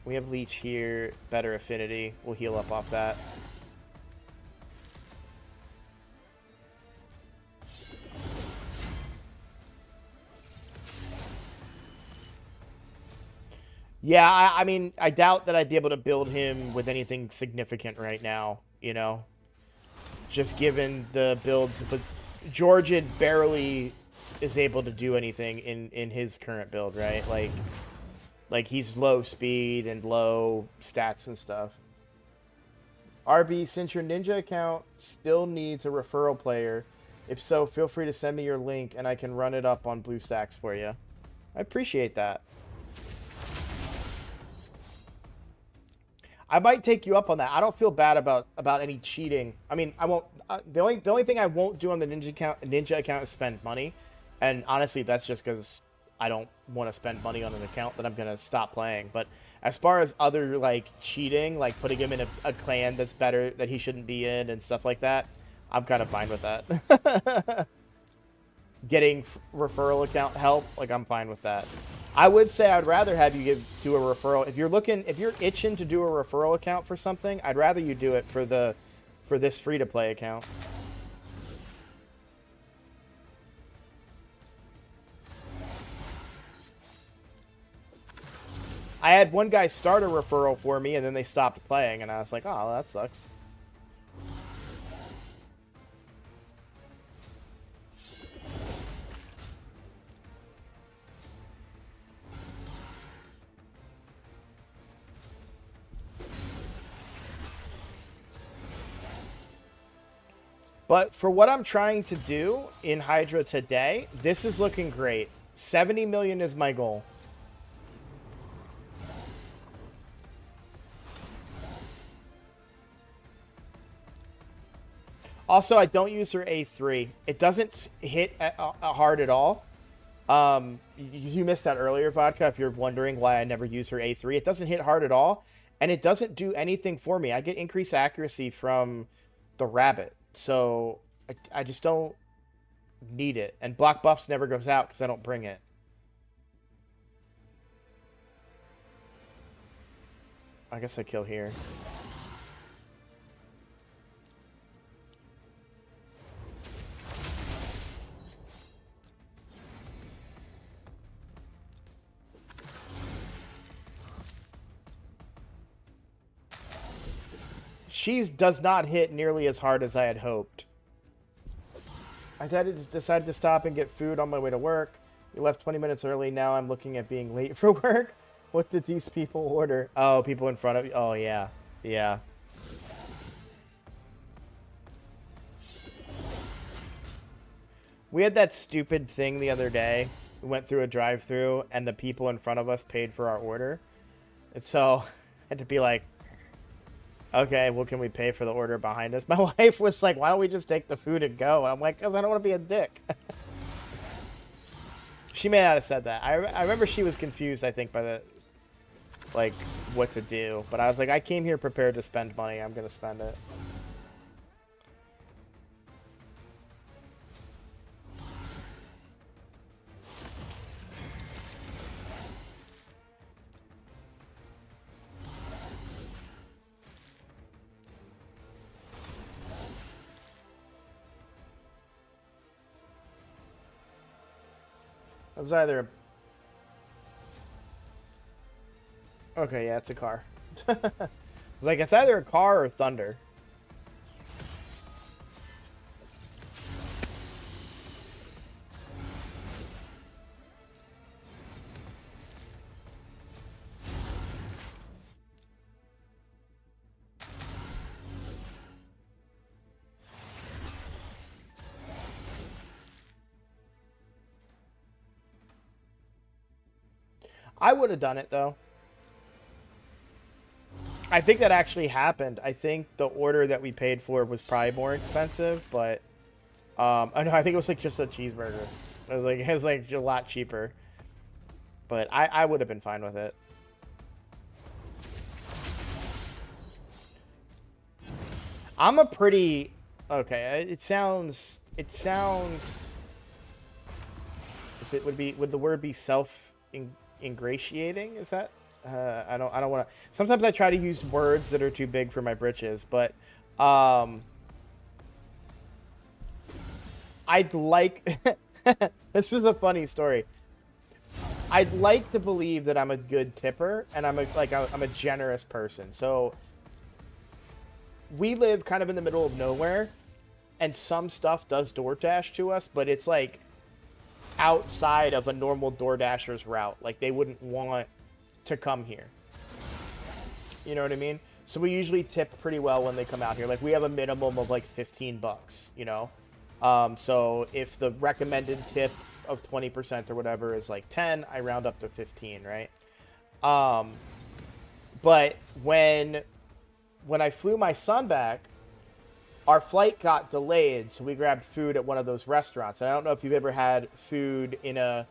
We have Leech here. Better Affinity. We'll heal up off that. Yeah, I mean, I doubt that I'd be able to build him with anything significant right now, you know? Just given the builds. But Georgian barely is able to do anything in his current build, right? Like he's low speed and low stats and stuff. RB, since your Ninja account still needs a referral player, if so, feel free to send me your link and I can run it up on BlueStacks for you. I appreciate that. I might take you up on that. I don't feel bad about any cheating. I mean, I won't. The only thing I won't do on the Ninja account is spend money, and honestly, that's just because I don't want to spend money on an account, then I'm going to stop playing. But as far as other, like, cheating, like putting him in a clan that's better, that he shouldn't be in and stuff like that, I'm kind of fine with that. Getting referral account help, like, I'm fine with that. I would say I'd rather have you do a referral. If you're itching to do a referral account for something, I'd rather you do it for this free-to-play account. I had one guy start a referral for me, and then they stopped playing, and I was like, oh, that sucks. But for what I'm trying to do in Hydra today, this is looking great. 70 million is my goal. Also, I don't use her A3. It doesn't hit hard at all. You missed that earlier, Vodka, if you're wondering why I never use her A3. It doesn't hit hard at all, and it doesn't do anything for me. I get increased accuracy from the rabbit, so I just don't need it. And block buffs never goes out because I don't bring it. I guess I kill here. She does not hit nearly as hard as I had hoped. I decided to stop and get food on my way to work. We left 20 minutes early. Now I'm looking at being late for work. What did these people order? Oh, people in front of you. Oh, yeah. Yeah. We had that stupid thing the other day. We went through a drive-thru, and the people in front of us paid for our order. And so I had to be like, okay, well, can we pay for the order behind us? My wife was like, why don't we just take the food and go? I'm like, because I don't want to be a dick. She may not have said that. I remember she was confused, I think, by the, like, what to do. But I was like, I came here prepared to spend money. I'm going to spend it. It was either... Okay, yeah, it's a car. Like, it's either a car or thunder. I would have done it, though. I think that actually happened. I think the order that we paid for was probably more expensive, but... I know, I think it was, like, just a cheeseburger. It was like a lot cheaper. But I would have been fine with it. I'm a pretty... Okay, it sounds... Would the word be ingratiating? Is that I don't want to. Sometimes I try to use words that are too big for my britches, but I'd like this is a funny story. I'd like to believe that I'm a good tipper and I'm a generous person. So we live kind of in the middle of nowhere, and some stuff does DoorDash to us, but it's like outside of a normal DoorDasher's route. Like, they wouldn't want to come here. You know what I mean? So we usually tip pretty well when they come out here. Like, we have a minimum of like $15, you know? So if the recommended tip of 20% or whatever is like 10, I round up to 15, right? But when I flew my son back, our flight got delayed, so we grabbed food at one of those restaurants. And I don't know if you've ever had food in a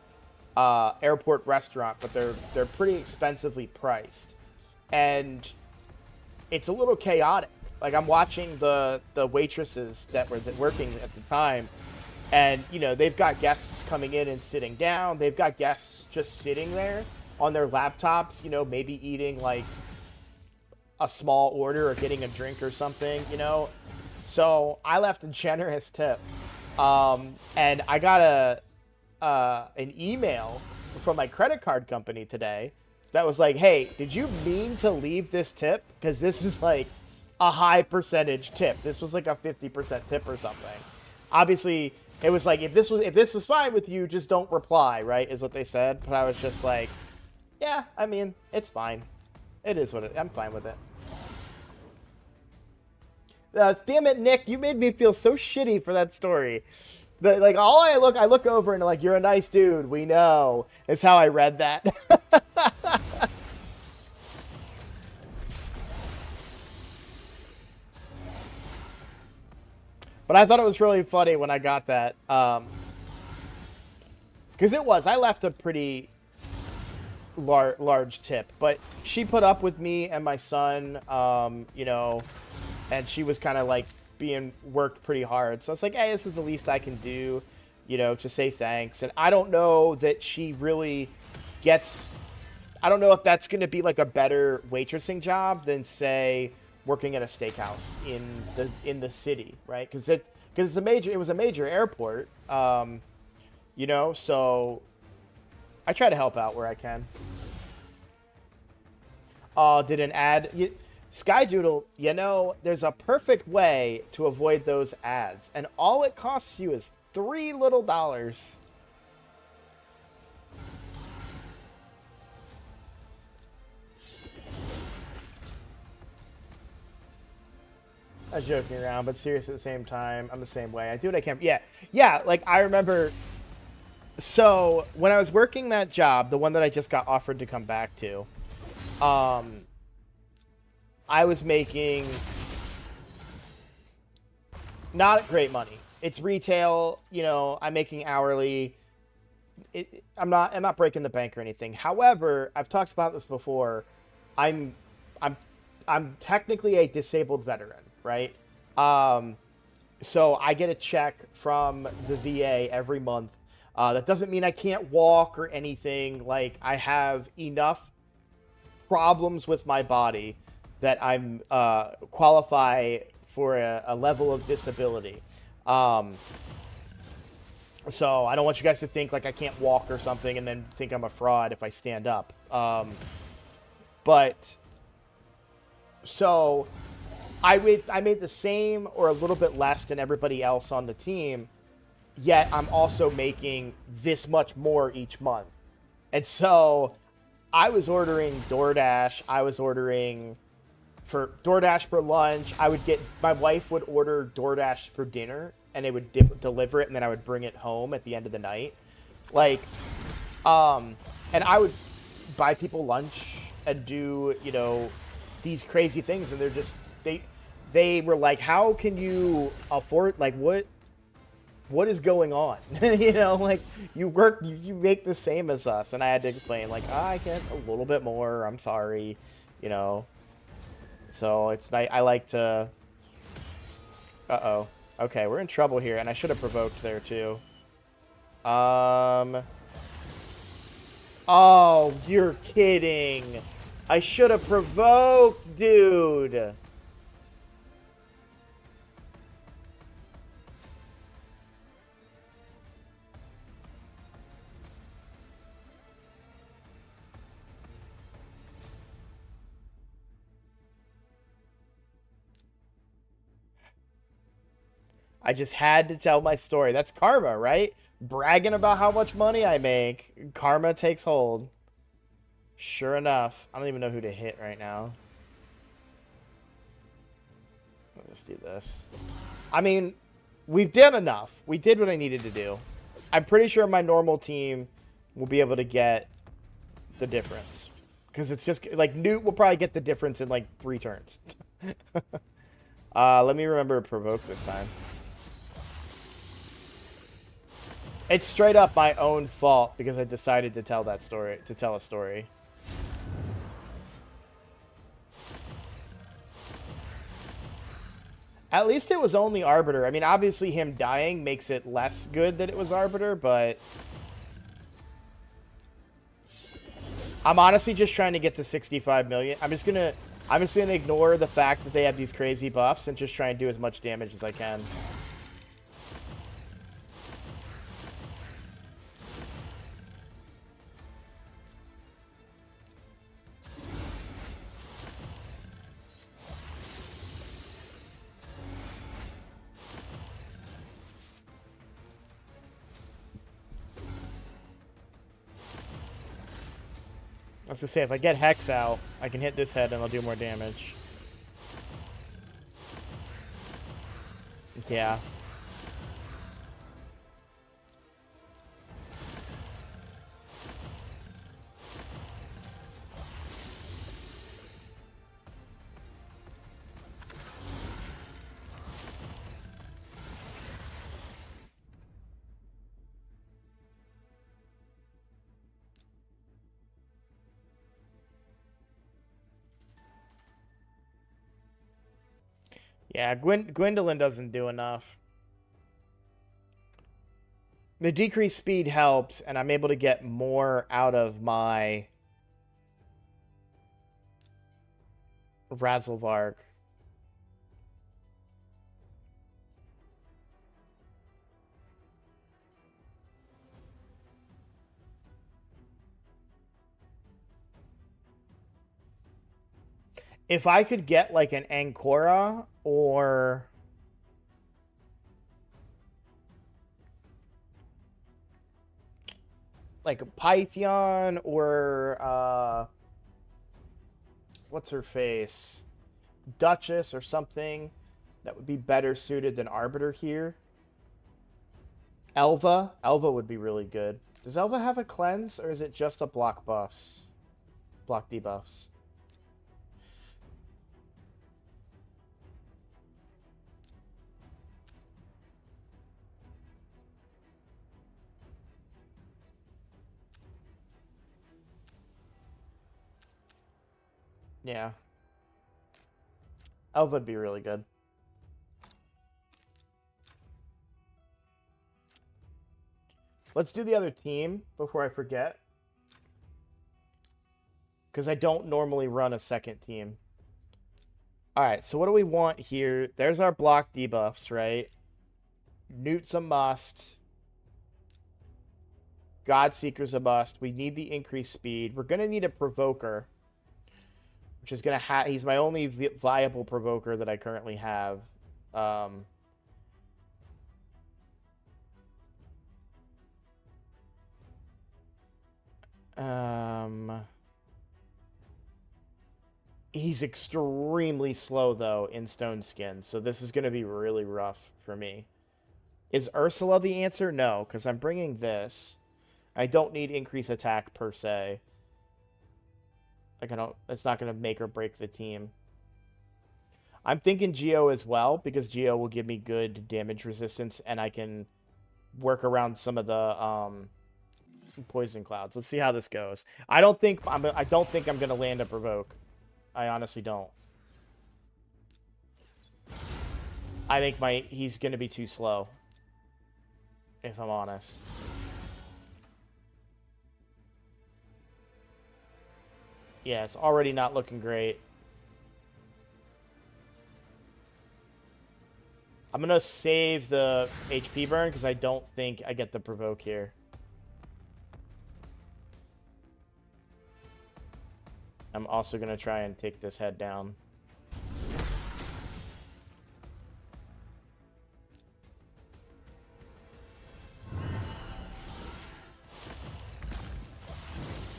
airport restaurant, but they're pretty expensively priced, and it's a little chaotic. Like, I'm watching the waitresses that were working at the time, and you know, they've got guests coming in and sitting down. They've got guests just sitting there on their laptops, you know, maybe eating like a small order or getting a drink or something, you know. So I left a generous tip, and I got an email from my credit card company today that was like, hey, did you mean to leave this tip? Because this is like a high percentage tip. This was like a 50% tip or something. Obviously, it was like, if this was fine with you, just don't reply, right? Is what they said. But I was just like, yeah, I mean, it's fine. It is what it. I'm fine with it. Damn it, Nick! You made me feel so shitty for that story. Like, I look over and like, you're a nice dude. We know. Is how I read that. But I thought it was really funny when I got that, because I left a pretty large tip, but she put up with me and my son, you know, and she was kind of like being worked pretty hard. So it's like, hey, this is the least I can do, you know, to say thanks. And I don't know that she really gets, I don't know if that's going to be like a better waitressing job than, say, working at a steakhouse in the city, right? Because it was a major airport, you know, so I try to help out where I can. Did an ad... Skydoodle, you know, there's a perfect way to avoid those ads, and all it costs you is $3 little. I was joking around, but serious at the same time. I'm the same way. I do what I can. Yeah. Like, I remember. So when I was working that job, the one that I just got offered to come back to, I was making not great money. It's retail, you know. I'm making hourly. I'm not breaking the bank or anything. However, I've talked about this before. I'm technically a disabled veteran, right? So I get a check from the VA every month. That doesn't mean I can't walk or anything. Like, I have enough problems with my body that I'm qualify for a level of disability. So I don't want you guys to think like I can't walk or something and then think I'm a fraud if I stand up. But so I made the same or a little bit less than everybody else on the team, yet I'm also making this much more each month. And so I was ordering DoorDash. I was ordering for DoorDash for lunch. My wife would order DoorDash for dinner, and they would deliver it, and then I would bring it home at the end of the night. Like, and I would buy people lunch and do, you know, these crazy things, and they're just, they were like, how can you afford, like, what is going on? You know, like, you make the same as us. And I had to explain, like, I get a little bit more, I'm sorry, you know. So it's nice. I like to, okay, we're in trouble here, and I should have provoked there too. Oh, you're kidding. I should have provoked, dude. I just had to tell my story. That's karma, right? Bragging about how much money I make. Karma takes hold. Sure enough. I don't even know who to hit right now. Let's do this. I mean, we've done enough. We did what I needed to do. I'm pretty sure my normal team will be able to get the difference. Because it's just, like, Newt will probably get the difference in, like, 3 turns. Let me remember to provoke this time. It's straight up my own fault because I decided to tell that story, to tell a story. At least it was only Arbiter. I mean, obviously him dying makes it less good that it was Arbiter, but I'm honestly just trying to get to 65 million. I'm just gonna ignore the fact that they have these crazy buffs and just try and do as much damage as I can. I was gonna say, if I get Hex out, I can hit this head and I'll do more damage. Yeah. Yeah, Gwendolyn doesn't do enough. The decreased speed helps, and I'm able to get more out of my Razzlevark. If I could get like an Ancora or like a Python or what's her face? Duchess or something that would be better suited than Arbiter here. Elva would be really good. Does Elva have a cleanse or is it just a block buffs? Block debuffs. Yeah. Elva would be really good. Let's do the other team before I forget. Because I don't normally run a second team. Alright, so what do we want here? There's our block debuffs, right? Newt's a must. Godseeker's a must. We need the increased speed. We're going to need a Provoker. Which is going to have... He's my only viable Provoker that I currently have. He's extremely slow, though, in Stone Skin. So this is going to be really rough for me. Is Ursula the answer? No, because I'm bringing this. I don't need increased attack, per se. Like, I don't... It's not going to make or break the team. I'm thinking Geo as well, because Geo will give me good damage resistance, and I can work around some of the poison clouds. Let's see how this goes. I don't think I'm going to land a Provoke. I honestly don't. I think he's going to be too slow, if I'm honest. Yeah, it's already not looking great. I'm going to save the HP burn because I don't think I get the Provoke here. I'm also going to try and take this head down.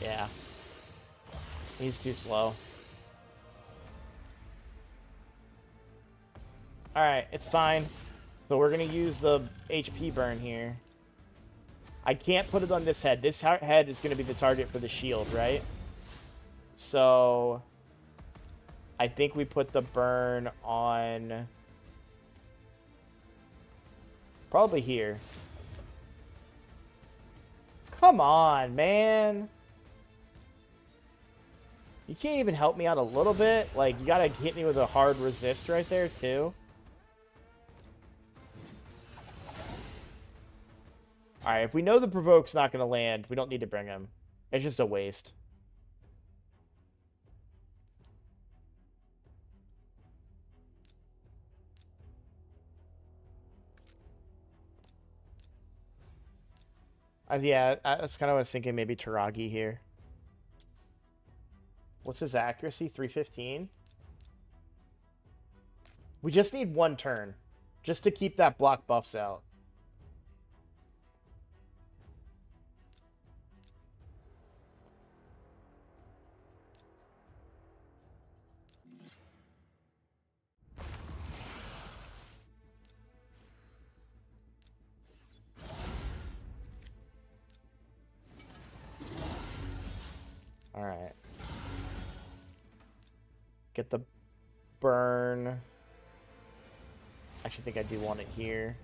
Yeah. He's too slow. Alright, it's fine. So we're going to use the HP burn here. I can't put it on this head. This head is going to be the target for the shield, right? So I think we put the burn on probably here. Come on, man. You can't even help me out a little bit? Like, you gotta hit me with a hard resist right there, too? Alright, if we know the Provoke's not gonna land, we don't need to bring him. It's just a waste. Yeah, that's kind of what I was thinking, maybe Taragi here. What's his accuracy? 315? We just need one turn. Just to keep that block buffs out. Alright. Get the burn. I actually think I do want it here.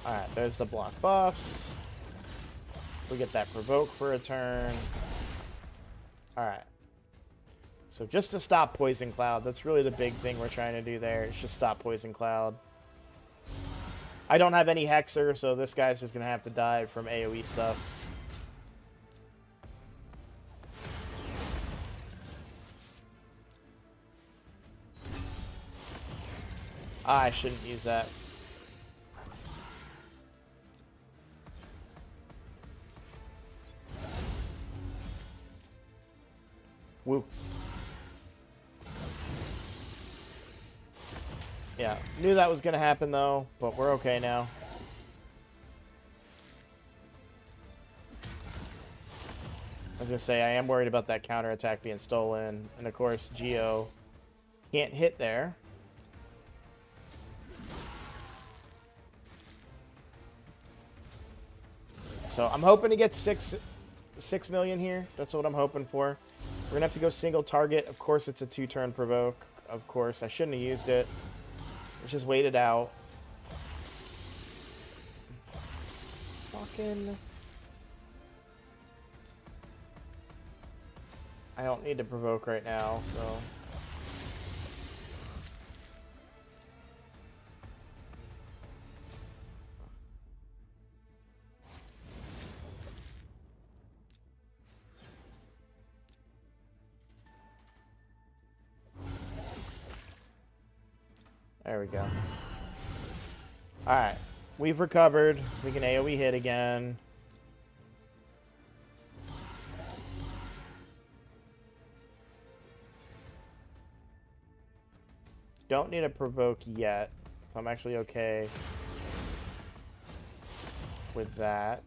Alright, there's the block buffs. We get that provoke for a turn. Alright. So just to stop Poison Cloud, that's really the big thing we're trying to do there. It's just stop Poison Cloud. I don't have any Hexer, so this guy's just going to have to die from AoE stuff. I shouldn't use that. Woo. Yeah, knew that was going to happen, though, but we're okay now. I was going to say, I am worried about that counterattack being stolen. And, of course, Geo can't hit there. So, I'm hoping to get 6 million here. That's what I'm hoping for. We're going to have to go single target. Of course, it's a 2-turn provoke. Of course, I shouldn't have used it. Let's just wait it out. Fucking... I don't need to provoke right now, so... There we go. Alright. We've recovered. We can AoE hit again. Don't need a provoke yet. So I'm actually okay with that.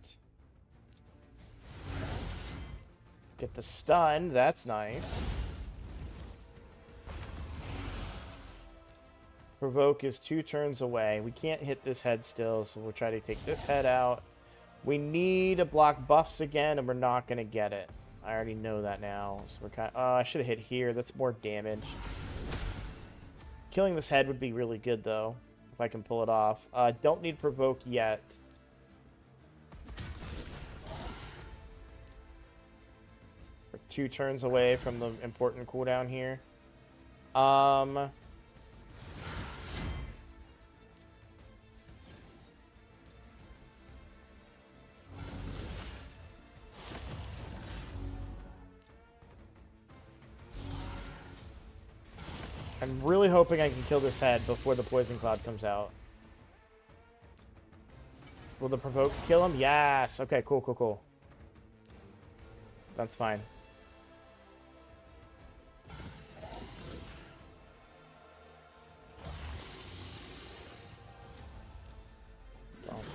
Get the stun. That's nice. Provoke is 2 turns away. We can't hit this head still, so we'll try to take this head out. We need to block buffs again, and we're not going to get it. I already know that now. So we're kind of... Oh, I should have hit here. That's more damage. Killing this head would be really good, though, if I can pull it off. Don't need provoke yet. We're 2 turns away from the important cooldown here. I'm really hoping I can kill this head before the poison cloud comes out. Will the provoke kill him? Yes! Okay, cool, cool, cool. That's fine.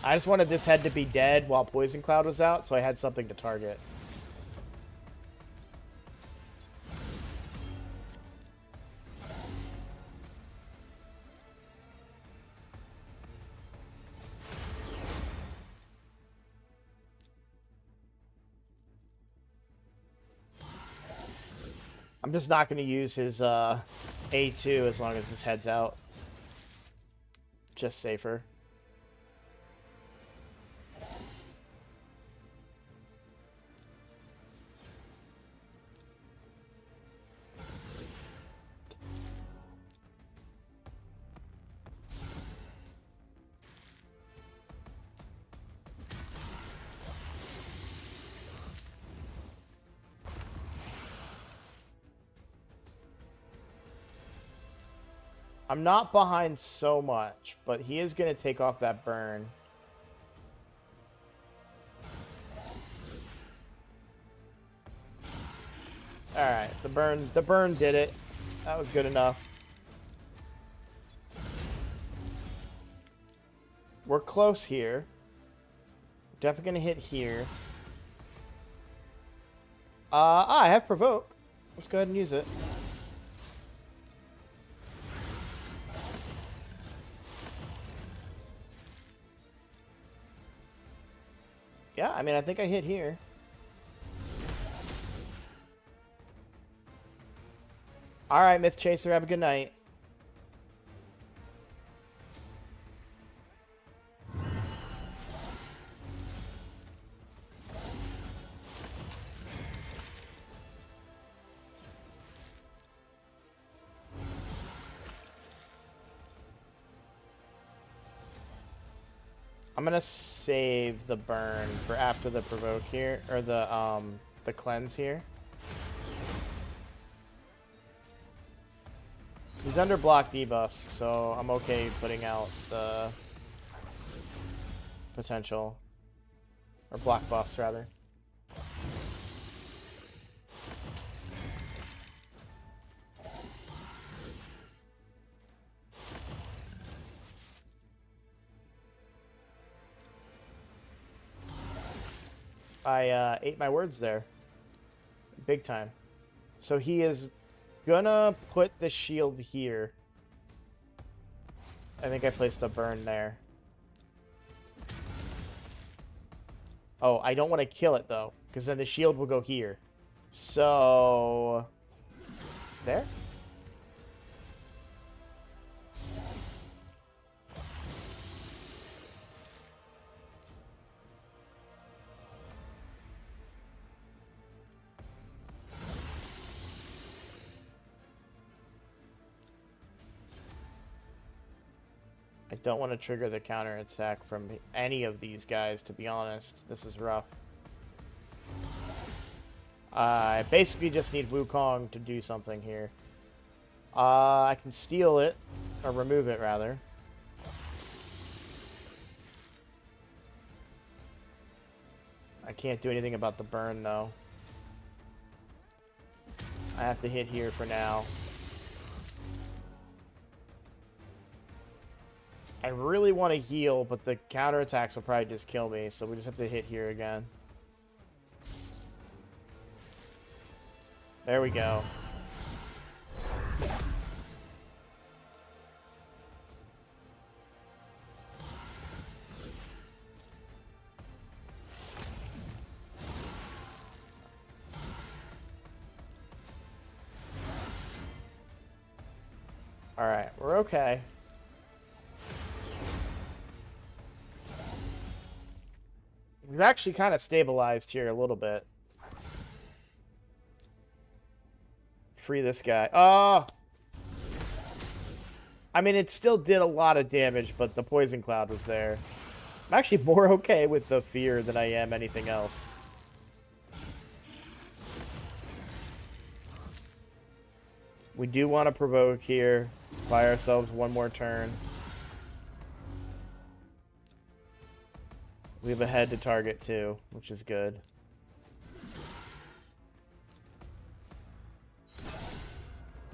I just wanted this head to be dead while Poison Cloud was out, so I had something to target. I'm just not going to use his A2 as long as his head's out. Just safer. I'm not behind so much, but he is going to take off that burn. Alright, the burn did it. That was good enough. We're close here. Definitely going to hit here. I have provoke. Let's go ahead and use it. Yeah, I mean, I think I hit here. All right, Myth Chaser, have a good night. I'm gonna save the burn for after the provoke here, or the cleanse here. He's under block debuffs, so I'm okay putting out the potential, or block buffs rather. I ate my words there. Big time. So he is gonna put the shield here. I think I placed a burn there. Oh, I don't want to kill it though, because then the shield will go here. So... there? I don't want to trigger the counter attack from any of these guys, to be honest. This is rough. I basically just need Wukong to do something here. I can steal it, or remove it rather. I can't do anything about the burn though. I have to hit here for now. I really want to heal, but the counterattacks will probably just kill me, so we just have to hit here again. There we go. Alright, we're okay. We've actually kind of stabilized here a little bit. Free this guy. Oh! I mean, it still did a lot of damage, but the poison cloud was there. I'm actually more okay with the fear than I am anything else. We do want to provoke here. Buy ourselves one more turn. We have a head to target too, which is good.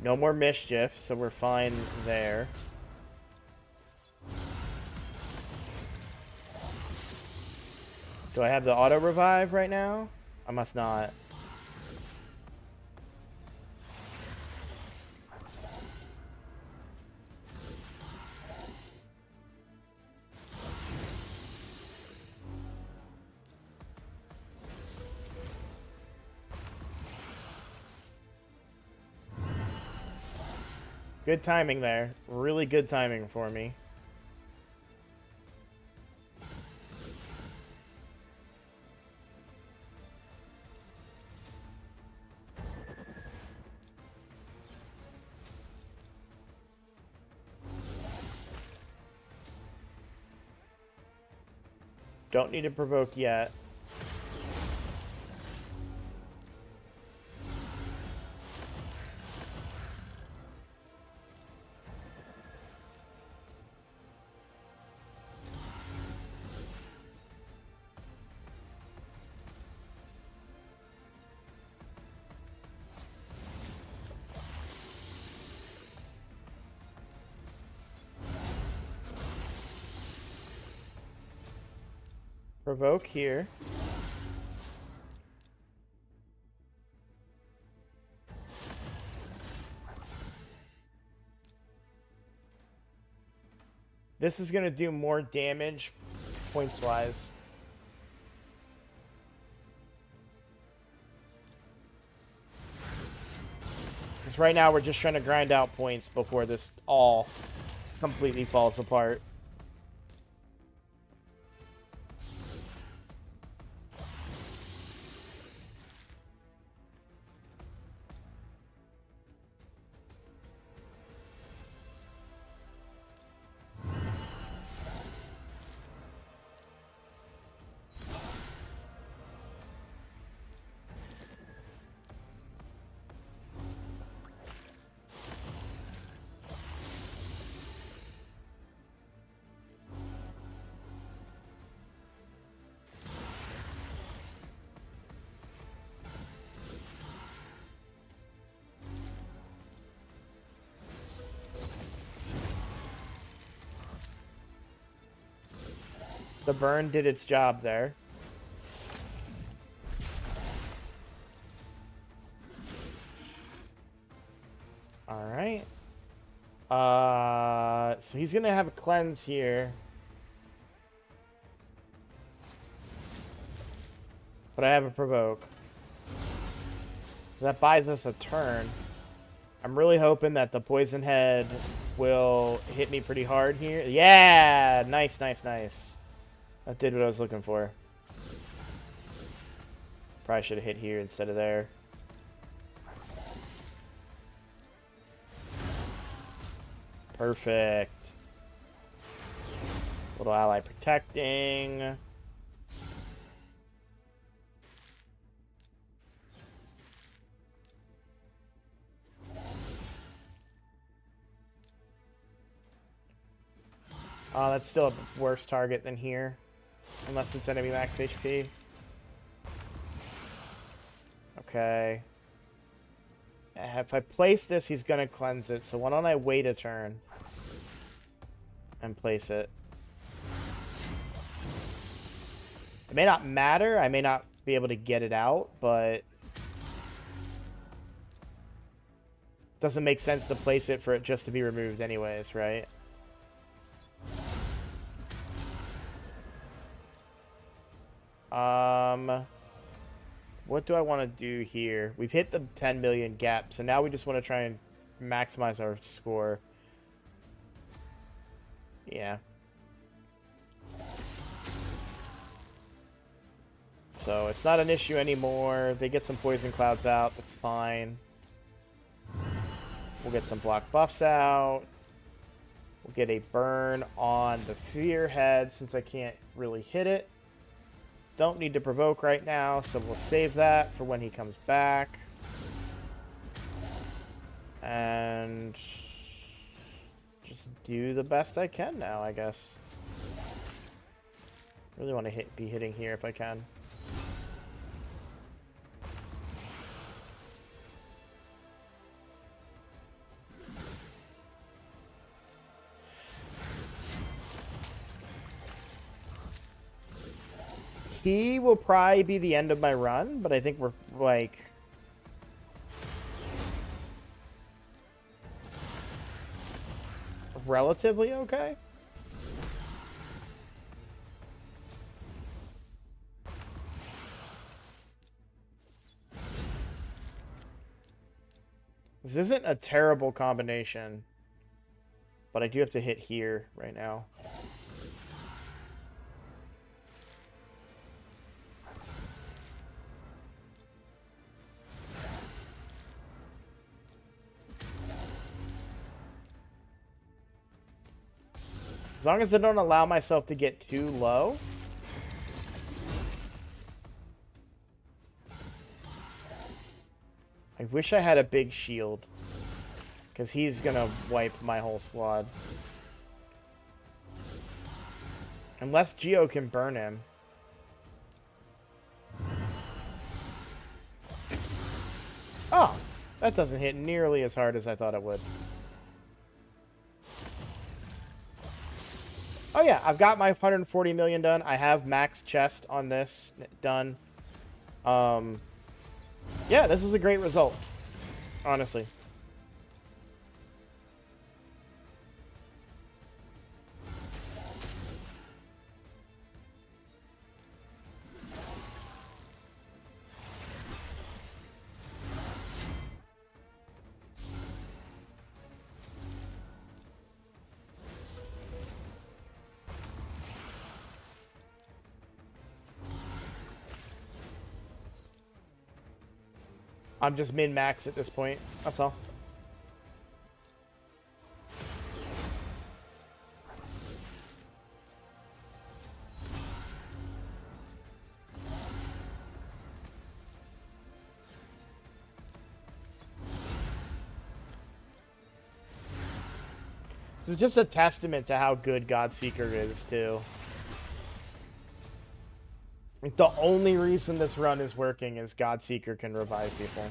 No more mischief, so we're fine there. Do I have the auto revive right now? I must not. Good timing there. Really good timing for me. Don't need to provoke yet. Provoke here. This is going to do more damage points-wise. Because right now we're just trying to grind out points before this all completely falls apart. The burn did its job there. Alright. So he's gonna have a cleanse here. But I have a provoke. That buys us a turn. I'm really hoping that the poison head will hit me pretty hard here. Yeah! Nice, nice, nice. That did what I was looking for. Probably should have hit here instead of there. Perfect. Little ally protecting. Oh, that's still a worse target than here. Unless it's enemy max HP. Okay. If I place this, he's going to cleanse it. So why don't I wait a turn and place it? It may not matter. I may not be able to get it out, but it doesn't make sense to place it for it just to be removed anyways, right? What do I want to do here? We've hit the 10 million gap, so now we just want to try and maximize our score. Yeah. So it's not an issue anymore. They get some poison clouds out. That's fine. We'll get some block buffs out. We'll get a burn on the fear head since I can't really hit it. Don't need to provoke right now, so we'll save that for when he comes back. And just do the best I can now, I guess. Really want to be hitting here if I can. He will probably be the end of my run, but I think we're, like... relatively okay. This isn't a terrible combination. but I do have to hit here right now. As long as I don't allow myself to get too low. I wish I had a big shield, because he's going to wipe my whole squad. Unless Geo can burn him. Oh, that doesn't hit nearly as hard as I thought it would. Oh yeah, I've got my 140 million done. I have max chest on this done. Yeah, this is a great result, honestly. I'm just min-max at this point. That's all. This is just a testament to how good Godseeker is, too. Like, the only reason this run is working is Godseeker can revive people.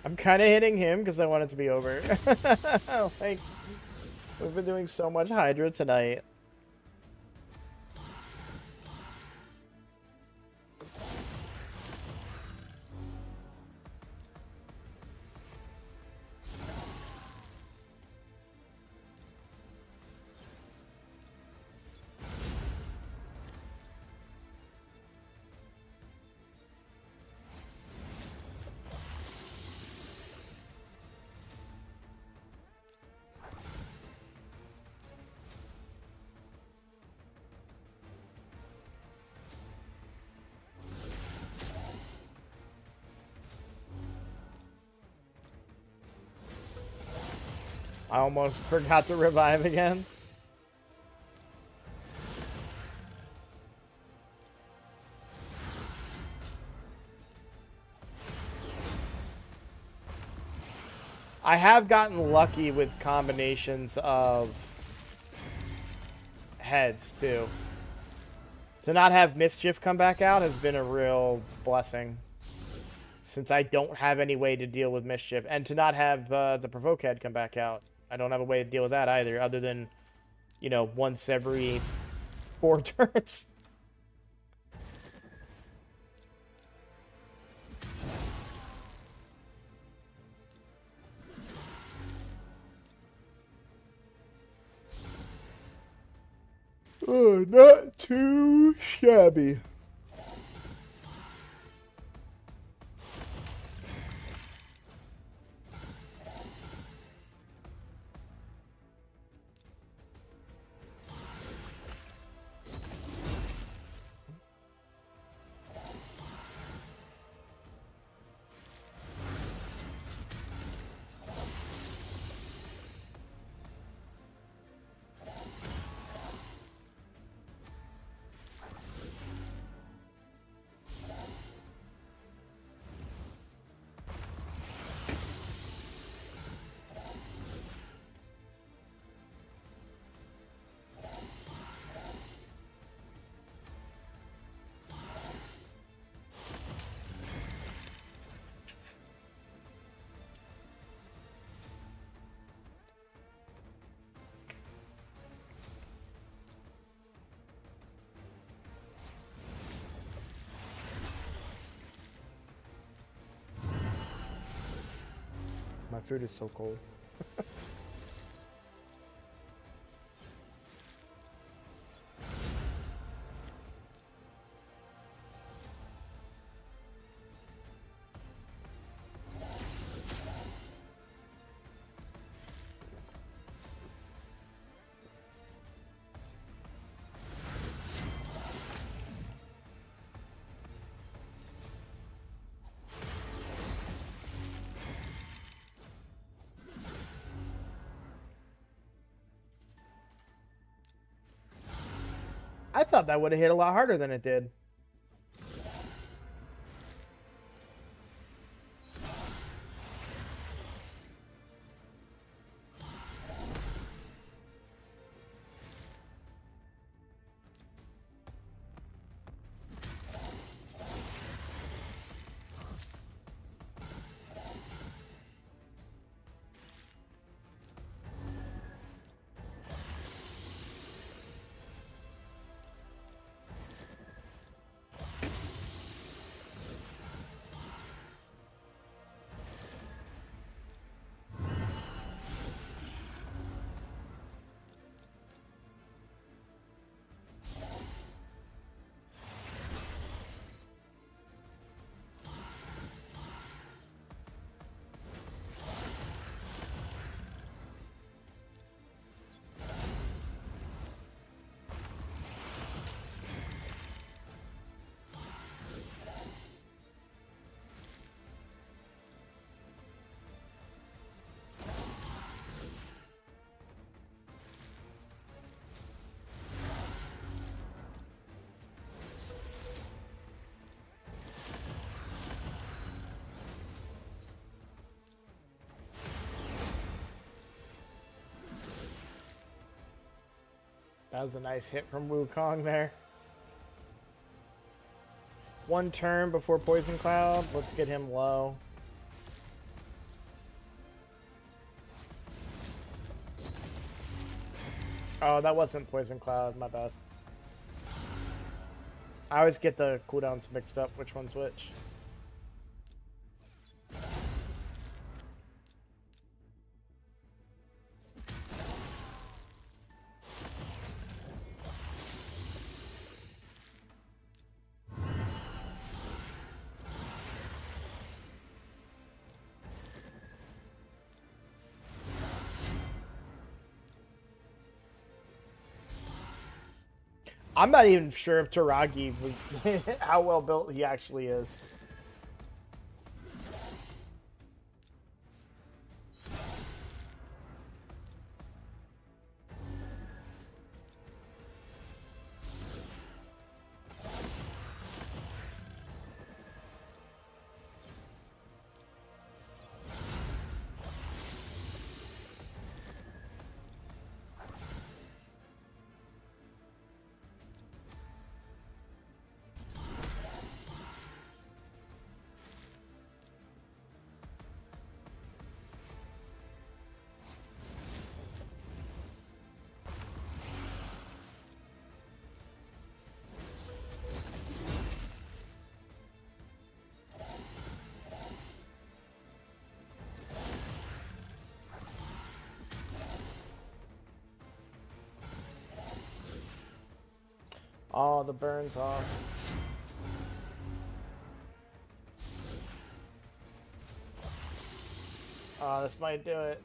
I'm kind of hitting him because I want it to be over. Like, we've been doing so much Hydra tonight. I almost forgot to revive again. I have gotten lucky with combinations of heads, too. To not have Mischief come back out has been a real blessing. Since I don't have any way to deal with Mischief. And to not have the Provoke head come back out. I don't have a way to deal with that either, other than, you know, once every 4 turns. Oh, not too shabby. my food is so cold. I thought that would have hit a lot harder than it did. That was a nice hit from Wukong there. One turn before Poison Cloud. Let's get him low. Oh, that wasn't Poison Cloud. My bad. I always get the cooldowns mixed up. Which one's which? I'm not even sure if Taragi, how well built he actually is. Oh, the burn's off. Oh, this might do it.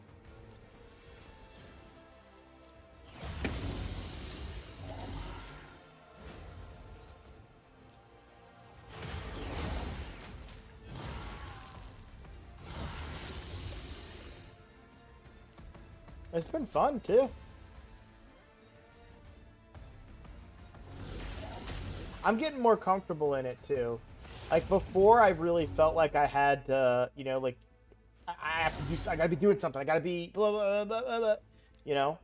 It's been fun, too. I'm getting more comfortable in it, too. Like, before, I really felt like I had to, you know, like, I have to do, I gotta be doing something. I gotta be blah, blah, blah, blah, blah, you know?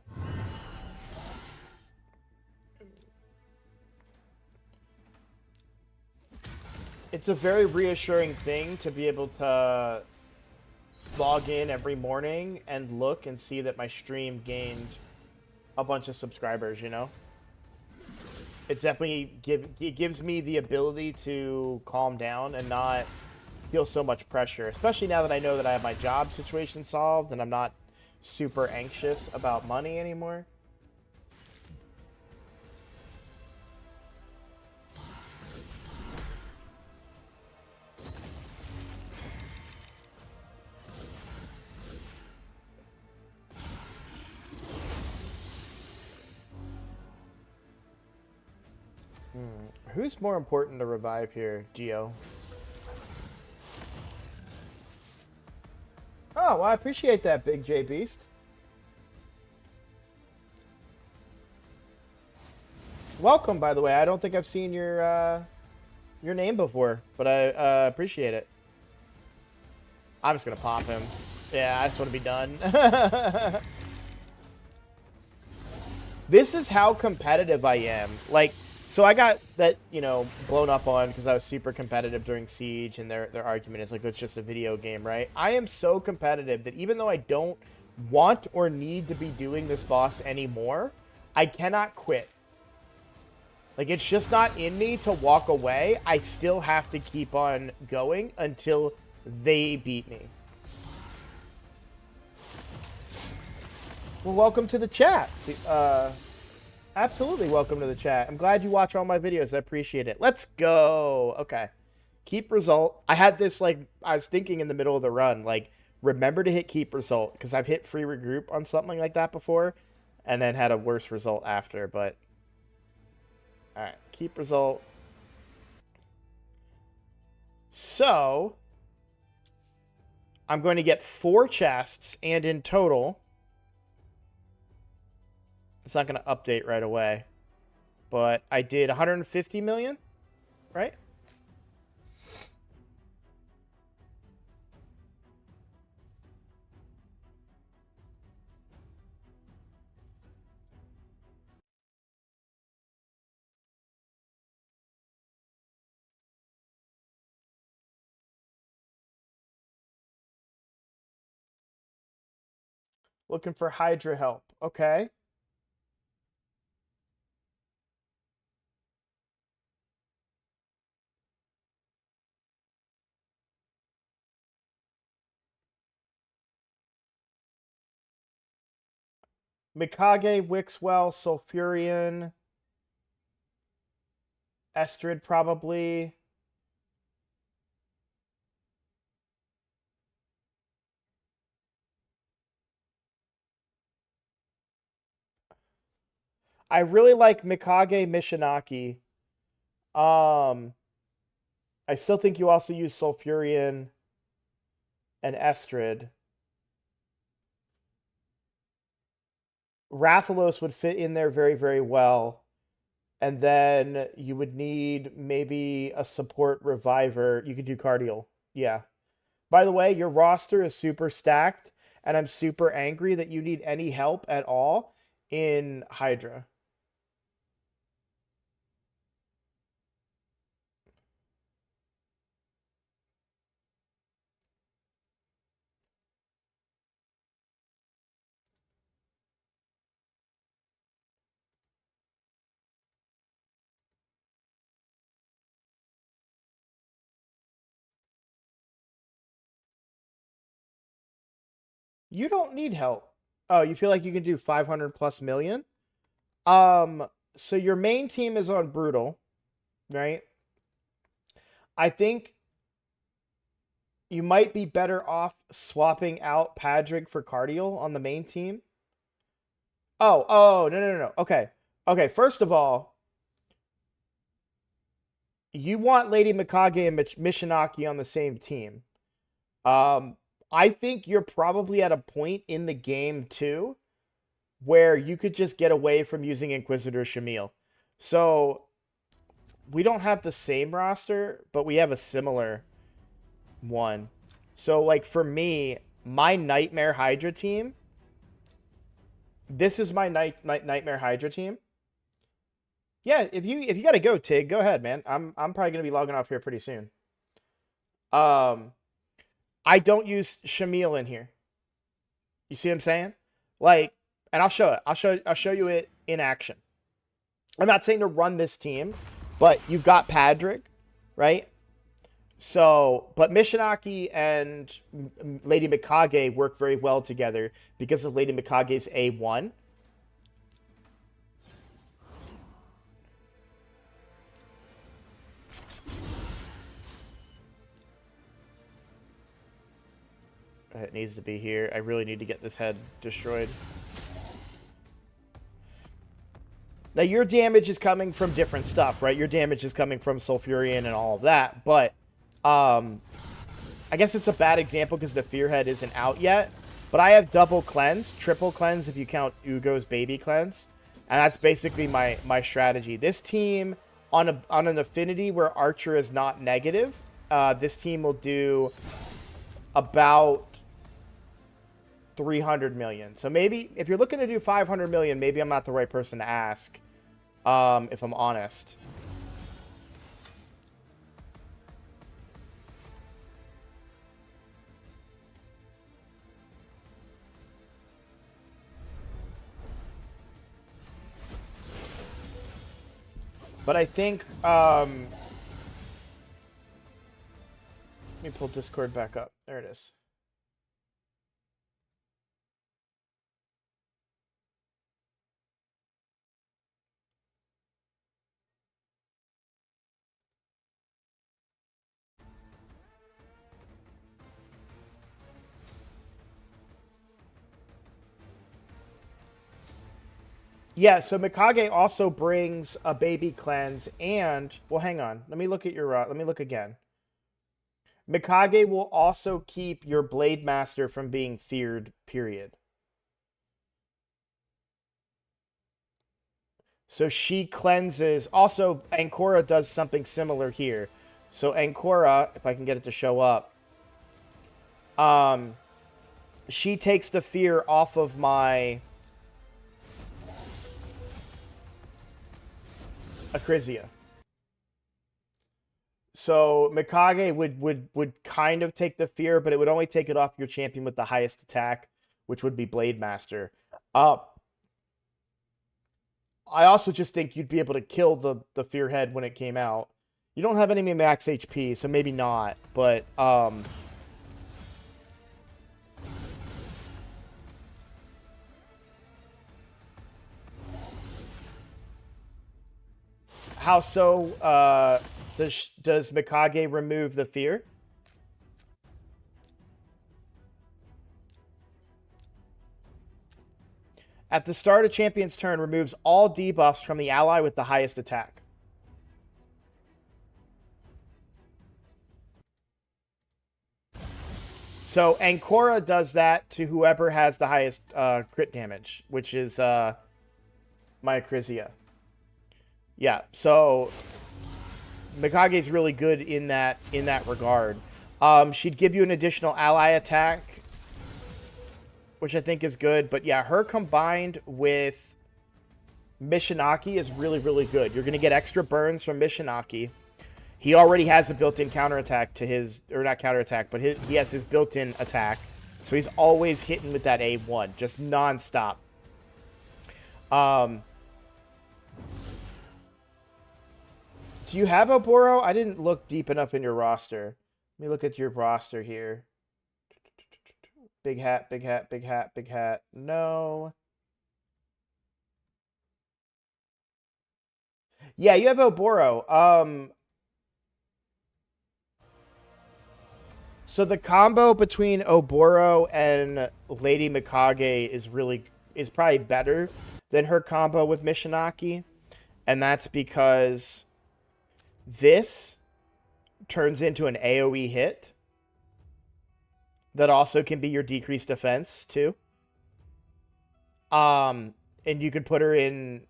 It's a very reassuring thing to be able to log in every morning and look and see that my stream gained a bunch of subscribers, you know? It's definitely it gives me the ability to calm down and not feel so much pressure, especially now that I know that I have my job situation solved and I'm not super anxious about money anymore. Who's more important to revive here, Geo? Oh, well, I appreciate that, Big J Beast. Welcome, by the way. I don't think I've seen your name before, but I appreciate it. I'm just gonna pop him. Yeah, I just want to be done. This is how competitive I am. Like, so I got that, you know, blown up on because I was super competitive during Siege, and their argument is like, it's just a video game, right? I am so competitive that even though I don't want or need to be doing this boss anymore, I cannot quit. Like, it's just not in me to walk away. I still have to keep on going until they beat me. Well, welcome to the chat. Absolutely welcome to the chat. I'm glad you watch all my videos. I appreciate it. Let's go. Okay. Keep result. I had this, like, I was thinking in the middle of the run, like, remember to hit keep result, because I've hit free regroup on something like that before and then had a worse result after, but... Alright, keep result. So, I'm going to get 4 chests, and in total... It's not going to update right away. But I did 150 million, right? Looking for Hydra help. Okay. Mikage, Wixwell, Sulfurion, Estrid probably. I really like Mikage, Mishinaki. I still think you also use Sulfurion and Estrid. Rathalos would fit in there very, very well. And then you would need maybe a support reviver. You could do Cardial. Yeah. By the way, your roster is super stacked, and I'm super angry that you need any help at all in Hydra. You don't need help. Oh, you feel like you can do 500 plus million? So your main team is on Brutal, right? I think you might be better off swapping out Padrig for Cardial on the main team. Oh, no. Okay. Okay, first of all, you want Lady Mikage and Mishinaki on the same team. I think you're probably at a point in the game, too, where you could just get away from using Inquisitor Shamil. So, we don't have the same roster, but we have a similar one. So, like, for me, my Nightmare Hydra team, this is my Nightmare Hydra team. Yeah, if you gotta go, Tig, go ahead, man. I'm probably gonna be logging off here pretty soon. I don't use Shamil in here. You see what I'm saying? Like, and I'll show it. I'll show you it in action. I'm not saying to run this team, but you've got Padrig, right? So, but Mishinaki and Lady Mikage work very well together because of Lady Mikage's A1. It needs to be here. I really need to get this head destroyed. Now, your damage is coming from different stuff, right? Your damage is coming from Sulfurion and all of that, but I guess it's a bad example because the Fear Head isn't out yet. But I have double cleanse, triple cleanse if you count Ugo's baby cleanse. And that's basically my strategy. This team, on an affinity where Archer is not negative, this team will do about 300 million. So maybe if you're looking to do 500 million, maybe I'm not the right person to ask, if I'm honest. But I think, let me pull Discord back up. There it is. Yeah, so Mikage also brings a baby cleanse and, well, hang on. Let me look at your, let me look again. Mikage will also keep your Blade Master from being feared, period. So she cleanses. Also, Ancora does something similar here. So Ancora, if I can get it to show up, she takes the fear off of my Acrisia. So Mikage would kind of take the fear, but it would only take it off your champion with the highest attack, which would be Blade Master. I also just think you'd be able to kill the fear head when it came out. You don't have any max HP, so maybe not, but how so? Does Mikage remove the fear? At the start of champion's turn, removes all debuffs from the ally with the highest attack. So Ancora does that to whoever has the highest crit damage, which is my Acrisia. Yeah, so Mikage is really good in that regard. She'd give you an additional ally attack, which I think is good. But yeah, her combined with Mishinaki is really, really good. You're going to get extra burns from Mishinaki. He already has a built-in counterattack to his, or not counterattack, but he has his built-in attack. So he's always hitting with that A1, just non-stop. Do you have Oboro? I didn't look deep enough in your roster. Let me look at your roster here. Big hat, big hat, big hat, big hat. No. Yeah, you have Oboro. So the combo between Oboro and Lady Mikage is probably better than her combo with Mishinaki. And that's because this turns into an AoE hit that also can be your decreased defense too. And you could put her in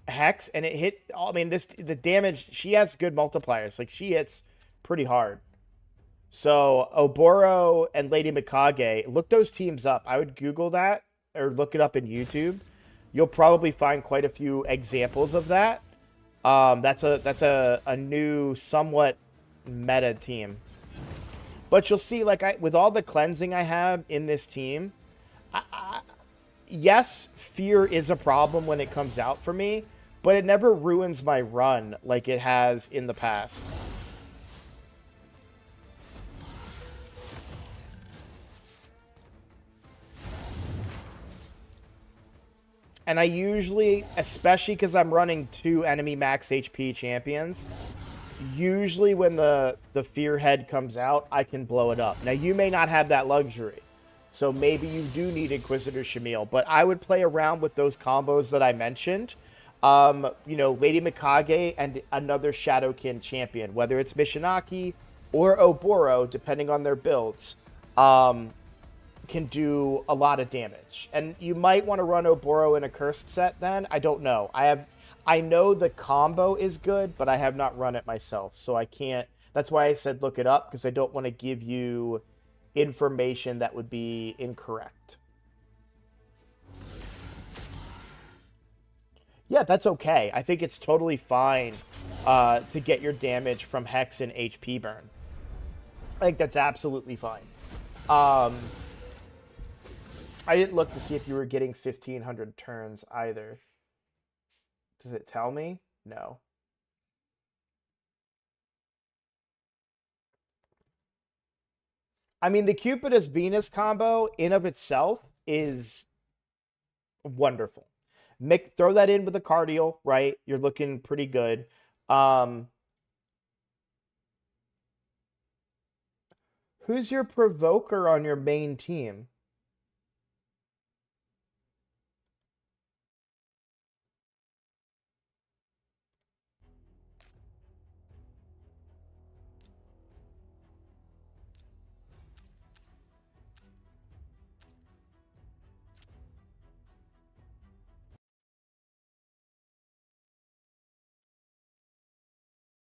Hex and it hits. I mean, the damage, she has good multipliers. Like, she hits pretty hard. So Oboro and Lady Mikage, look those teams up. I would Google that or look it up in YouTube. You'll probably find quite a few examples of that. That's a new, somewhat meta team. But you'll see, like, with all the cleansing I have in this team, yes, fear is a problem when it comes out for me, but it never ruins my run like it has in the past. And I usually, especially because I'm running 2 enemy max HP champions, usually when the fear head comes out, I can blow it up. Now, you may not have that luxury. So maybe you do need Inquisitor Shamil. But I would play around with those combos that I mentioned. You know, Lady Mikage and another Shadowkin champion, whether it's Mishinaki or Oboro, depending on their builds, can do a lot of damage. And you might want to run Oboro in a cursed set then. I don't know. I know the combo is good, but I have not run it myself. So I can't. That's why I said look it up, because I don't want to give you information that would be incorrect. Yeah, that's okay. I think it's totally fine to get your damage from Hex and HP burn. I think that's absolutely fine. I didn't look to see if you were getting 1,500 turns either. Does it tell me? No. I mean, the Cupidus Venus combo in of itself is wonderful. Throw that in with a Cardial, right? You're looking pretty good. Who's your Provoker on your main team?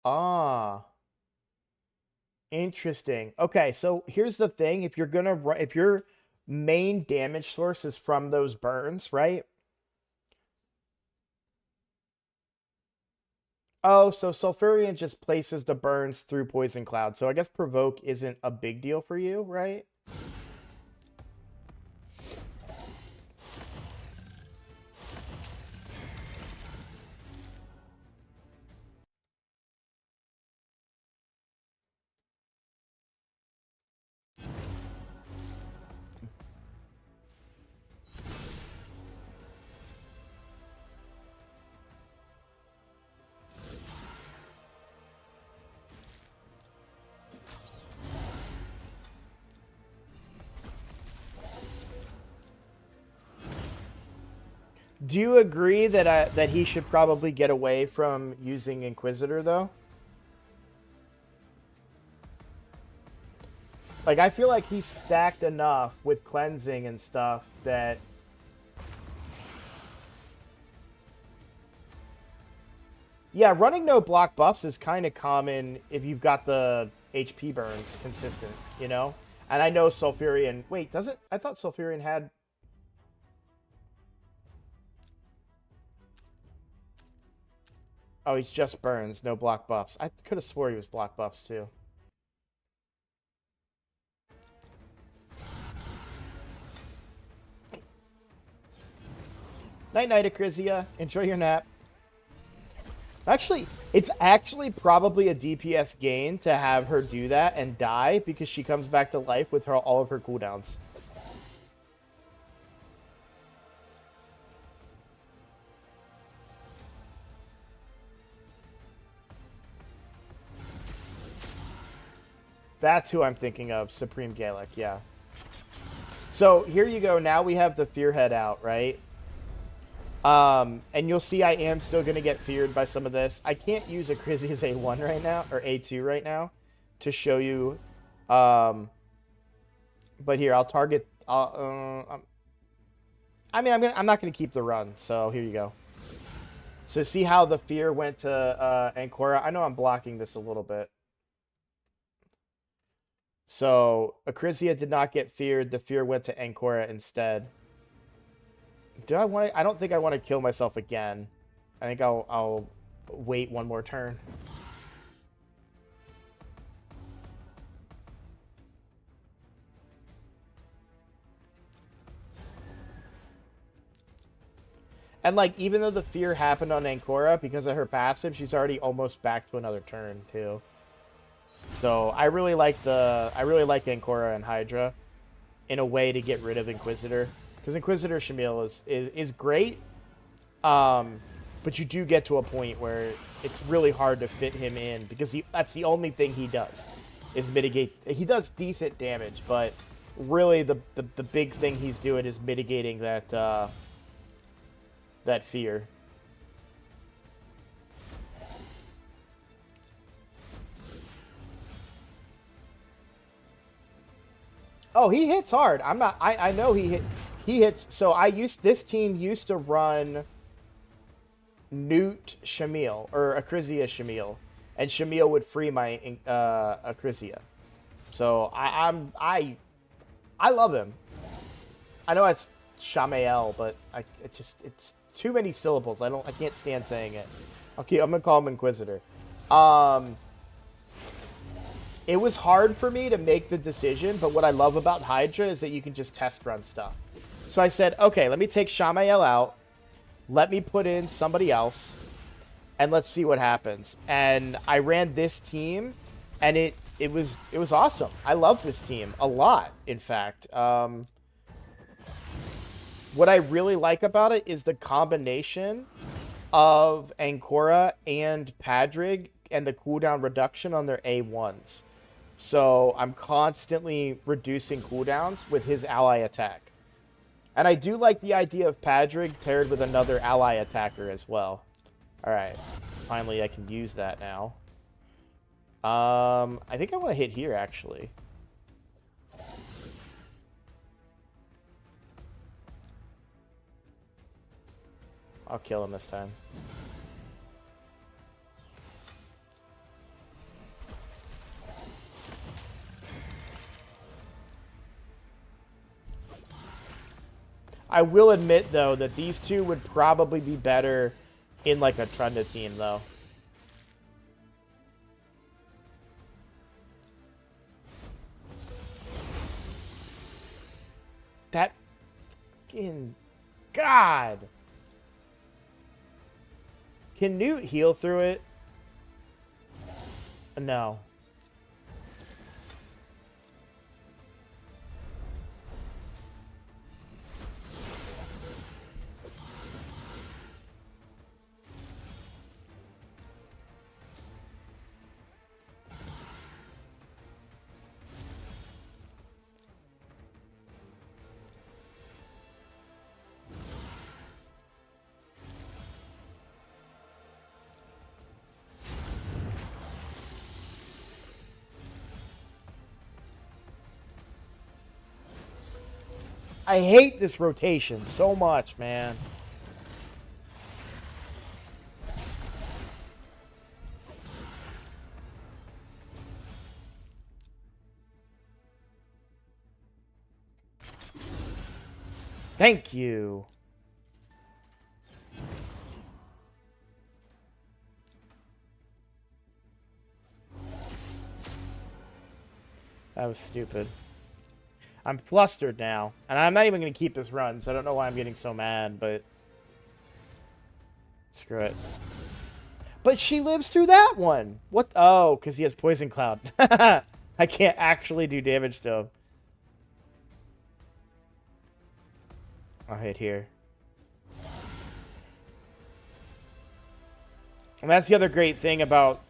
Ah, interesting. Okay, so here's the thing: if your main damage source is from those burns, right? Oh, so Sulfurion just places the burns through Poison Cloud. So I guess Provoke isn't a big deal for you, right? Do you agree that that he should probably get away from using Inquisitor, though? Like, I feel like he's stacked enough with cleansing and stuff that... Yeah, running no block buffs is kind of common if you've got the HP burns consistent, you know? And I know Sulfurion... Wait, does it? I thought Sulfurion had... Oh, he's just burns, no block buffs. I could have swore he was block buffs, too. Night-night, Acrizia. Enjoy your nap. Actually, it's actually probably a DPS gain to have her do that and die, because she comes back to life with all of her cooldowns. That's who I'm thinking of, Supreme Gaelic, yeah. So here you go. Now we have the Fearhead out, right? And you'll see I am still going to get feared by some of this. I can't use Acrisia's A1 right now, or A2 right now, to show you. But here, I'll target... I mean, I'm not going to keep the run, so here you go. So see how the fear went to Ancora? I know I'm blocking this a little bit. So Acrisia did not get feared. The fear went to Ancora instead. Do I want to? I don't think I want to kill myself again. I think I'll wait one more turn. And like, even though the fear happened on Ancora because of her passive, she's already almost back to another turn too. So I really like Ancora and Hydra in a way to get rid of Inquisitor. Because Inquisitor Shamil is great, But you do get to a point where it's really hard to fit him in because that's the only thing he does is mitigate. He does decent damage, but really the big thing he's doing is mitigating that that fear. Oh, he hits hard. I know he hits. So this team used to run Newt Shamil or Akrisia Shamil, and Shamil would free my Akrisia. So I love him. I know it's Shamael, but it's too many syllables. I can't stand saying it. I'm gonna call him Inquisitor. It was hard for me to make the decision, but what I love about Hydra is that you can just test run stuff. So I said, okay, let me take Shamael out. Let me put in somebody else, and let's see what happens. And I ran this team, and it was awesome. I love this team a lot, in fact. What I really like about it is the combination of Ancora and Padrig and the cooldown reduction on their A1s. So I'm constantly reducing cooldowns with his ally attack. And I do like the idea of Padrig paired with another ally attacker as well. Alright. Finally, I can use that now. I think I want to hit here, actually. I'll kill him this time. I will admit, though, that these two would probably be better in, like, a Trunda team, though. That fucking God. Can Newt heal through it? No. I hate this rotation so much, man. Thank you. That was stupid. I'm flustered now, and I'm not even going to keep this run, so I don't know why I'm getting so mad, but screw it. But she lives through that one. What? Oh, because he has Poison Cloud. I can't actually do damage to him. I'll hit here. And that's the other great thing about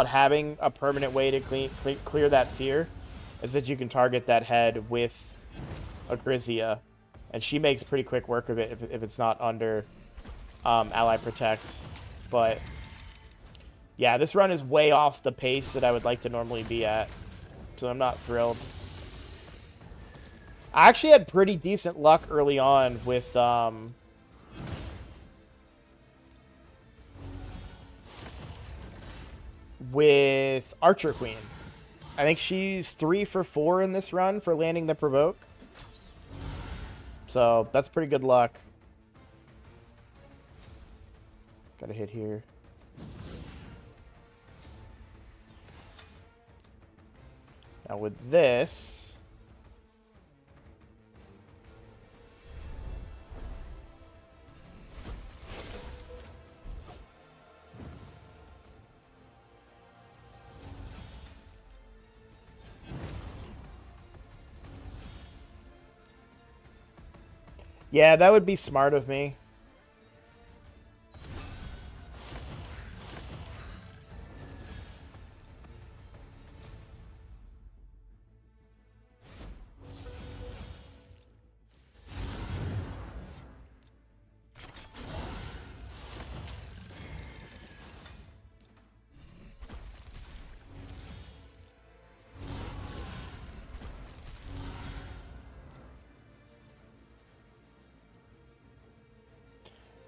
having a permanent way to clear that fear, is that you can target that head with Akrisia, and she makes pretty quick work of it if it's not under Ally Protect. But yeah, this run is way off the pace that I would like to normally be at, so I'm not thrilled. I actually had pretty decent luck early on with Archer Queen. I think she's 3 for 4 in this run for landing the provoke. So that's pretty good luck. Gotta hit here. Now with this... Yeah, that would be smart of me.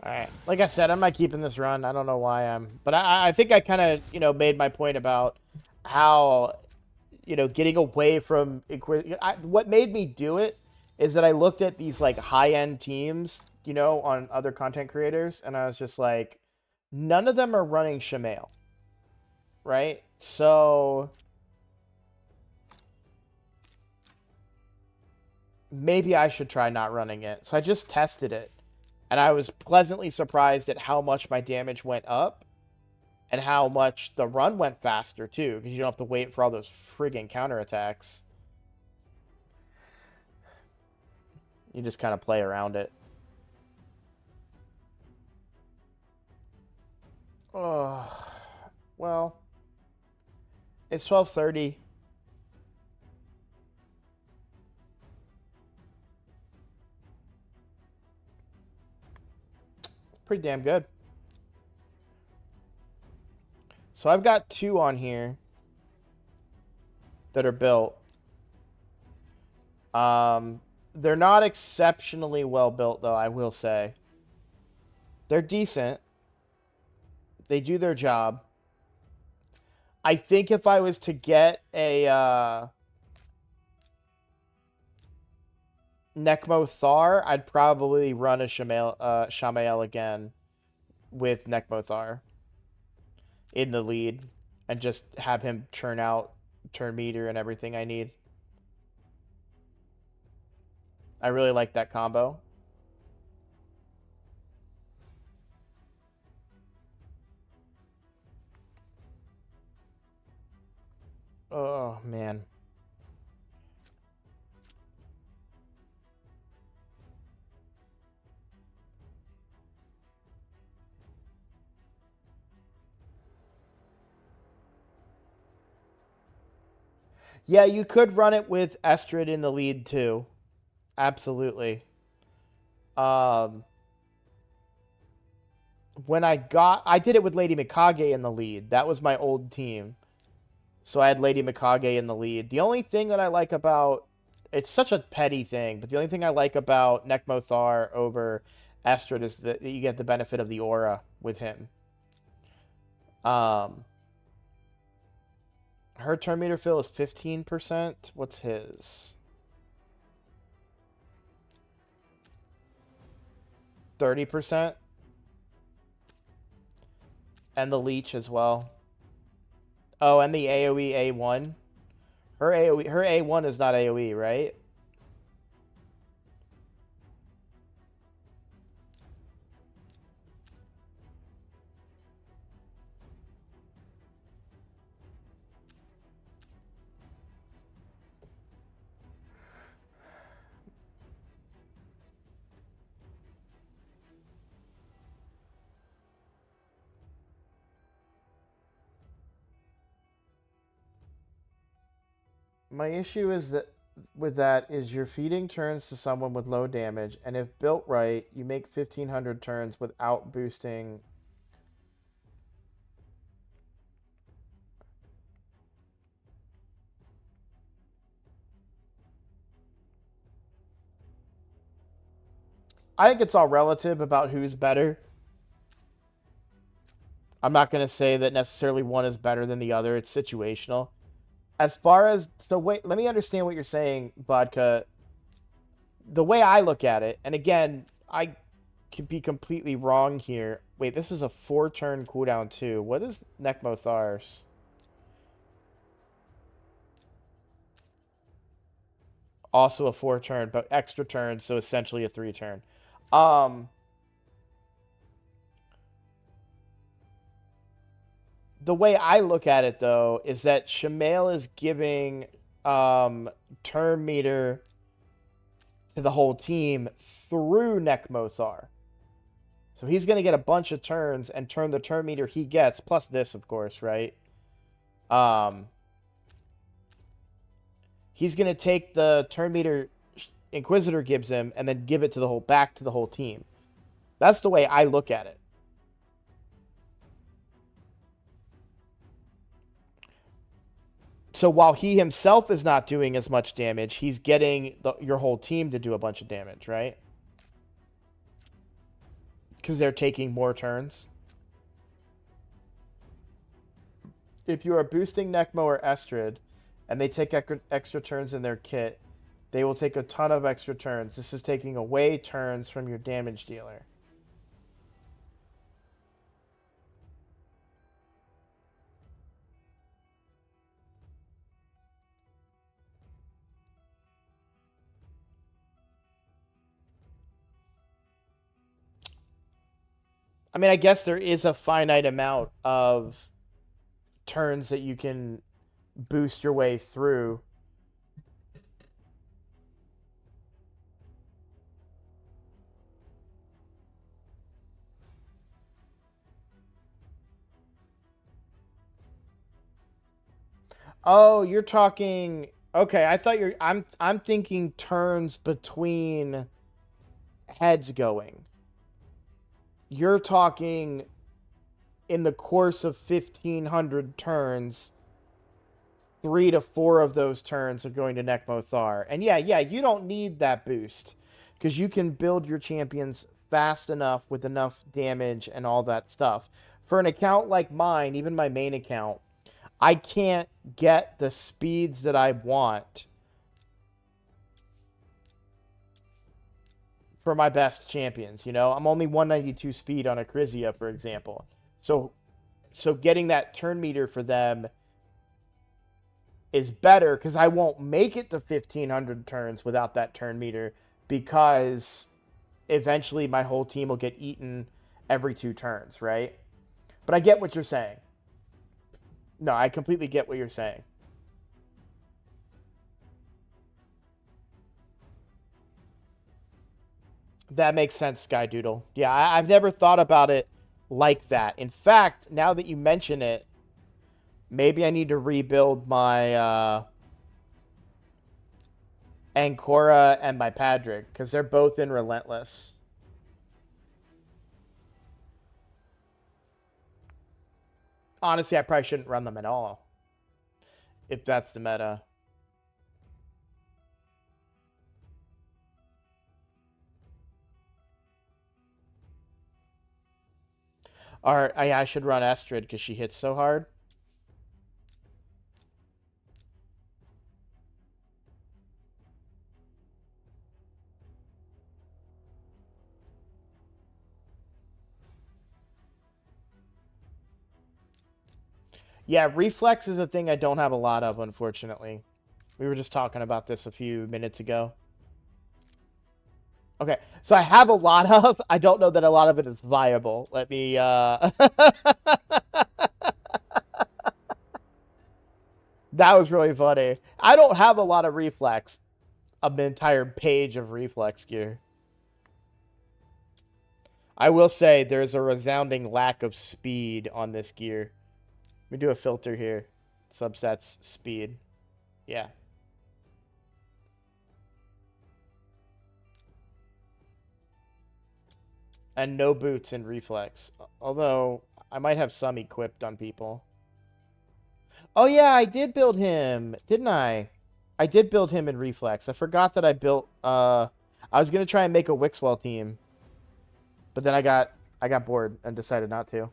Alright. Like I said, I'm not keeping this run. I don't know why I'm... But I think I kind of, you know, made my point about how, you know, getting away from... What made me do it is that I looked at these, like, high-end teams, you know, on other content creators, and I was just like, none of them are running Shamail. Right? So... maybe I should try not running it. So I just tested it. And I was pleasantly surprised at how much my damage went up. And how much the run went faster, too. Because you don't have to wait for all those friggin' counterattacks. You just kind of play around it. Oh, well. It's 12:30. Pretty damn good. So I've got 2 on here that are built. They're not exceptionally well built, though, I will say. They're decent. They do their job. I think if I was to get a Necmo Thar, I'd probably run a Shamael again with Necmo Thar in the lead and just have him churn out turn meter and everything I need. I really like that combo. Oh, man. Yeah, you could run it with Estrid in the lead, too. Absolutely. When I did it with Lady Mikage in the lead. That was my old team. So I had Lady Mikage in the lead. The only thing that I like about... It's such a petty thing, but the only thing I like about Necmo Thar over Estrid is that you get the benefit of the aura with him. Her turn meter fill is 15%. What's his? 30%. And the leech as well. Oh, and the AoE A1. Her A1 is not AoE, right? My issue is that with that is you're feeding turns to someone with low damage, and if built right, you make 1,500 turns without boosting. I think it's all relative about who's better. I'm not going to say that necessarily one is better than the other. It's situational. As far as... So wait, let me understand what you're saying, Vodka. The way I look at it, and again, I could be completely wrong here. Wait, this is a 4-turn cooldown too. What is Necmo Thar's? Also a 4-turn, but extra turn, so essentially a 3-turn. The way I look at it, though, is that Shamail is giving turn meter to the whole team through Necmo Thar. So he's going to get a bunch of turns and turn the turn meter he gets, plus this, of course, right? He's going to take the turn meter Inquisitor gives him and then give it to the whole back to the whole team. That's the way I look at it. So while he himself is not doing as much damage, he's getting your whole team to do a bunch of damage, right? because they're taking more turns. If you are boosting Necmo or Estrid, and they take extra turns in their kit, they will take a ton of extra turns. This is taking away turns from your damage dealer. I mean, I guess there is a finite amount of turns that you can boost your way through. Oh, you're talking. Okay, I thought you're. I'm thinking turns between heads going. You're talking in the course of 1,500 turns. 3 to 4 of those turns are going to Necmo Thar. And yeah, you don't need that boost because you can build your champions fast enough with enough damage and all that stuff. For an account like mine, even my main account, I can't get the speeds that I want for my best champions, you know? I'm only 192 speed on a Crizia, for example. So getting that turn meter for them is better because I won't make it to 1,500 turns without that turn meter because eventually my whole team will get eaten every 2 turns, right? But I get what you're saying. No, I completely get what you're saying. That makes sense, Sky Doodle. Yeah, I've never thought about it like that. In fact, now that you mention it, maybe I need to rebuild my Ancora and my Padric, because they're both in Relentless. Honestly, I probably shouldn't run them at all, if that's the meta. Or I should run Estrid because she hits so hard. Yeah, reflex is a thing I don't have a lot of, unfortunately. We were just talking about this a few minutes ago. Okay, so I have a lot of. I don't know that a lot of it is viable. Let me. That was really funny. I don't have a lot of reflex. An entire page of reflex gear. I will say there's a resounding lack of speed on this gear. Let me do a filter here. Subsets speed. Yeah. And no boots in reflex. Although, I might have some equipped on people. Oh yeah, I did build him, didn't I? I did build him in reflex. I forgot that I built I was gonna try and make a Wixwell team. But then I got bored and decided not to.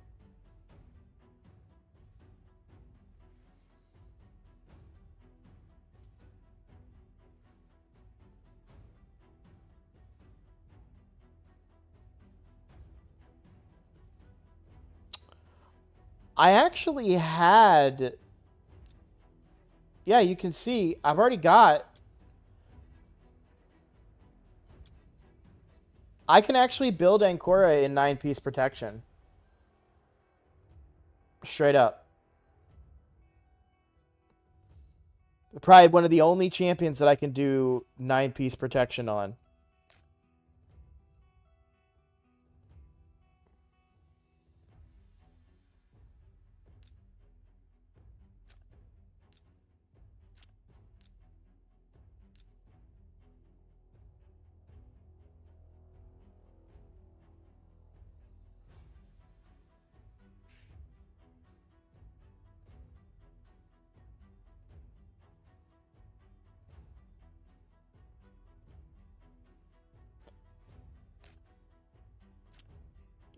I actually had... Yeah, you can see, I've already got... I can actually build Ancora in 9-piece protection. Straight up. Probably one of the only champions that I can do 9-piece protection on.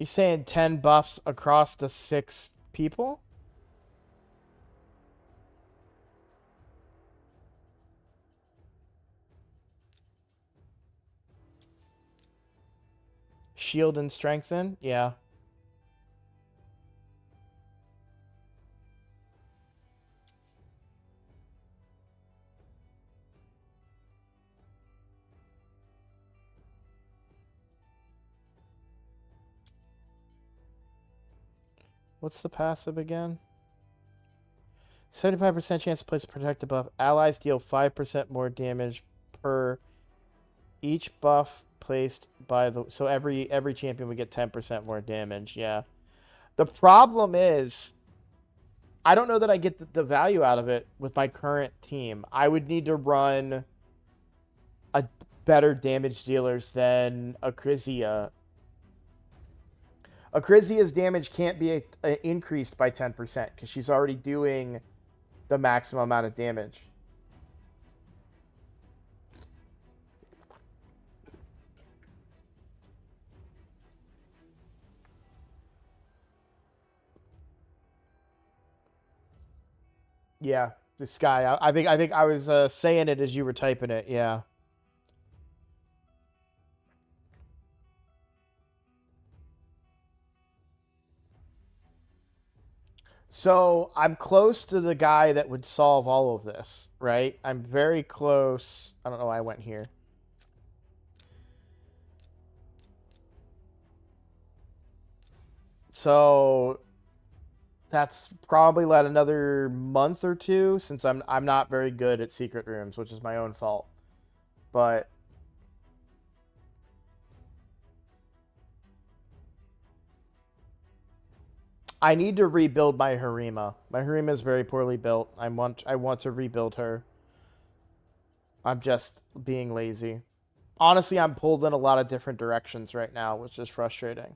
You saying 10 buffs across the 6 people? Shield and strengthen? Yeah. What's the passive again? 75% chance to place a protective buff. Allies deal 5% more damage per each buff placed by the... So every champion would get 10% more damage. Yeah. The problem is, I don't know that I get the value out of it with my current team. I would need to run a better damage dealers than Acrizia. Acrizia's damage can't be increased by 10% because she's already doing the maximum amount of damage. Yeah, this guy. I think I was saying it as you were typing it. Yeah. So I'm close to the guy that would solve all of this, right? I'm very close. I don't know why I went here. So that's probably like another month or two since I'm not very good at secret rooms, which is my own fault. But I need to rebuild my Harima. My Harima is very poorly built. I want to rebuild her. I'm just being lazy. Honestly, I'm pulled in a lot of different directions right now, which is frustrating.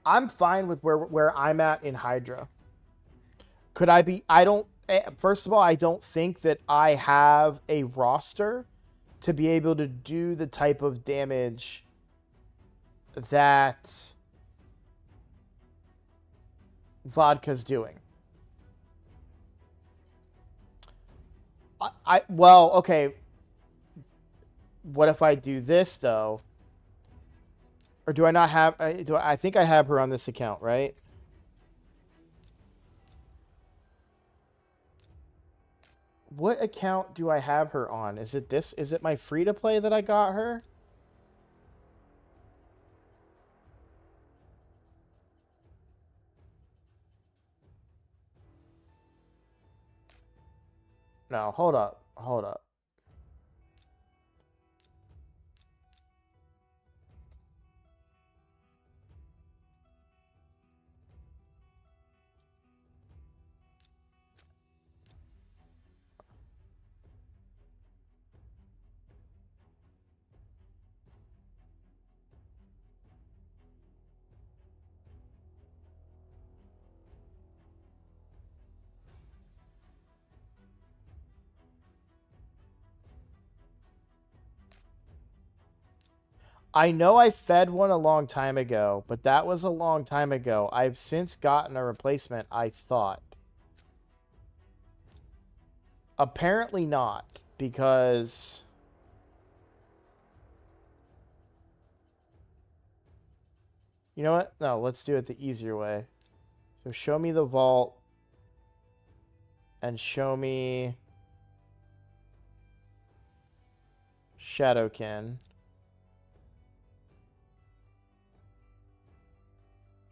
I'm fine with where I'm at in Hydra. Could I be? I don't. First of all, I don't think that I have a roster to be able to do the type of damage that Vodka's doing. Well, okay. What if I do this though? Or do I not have? I think I have her on this account, right? What account do I have her on? Is it this? Is it my free to play that I got her? No, hold up. Hold up. I know I fed one a long time ago, but that was a long time ago. I've since gotten a replacement, I thought. Apparently not, because... You know what? No, let's do it the easier way. So show me the vault. And show me... Shadowkin.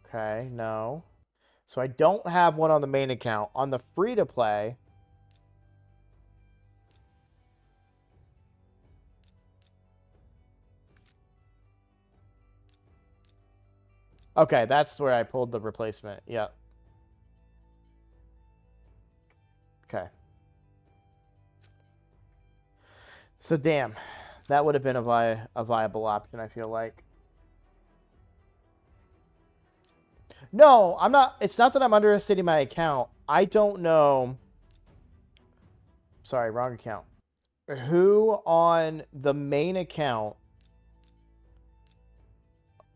Okay, no. So I don't have one on the main account. On the free-to-play... Okay, that's where I pulled the replacement. Yep. So damn, that would have been a viable option, I feel like. No, I'm not. It's not that I'm underestimating my account. I don't know. Sorry, wrong account. Who on the main account,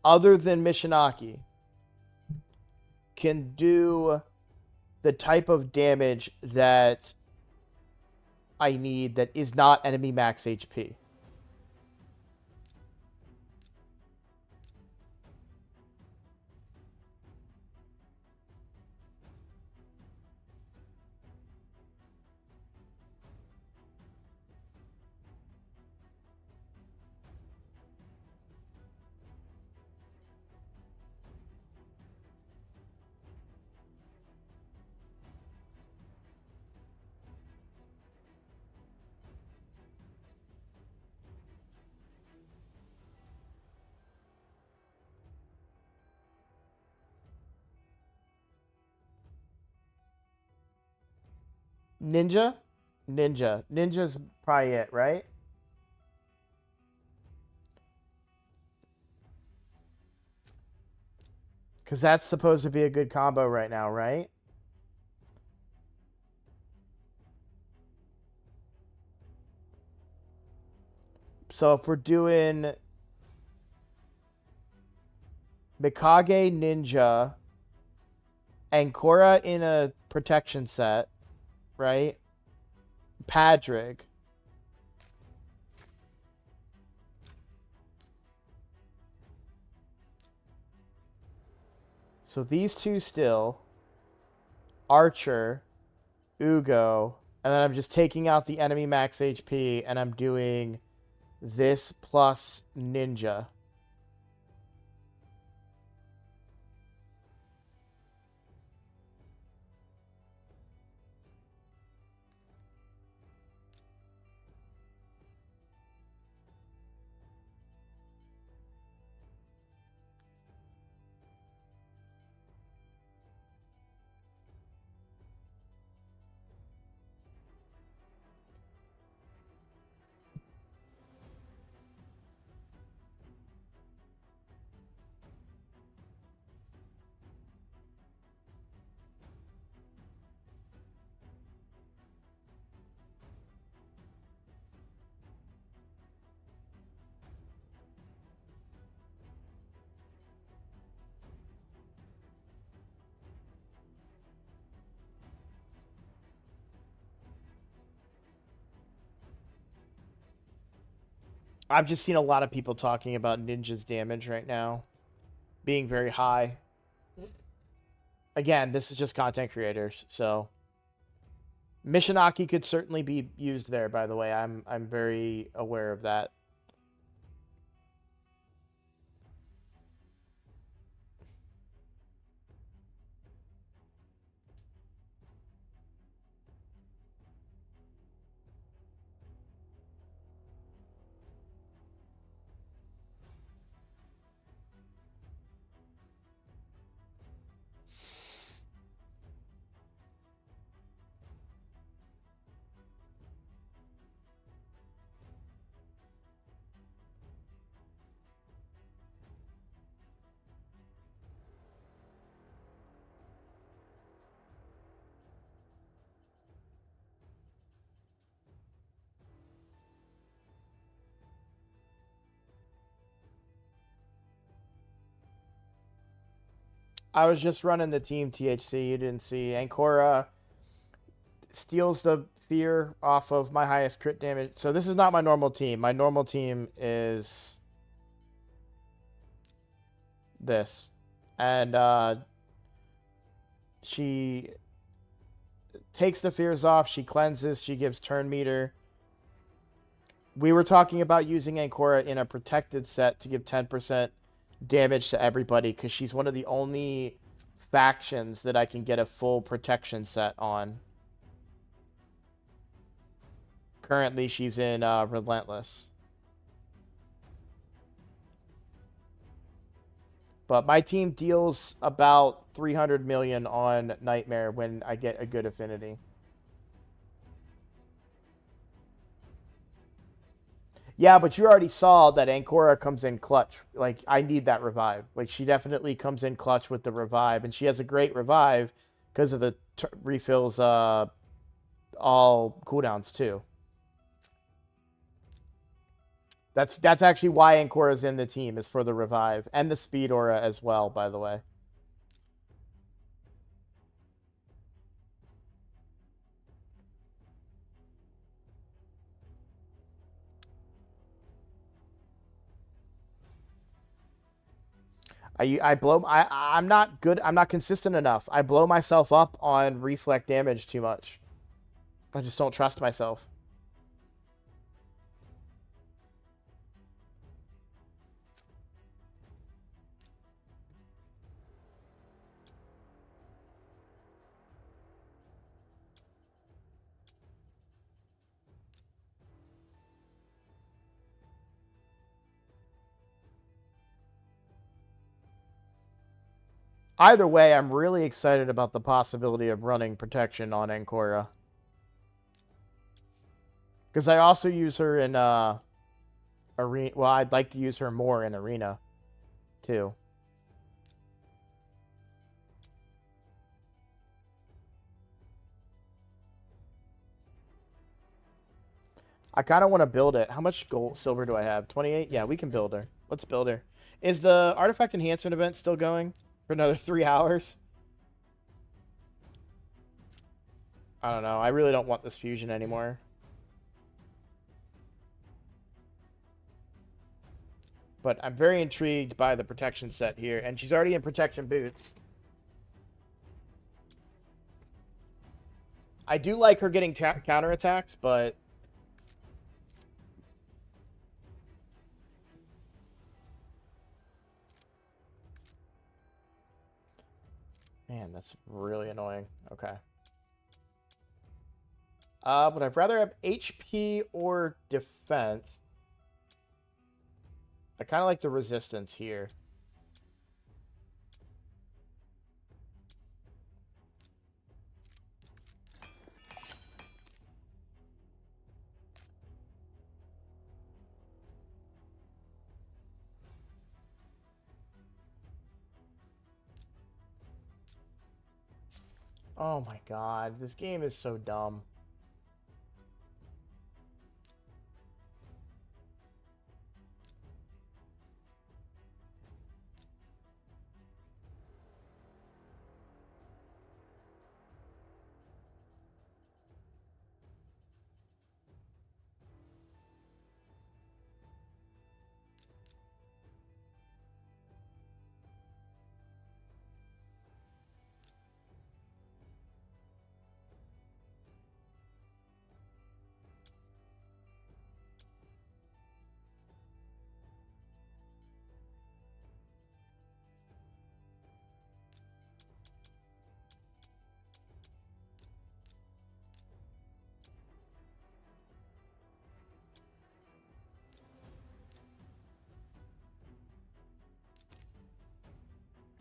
other than Mishinaki, can do the type of damage that I need that is not enemy max HP? Ninja? Ninja's probably it, right? Because that's supposed to be a good combo right now, right? So if we're doing Mikage Ninja and Korra in a protection set, right? Padrig. So these two still. Archer, Ugo, and then I'm just taking out the enemy max HP and I'm doing this plus Ninja. I've just seen a lot of people talking about Ninja's damage right now being very high. Again, this is just content creators, so Mishinaki could certainly be used there, by the way. I'm very aware of that. I was just running the team THC. You didn't see. Ancora steals the fear off of my highest crit damage. So this is not my normal team. My normal team is this. And she takes the fears off. She cleanses. She gives turn meter. We were talking about using Ancora in a protected set to give 10% damage to everybody because she's one of the only factions that I can get a full protection set on. Currently, she's in Relentless. But my team deals about 300 million on Nightmare when I get a good affinity. Yeah, but you already saw that Ancora comes in clutch. Like, I need that revive. Like, she definitely comes in clutch with the revive, and she has a great revive because of the refills all cooldowns too. That's actually why Ancora's in the team, is for the revive and the speed aura as well, by the way. I'm not good. I'm not consistent enough. I blow myself up on reflect damage too much. I just don't trust myself. Either way, I'm really excited about the possibility of running protection on Ancora. Because I also use her in arena. Well, I'd like to use her more in arena too. I kind of want to build it. How much gold silver do I have? 28? Yeah, we can build her. Let's build her. Is the artifact enhancement event still going for another 3 hours? I don't know. I really don't want this fusion anymore. But I'm very intrigued by the protection set here. And she's already in protection boots. I do like her getting counterattacks, but... Man, that's really annoying. Okay. But I'd rather have HP or defense. I kind of like the resistance here. Oh my god, this game is so dumb.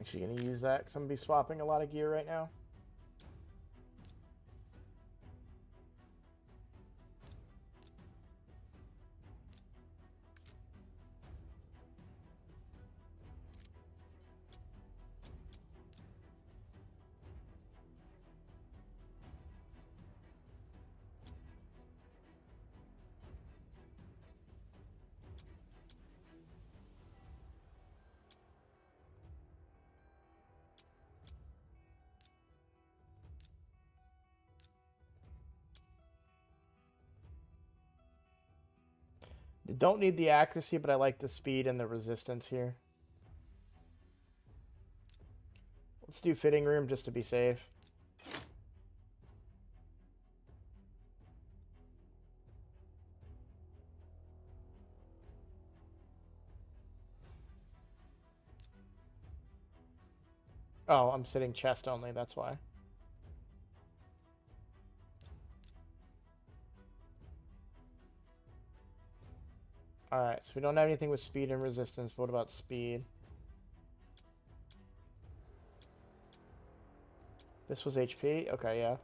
Actually gonna use that because I'm gonna be swapping a lot of gear right now. Don't need the accuracy, but I like the speed and the resistance here. Let's do fitting room just to be safe. Oh, I'm sitting chest only, that's why. Alright, so we don't have anything with speed and resistance. What about speed? This was HP? Okay, yeah.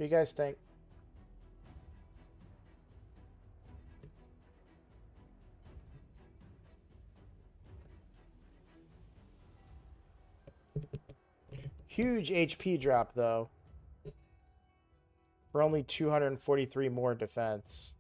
do you guys think? Huge HP drop, though. For only 243 more defense.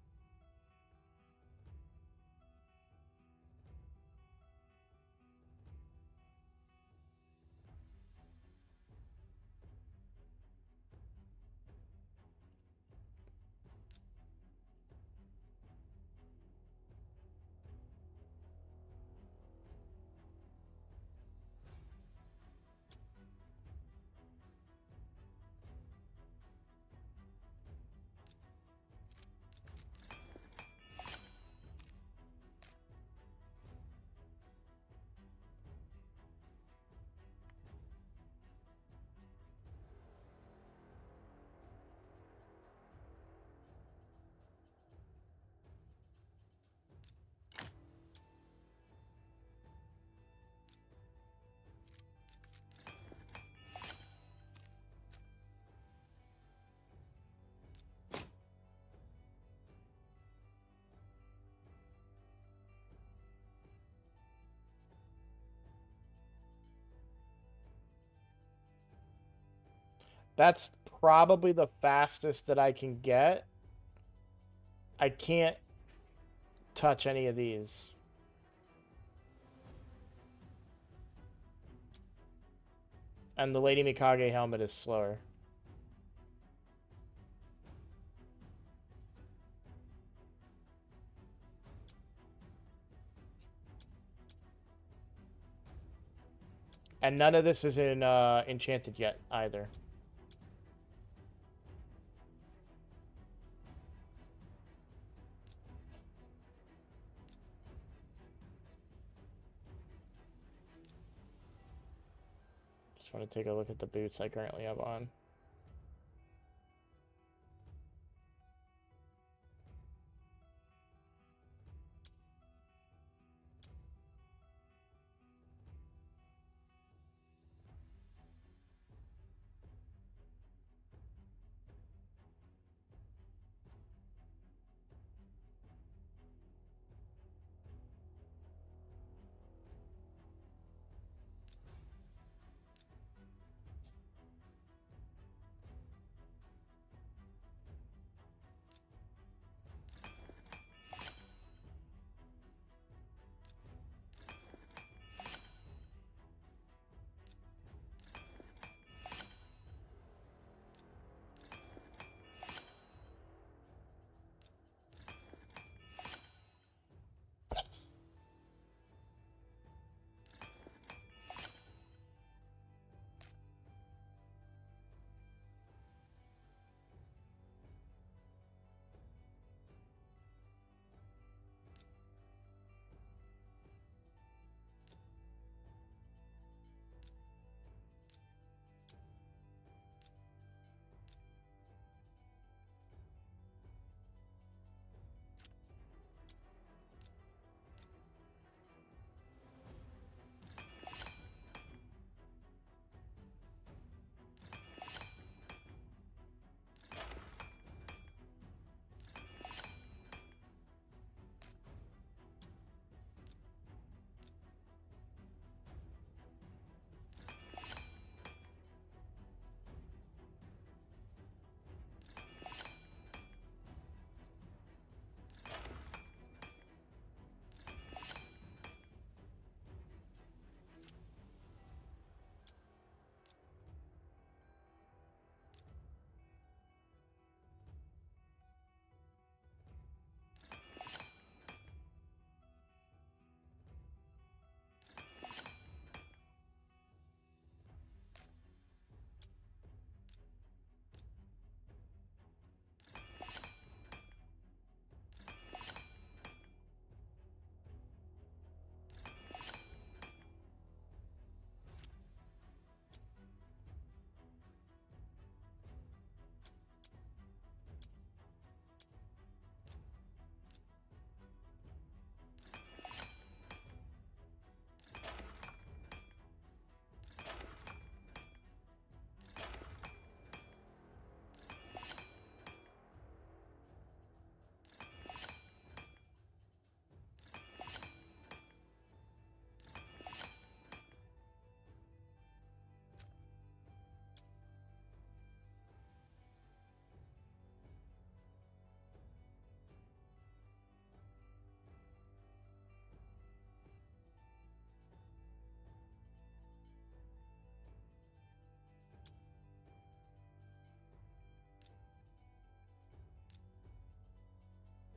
That's probably the fastest that I can get. I can't touch any of these. And the Lady Mikage helmet is slower. And none of this is in enchanted yet either. Just want to take a look at the boots I currently have on.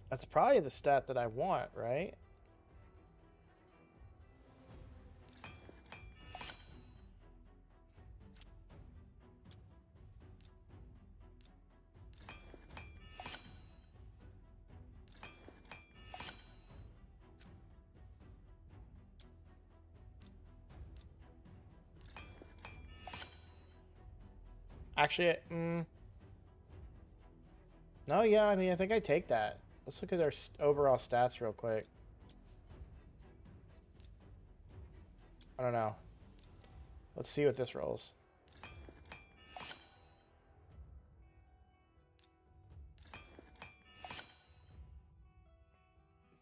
That's probably the stat that I want, right? Actually, no, yeah, I mean, I think I take that. Let's look at our overall stats real quick. I don't know. Let's see what this rolls.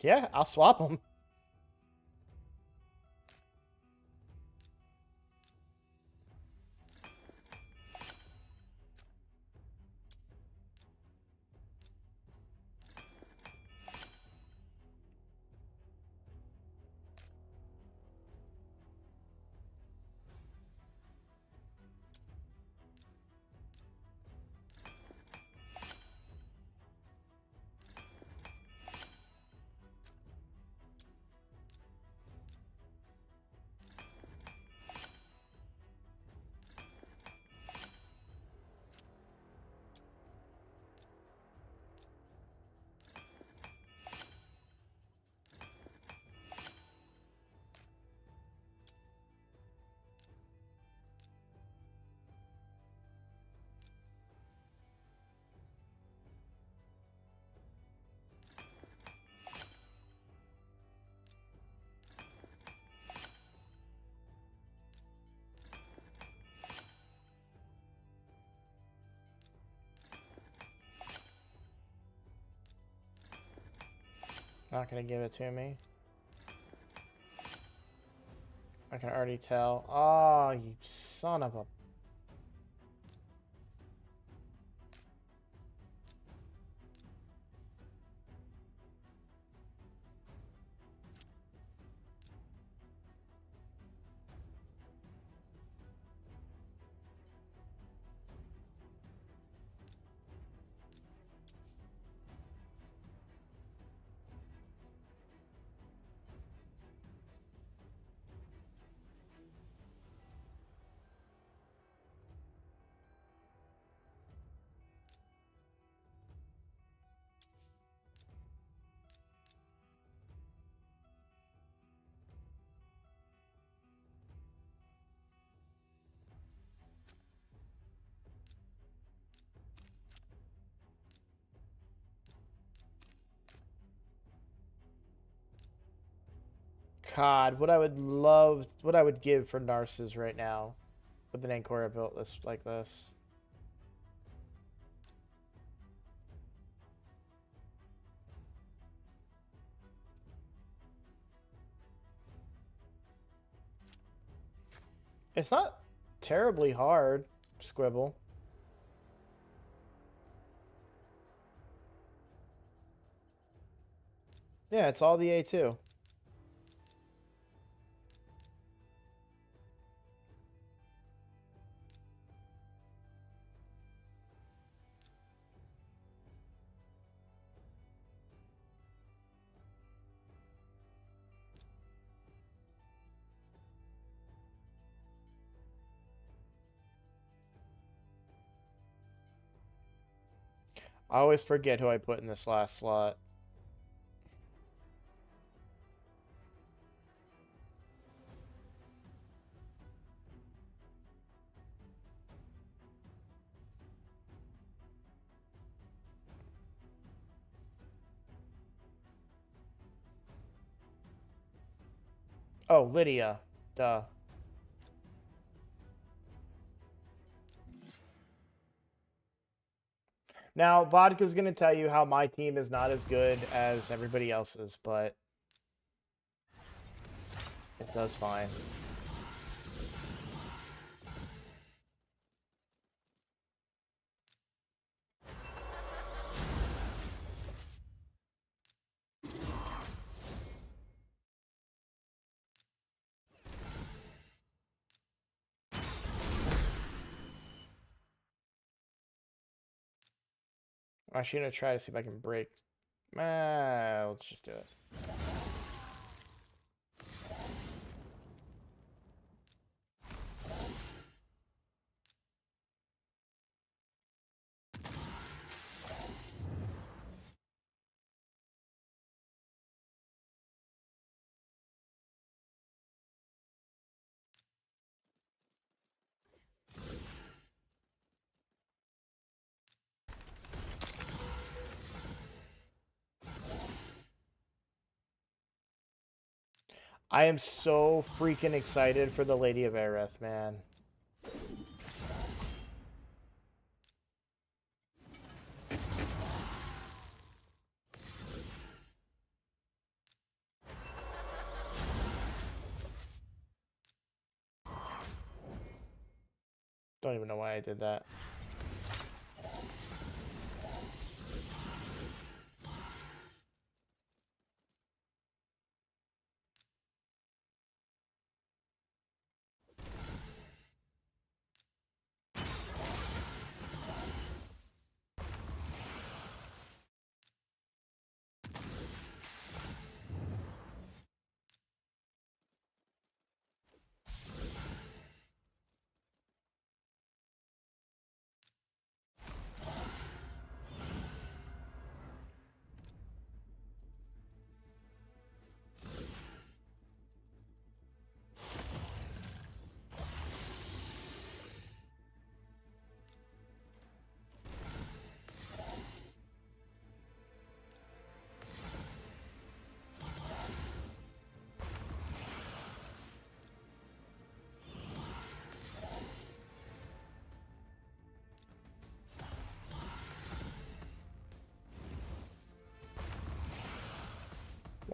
Yeah, I'll swap them. Not gonna give it to me. I can already tell. Oh, you son of a... God, what I would love, what I would give for Narcissus right now with an Ancoria built this like this. It's not terribly hard, Squibble. Yeah, it's all the A2. I always forget who I put in this last slot. Oh, Lydia. Duh. Now, Vodka's going to tell you how my team is not as good as everybody else's, but it does fine. I'm actually going to try to see if I can break Let's just do it. I am so freaking excited for the Lady of Aerith, man. Don't even know why I did that.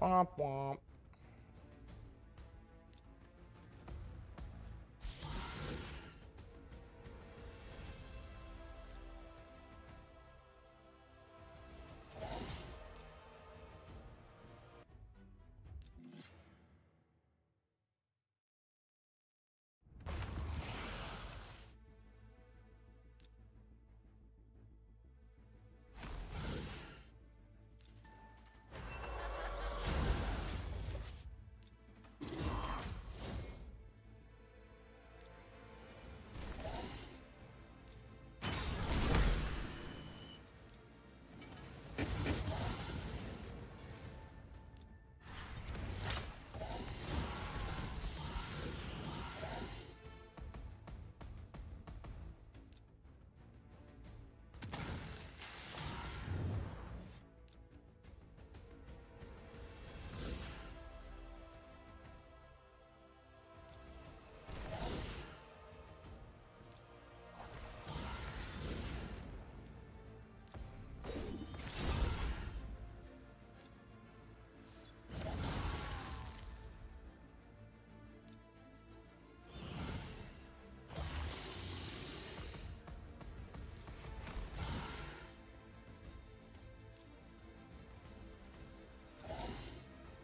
Womp womp.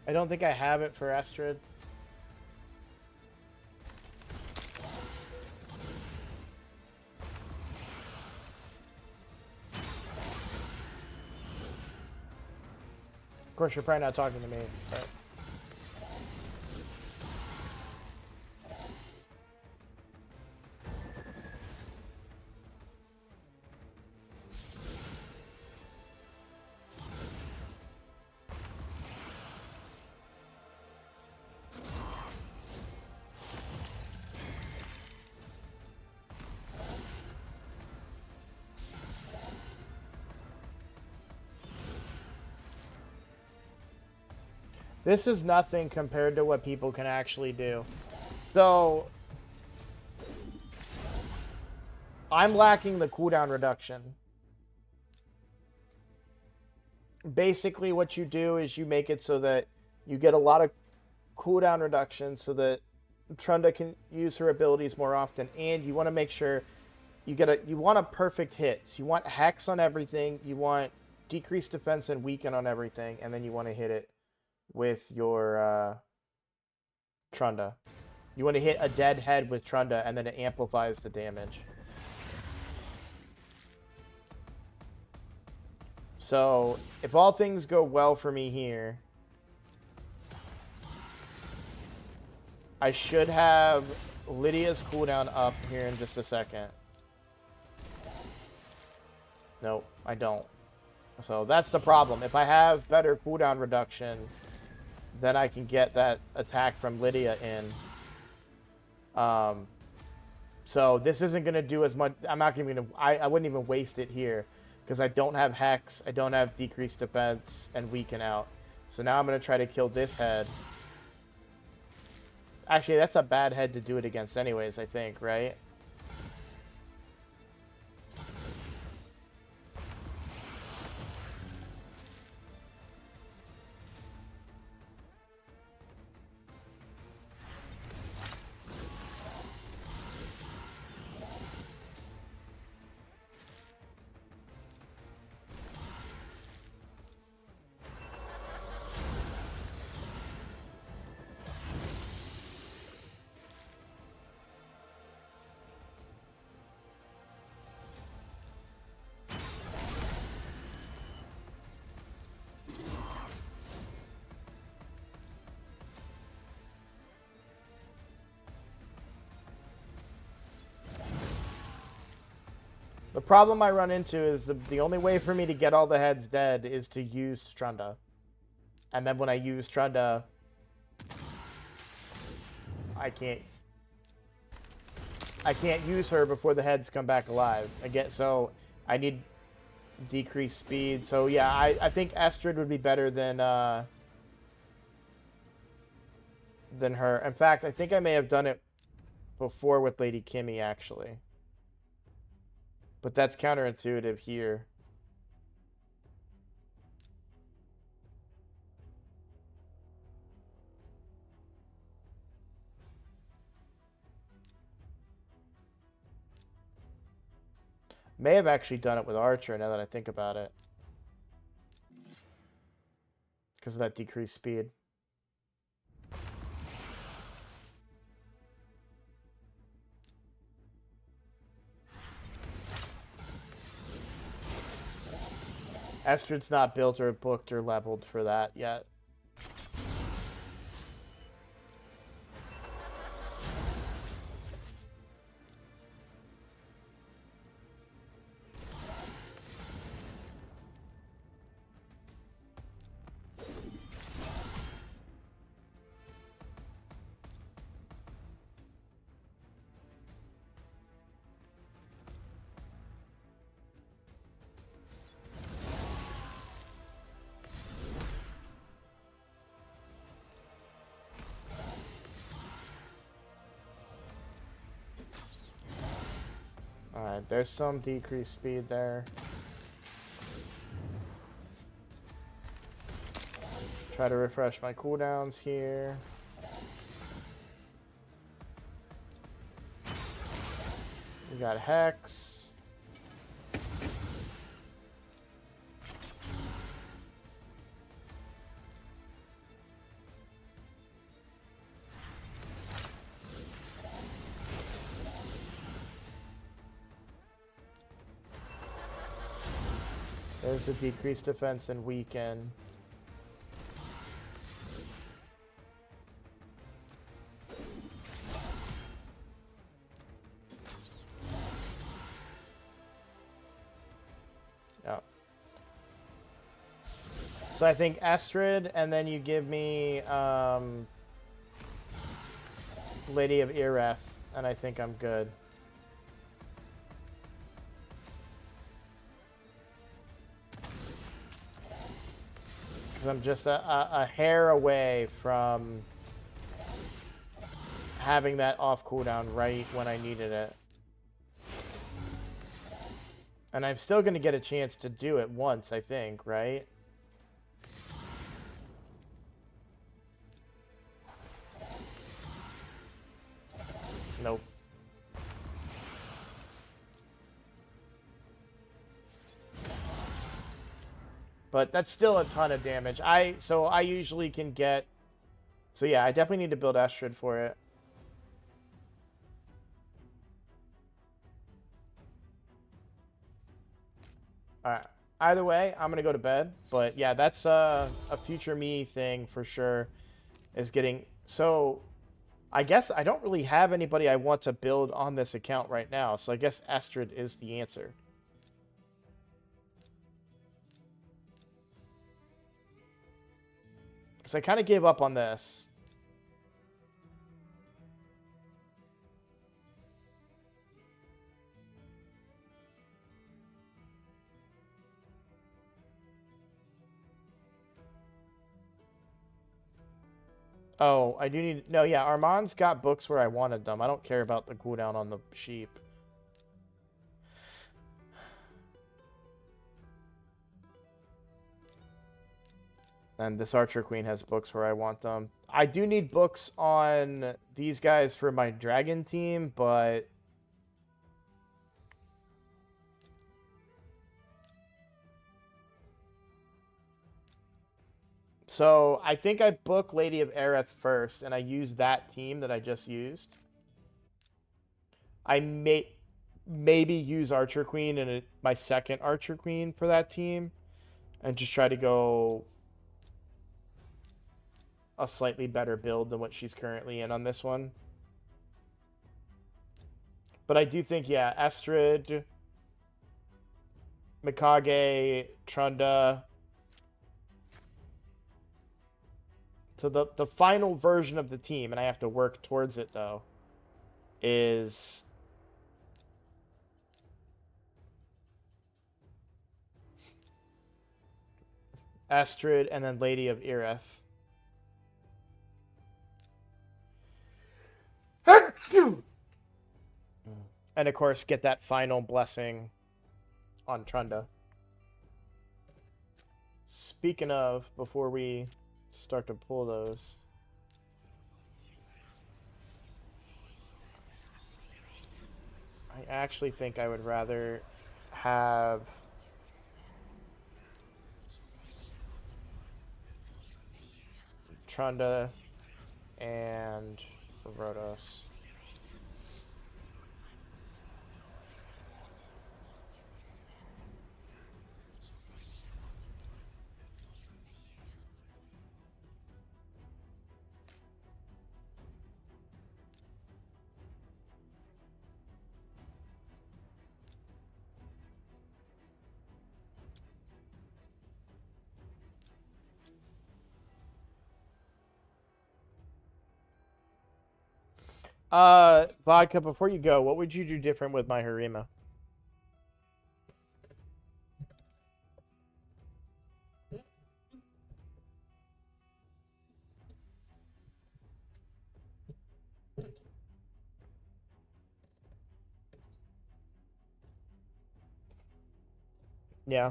I don't think I have it for Estrid. Of course, you're probably not talking to me, but... This is nothing compared to what people can actually do. So, I'm lacking the cooldown reduction. Basically, what you do is you make it so that you get a lot of cooldown reduction so that Trunda can use her abilities more often, and you want to make sure you want a perfect hits. You want Hex on everything, you want decreased defense and weaken on everything, and then you want to hit it with your Trunda. You want to hit a dead head with Trunda, and then it amplifies the damage. So, if all things go well for me here, I should have Lydia's cooldown up here in just a second. Nope, I don't. So that's the problem. If I have better cooldown reduction, then I can get that attack from Lydia in. So this isn't going to do as much. I'm not going to... I wouldn't even waste it here. Because I don't have Hex, I don't have decreased defense, and weaken out. So now I'm going to try to kill this head. Actually, that's a bad head to do it against anyways, I think, right? The problem I run into is the only way for me to get all the heads dead is to use Trunda. And then when I use Trunda, I can't use her before the heads come back alive. So I need decreased speed. So yeah, I think Estrid would be better than her. In fact, I think I may have done it before with Lady Kimmy, actually. But that's counterintuitive here. May have actually done it with Archer now that I think about it. Because of that decreased speed. Estrid's not built or booked or leveled for that yet. Alright, there's some decreased speed there. Try to refresh my cooldowns here. We got Hex. There's a decreased defense and weaken. Yeah. So I think Estrid, and then you give me Lady of Ireth, and I think I'm good. Because I'm just a hair away from having that off cooldown right when I needed it. And I'm still going to get a chance to do it once, I think, right? Nope. But that's still a ton of damage. So I usually can get... So yeah, I definitely need to build Estrid for it. Alright. Either way, I'm gonna go to bed. But yeah, that's a future me thing for sure. Is getting so. I guess I don't really have anybody I want to build on this account right now, so I guess Astrid is the answer. Because I kind of gave up on this. Oh, I do need... No, yeah, Armand's got books where I wanted them. I don't care about the cooldown on the sheep. And this Archer Queen has books where I want them. I do need books on these guys for my dragon team, but... So, I think I book Lady of Aerith first, and I use that team that I just used. I may maybe use Archer Queen and my second Archer Queen for that team, and just try to go a slightly better build than what she's currently in on this one. But I do think, yeah, Estrid, Mikage, Trunda. So the final version of the team, and I have to work towards it, though, is... Astrid and then Lady of Aerith. And of course, get that final blessing on Trunda. Speaking of, before we start to pull those, I actually think I would rather have Trunda and Rhodos. Vodka, before you go, what would you do different with my Harima? Yeah.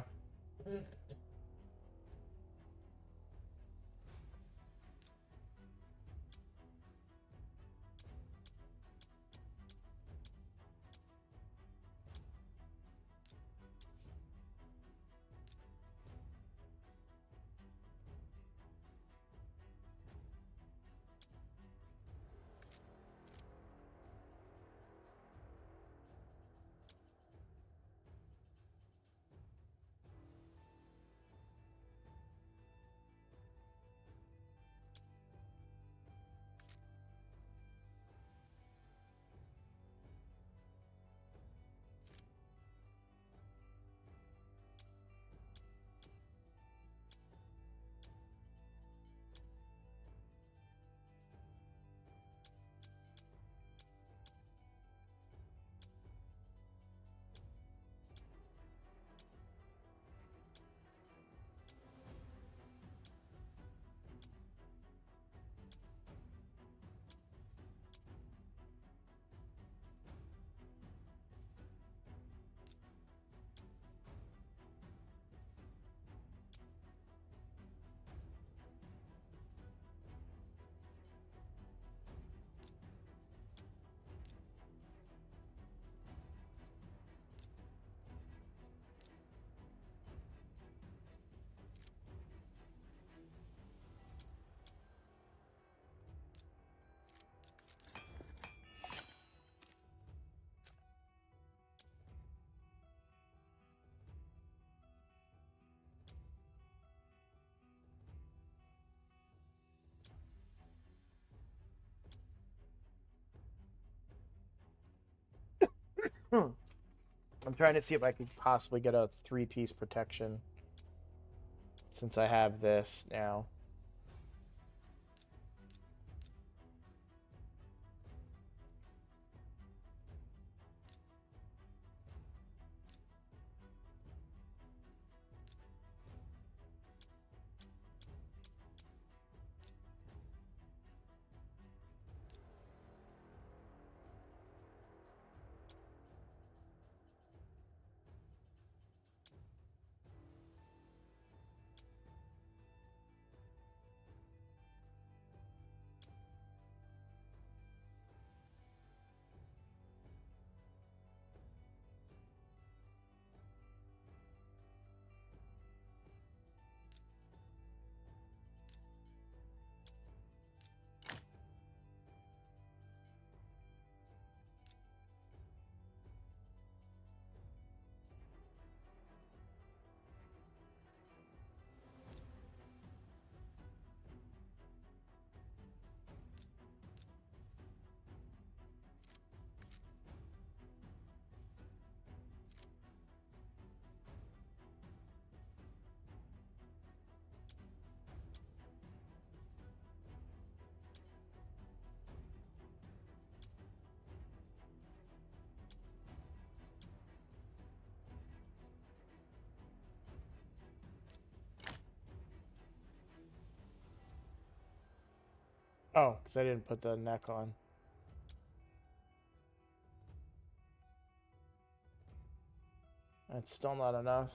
I'm trying to see if I could possibly get a 3-piece protection since I have this now. Oh, because I didn't put the neck on. That's still not enough.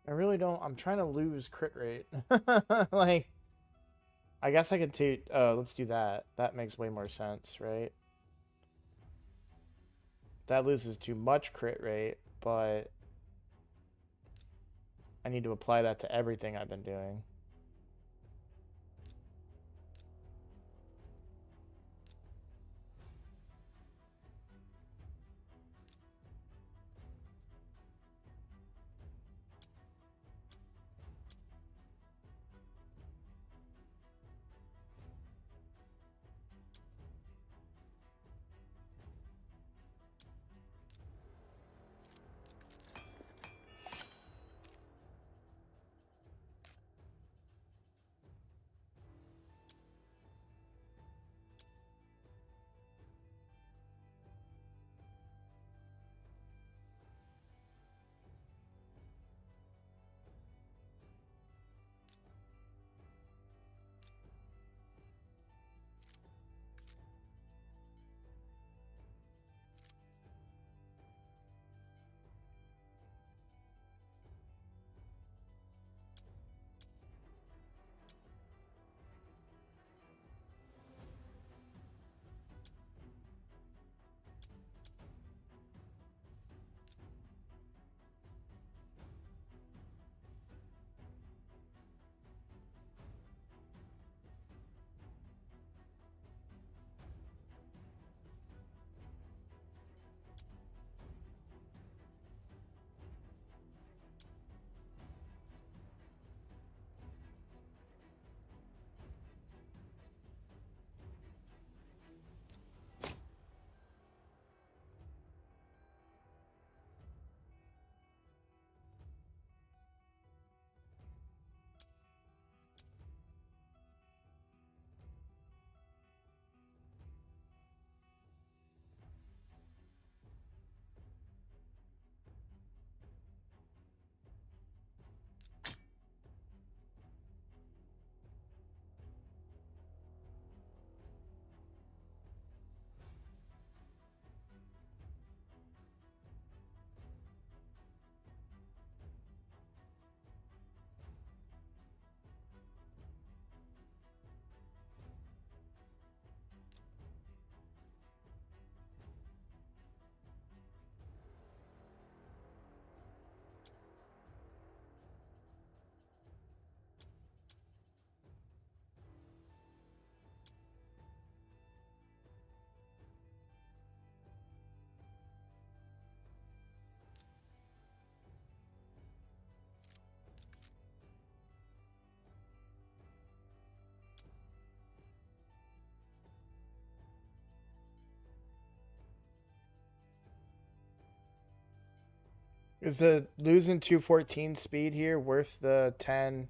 I really don't. I'm trying to lose crit rate. Like, I guess I could take. Let's do that. That makes way more sense, right? That loses too much crit rate, but I need to apply that to everything I've been doing. Is the losing 214 speed here worth the 10?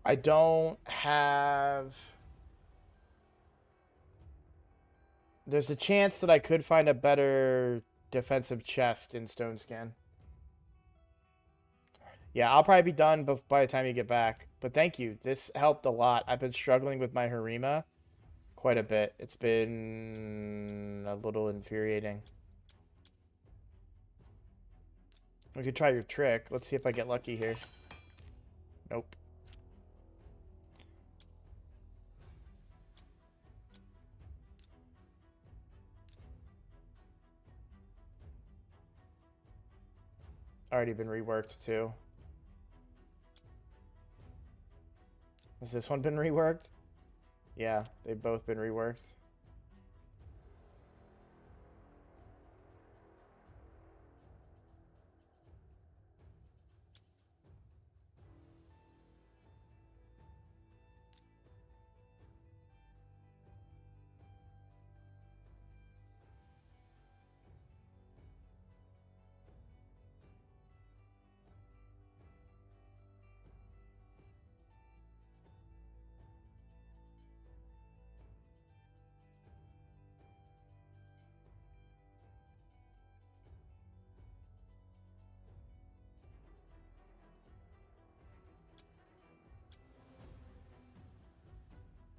I don't have... There's a chance that I could find a better defensive chest in Stone Scan. Yeah, I'll probably be done by the time you get back. But thank you. This helped a lot. I've been struggling with my Harima quite a bit. It's been a little infuriating. We could try your trick. Let's see if I get lucky here. Nope. Already been reworked too. Has this one been reworked? Yeah, they've both been reworked.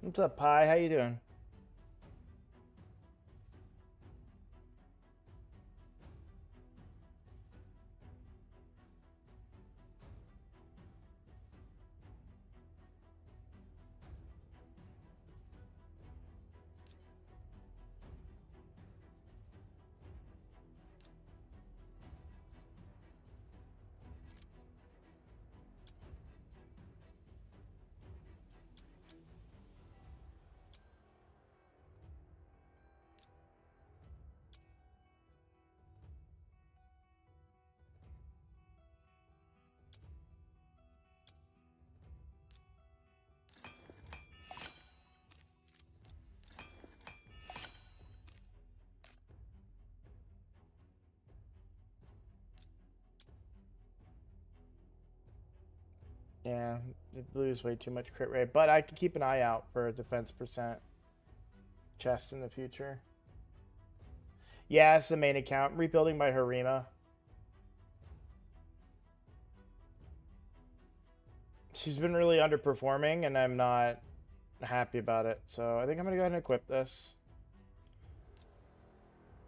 What's up, Pi? How you doing? Yeah, it lose way too much crit rate, but I can keep an eye out for a defense percent chest in the future. Yeah, it's the main account. Rebuilding my Harima. She's been really underperforming, and I'm not happy about it. So I think I'm going to go ahead and equip this.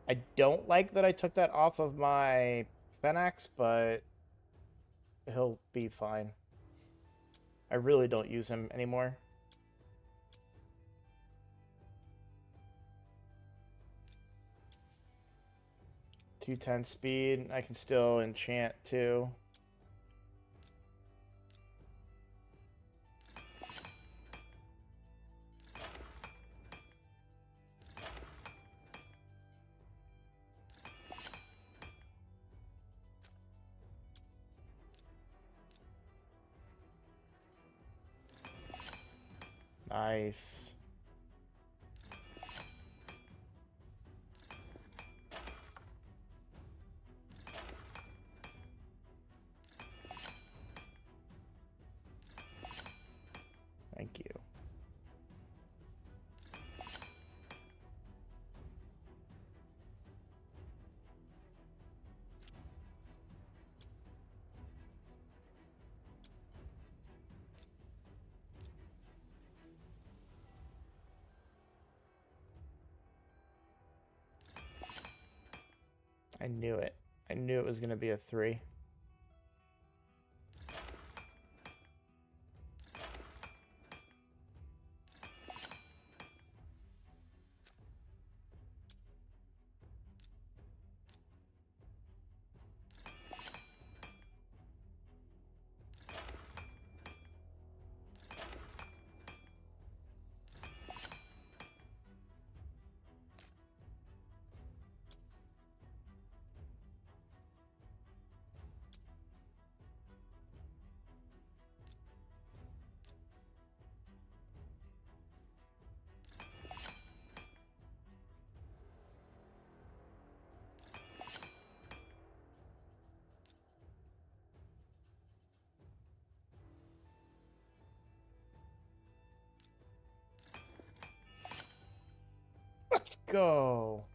I don't like that I took that off of my Fenax, but he'll be fine. I really don't use him anymore. .210 speed. I can still enchant too. Nice. Thank you. I knew it. I knew it was going to be a 3. Let's go.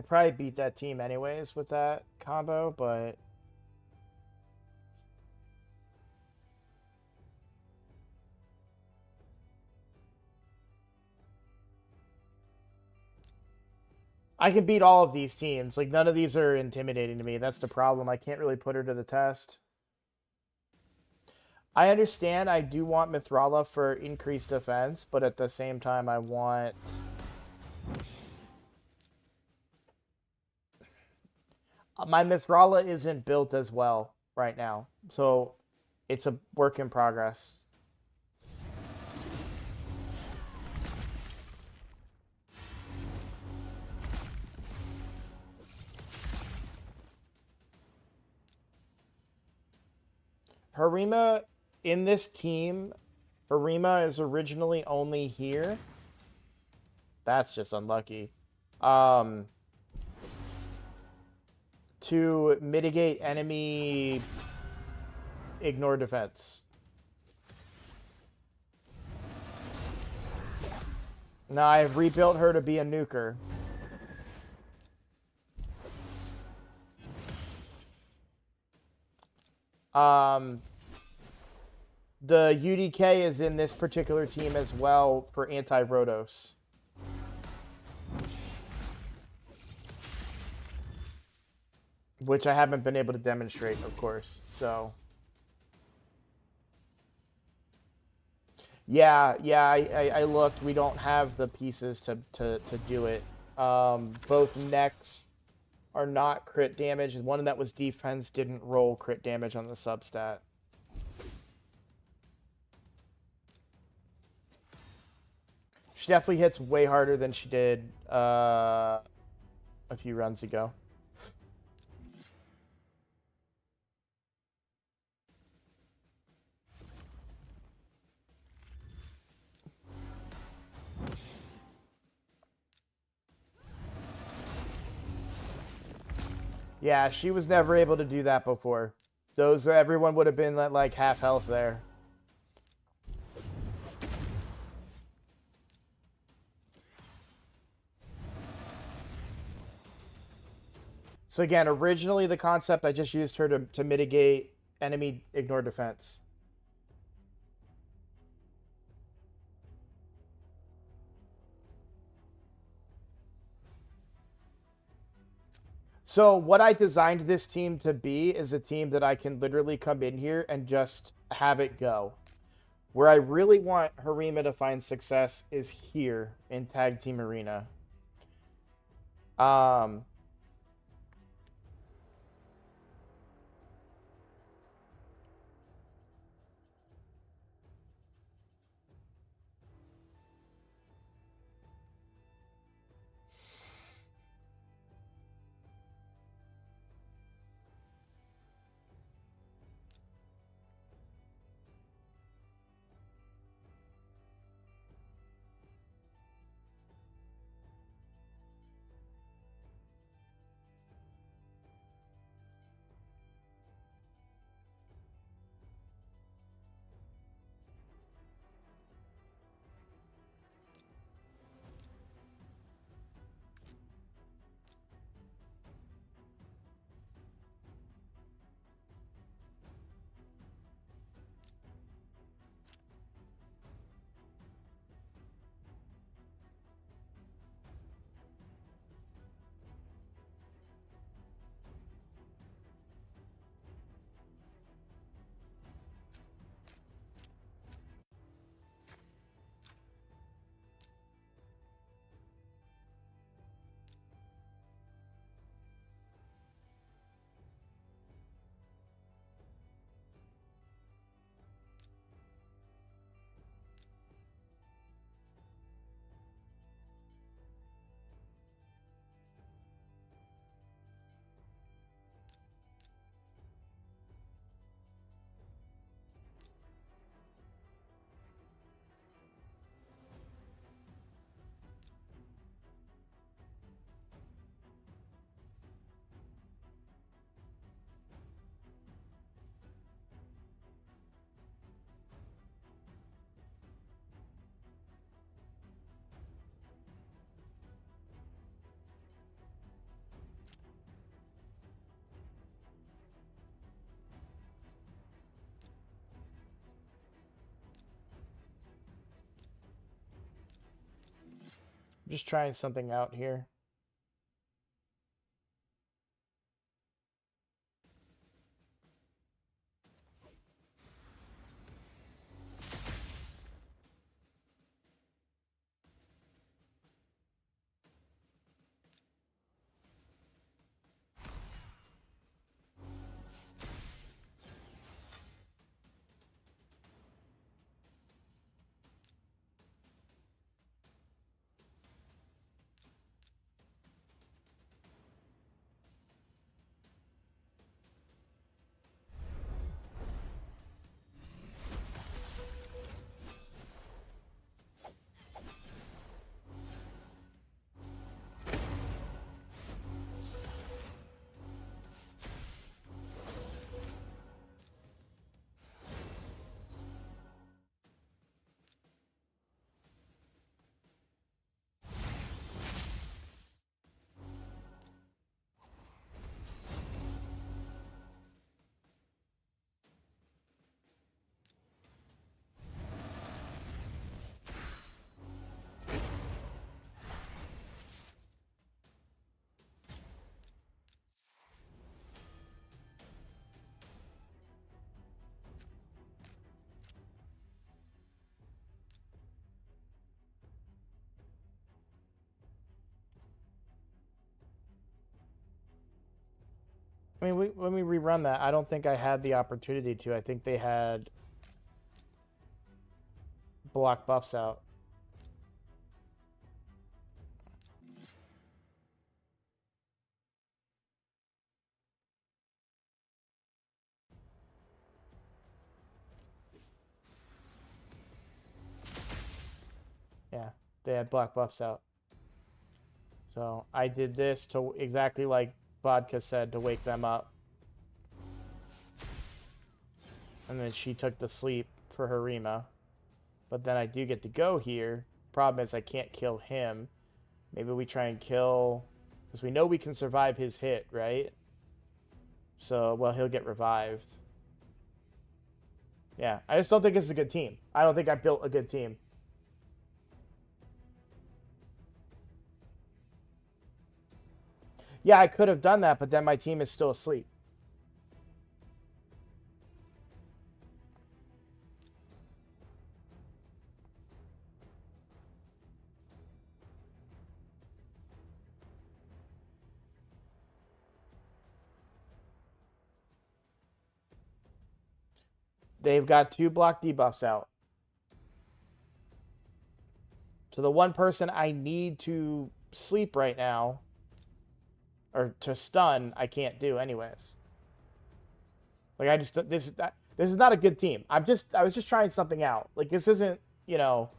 probably beat that team anyways with that combo, but... I can beat all of these teams. Like, none of these are intimidating to me. That's the problem. I can't really put her to the test. I understand I do want Mithrala for increased defense, but at the same time I want... My Mithrala isn't built as well right now, so it's a work in progress. Harima, in this team, Harima is originally only here. That's just unlucky. To mitigate enemy ignore defense. Now I've rebuilt her to be a nuker. The UDK is in this particular team as well for anti-Rotos. Which I haven't been able to demonstrate, of course, so... Yeah, I looked. We don't have the pieces to do it. Both necks are not crit damage. One that was defense didn't roll crit damage on the substat. She definitely hits way harder than she did a few runs ago. Yeah, she was never able to do that before. Everyone would have been at like half health there. So again, originally the concept, I just used her to mitigate enemy ignore defense. So what I designed this team to be is a team that I can literally come in here and just have it go. Where I really want Harima to find success is here in Tag Team Arena. Just trying something out here. I mean, when we rerun that, I don't think I had the opportunity to. I think they had block buffs out. Yeah, they had block buffs out. So I did this to exactly like Vodka said, to wake them up. And then she took the sleep for Harima. But then I do get to go here. Problem is I can't kill him. Maybe we try and kill... Because we know we can survive his hit, right? So, well, he'll get revived. Yeah, I just don't think it's a good team. I don't think I built a good team. Yeah, I could have done that, but then my team is still asleep. They've got 2 block debuffs out. So the one person I need to sleep right now, or to stun, I can't do anyways. Like, I just, this is not a good team. I was just trying something out. Like, this isn't, you know,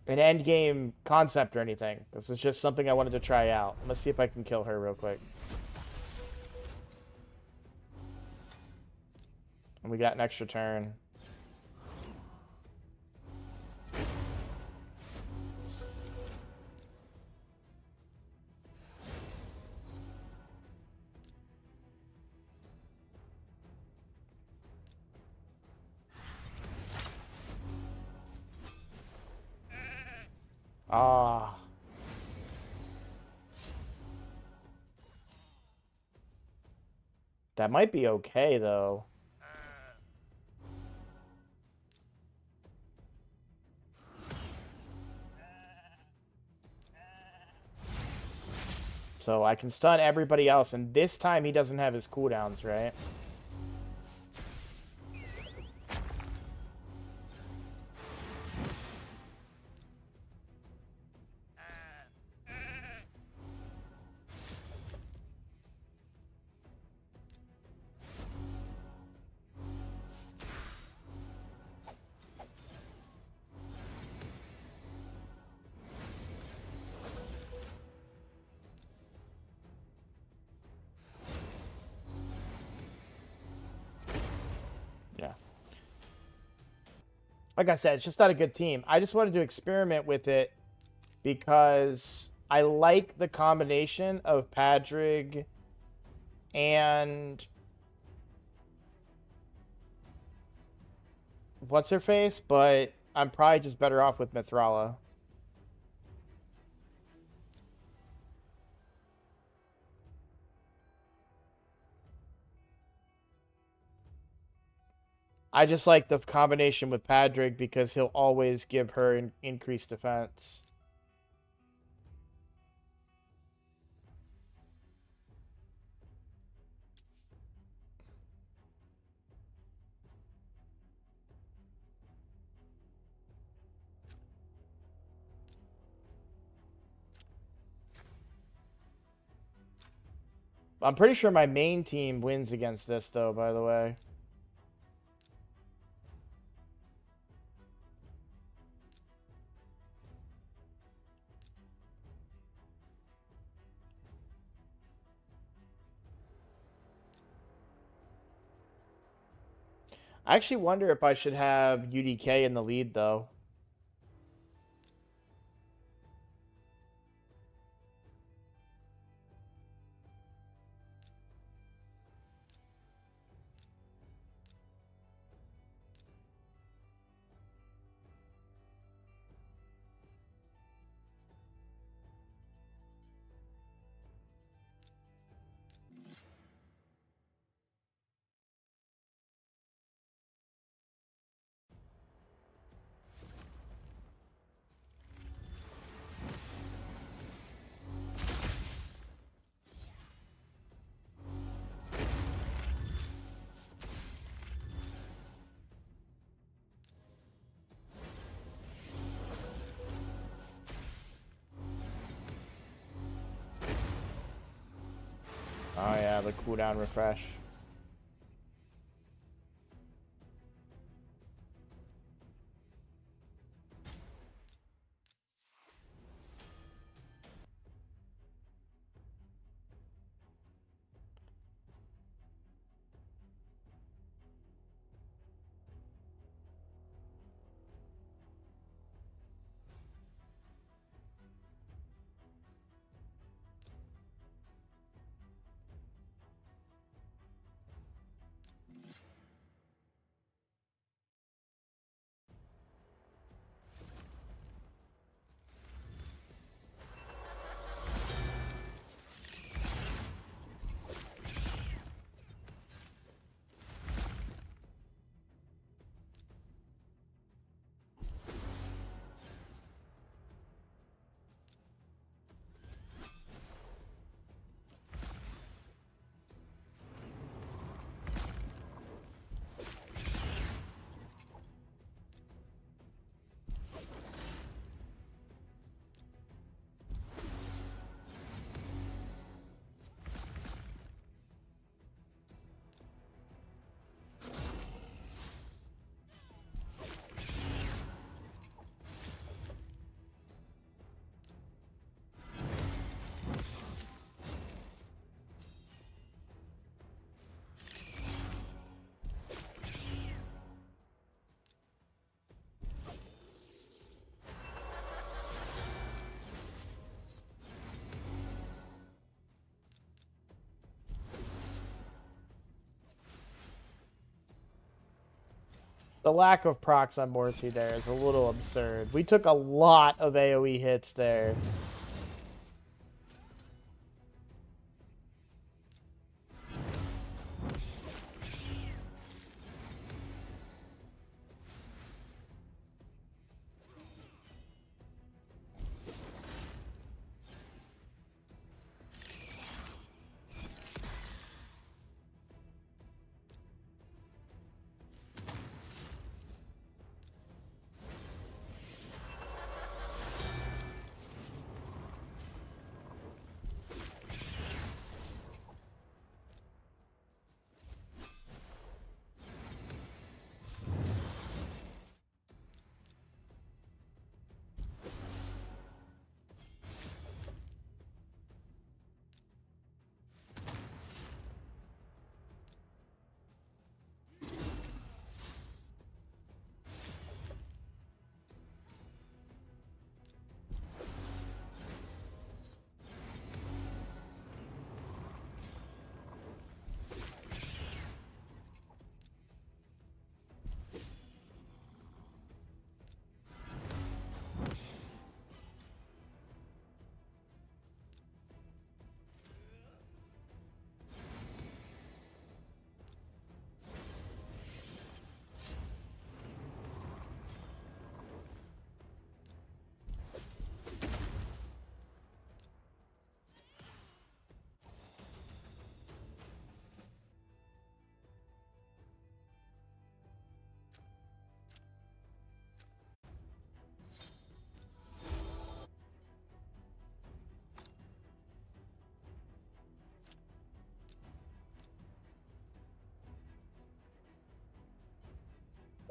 an end game concept or anything. This is just something I wanted to try out. Let's see if I can kill her real quick. And we got an extra turn. Ah. That might be okay, though. So I can stun everybody else, and this time he doesn't have his cooldowns, right? Yeah. Like I said, it's just not a good team. I just wanted to experiment with it because I like the combination of Padrig and what's her face, but I'm probably just better off with Mithrala. I just like the combination with Padrig because he'll always give her increased defense. I'm pretty sure my main team wins against this, though, by the way. I actually wonder if I should have UDK in the lead, though. Oh yeah, the cooldown refresh. The lack of procs on Morty there is a little absurd. We took a lot of AoE hits there.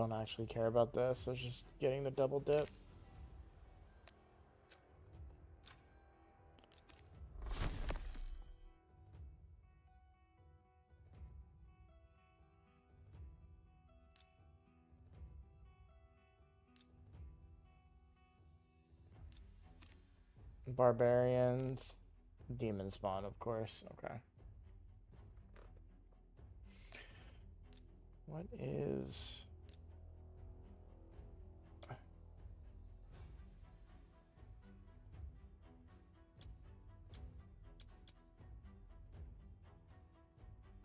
Don't actually care about this. I was just getting the double dip. Barbarians. Demon spawn, of course. Okay. What is...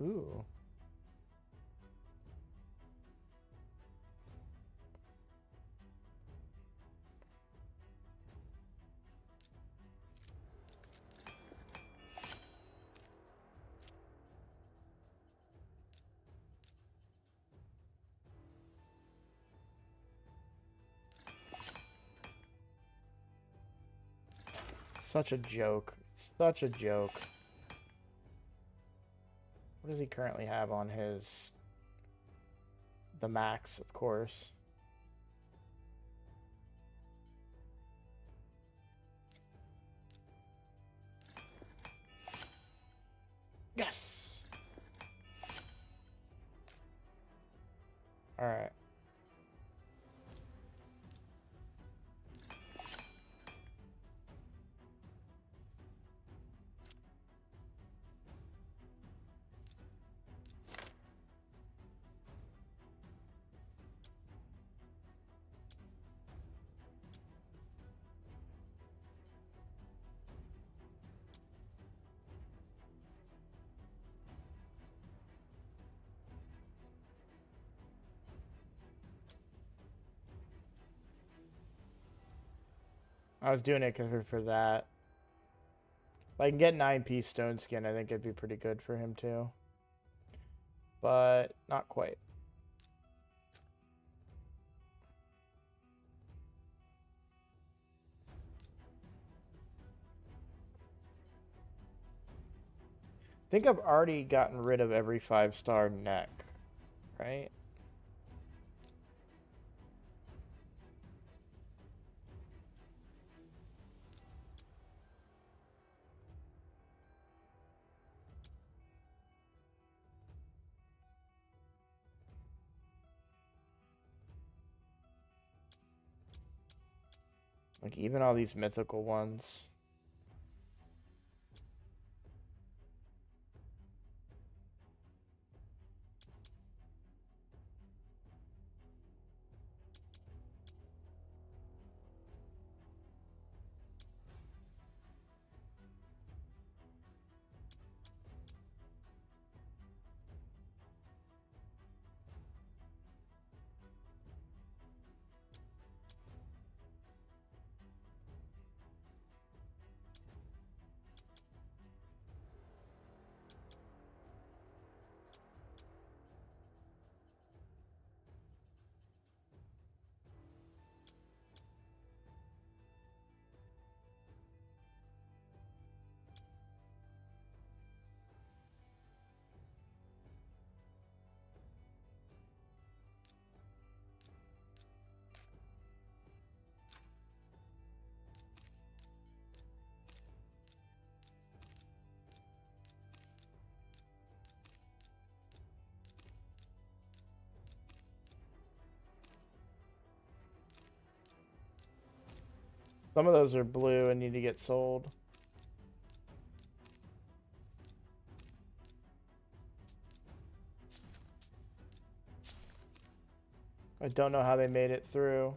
Ooh. Such a joke. Such a joke. What does he currently have on his... The max, of course. Yes! Alright. I was doing it for that. If I can get 9-piece stone skin, I think it'd be pretty good for him too. But not quite. I think I've already gotten rid of every 5-star neck, right? Like even all these mythical ones. Some of those are blue and need to get sold. I don't know how they made it through.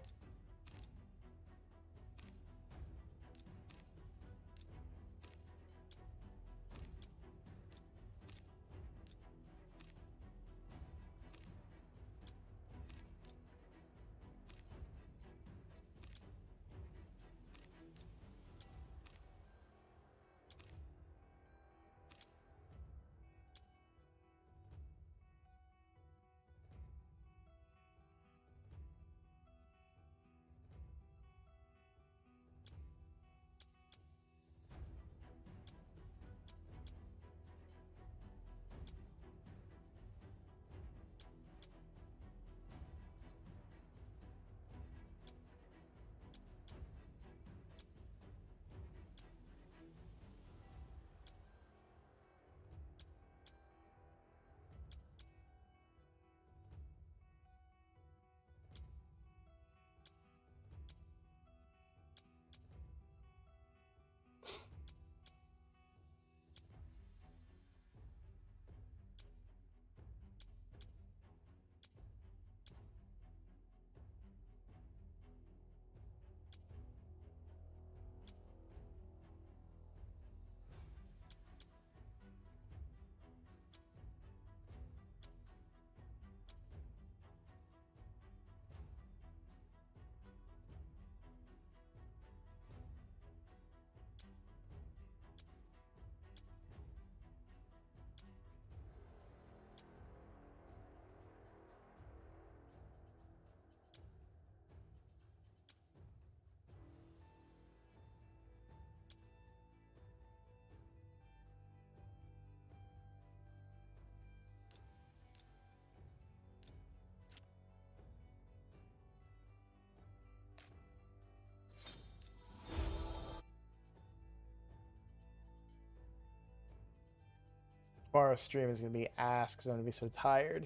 Tomorrow's stream is going to be ass because I'm going to be so tired.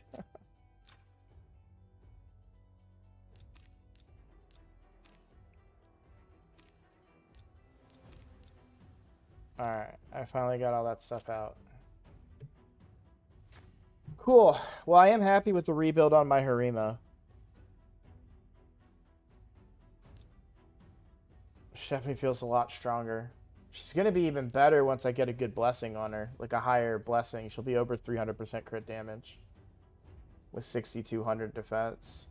Alright, I finally got all that stuff out. Cool. Well, I am happy with the rebuild on my Harima. She definitely feels a lot stronger. She's going to be even better once I get a good blessing on her. Like a higher blessing. She'll be over 300% crit damage. With 6,200 defense.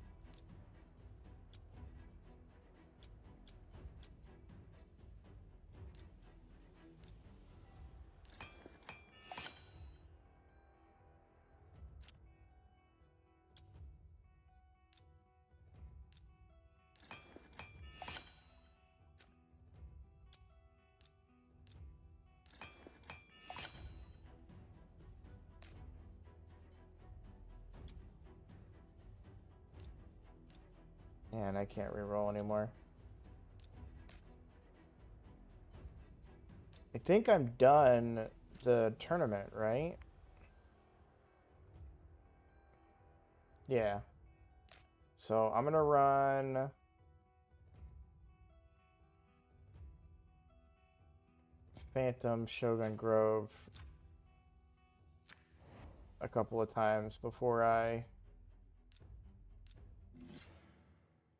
Man, I can't reroll anymore. I think I'm done the tournament, right? Yeah. So I'm gonna run Phantom Shogun Grove a couple of times before I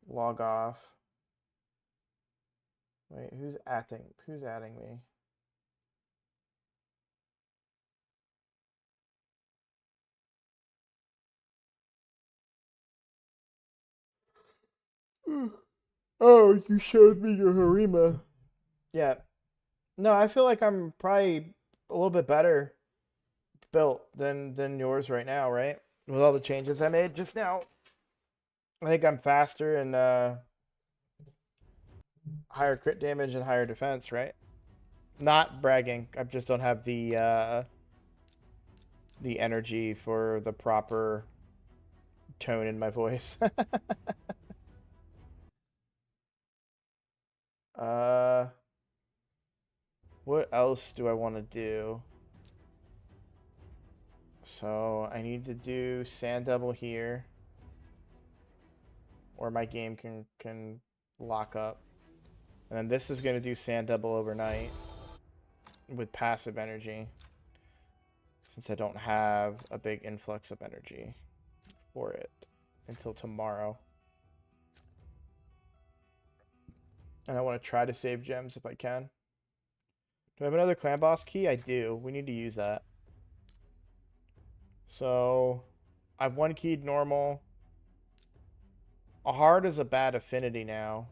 log off. Wait, who's adding me? Oh, you showed me your Harima. Yeah. No, I feel like I'm probably a little bit better built than yours right now, right? With all the changes I made just now. I think I'm faster and higher crit damage and higher defense, right? Not bragging. I just don't have the energy for the proper tone in my voice. What else do I want to do? So I need to do sand double here, or my game can lock up. And then this is going to do sand double overnight with passive energy, since I don't have a big influx of energy for it until tomorrow. And I want to try to save gems if I can. Do I have another clan boss key? I do. We need to use that. So I've one keyed normal. A hard is a bad affinity now.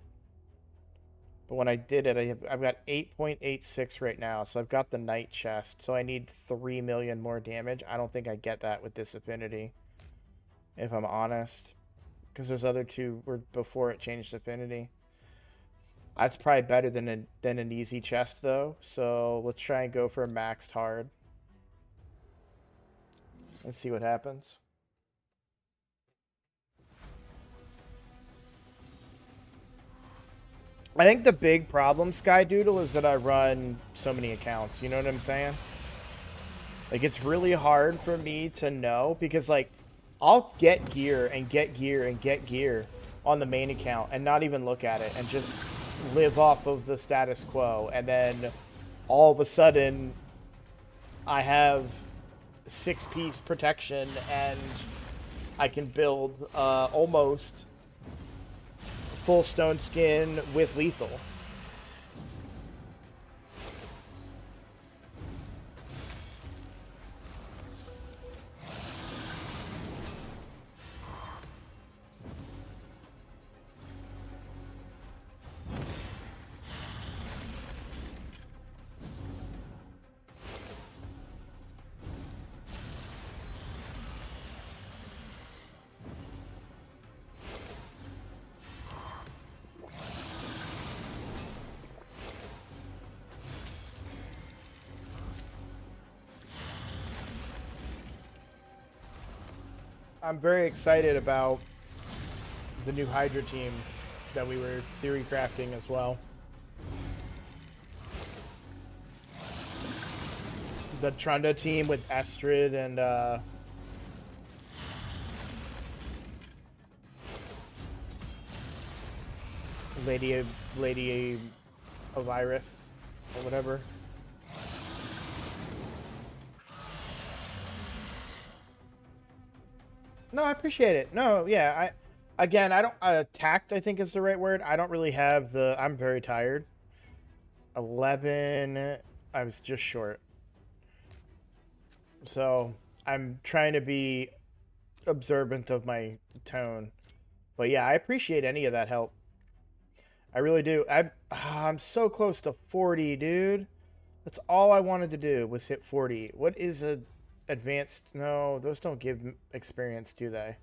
But when I did it, I've got 8.86 right now. So I've got the night chest. So I need 3 million more damage. I don't think I get that with this affinity, if I'm honest. Because those other two were before it changed affinity. That's probably better than an easy chest, though. So let's try and go for a maxed hard. Let's see what happens. I think the big problem, Skydoodle, is that I run so many accounts. You know what I'm saying? Like, it's really hard for me to know because, like, I'll get gear and get gear and get gear on the main account and not even look at it and just live off of the status quo. And then all of a sudden, I have 6-piece protection and I can build almost full stone skin with lethal. I'm very excited about the new Hydra team that we were theory crafting as well. the Trunda team with Astrid and Lady Ovirith or whatever. No, I appreciate it. No, yeah, I don't tact, I think is the right word. I don't really have the I'm very tired. 11, I was just short. So, I'm trying to be observant of my tone. But yeah, I appreciate any of that help. I really do. I'm so close to 40, dude. That's all I wanted to do was hit 40. What is a advanced? No, those don't give experience, do they?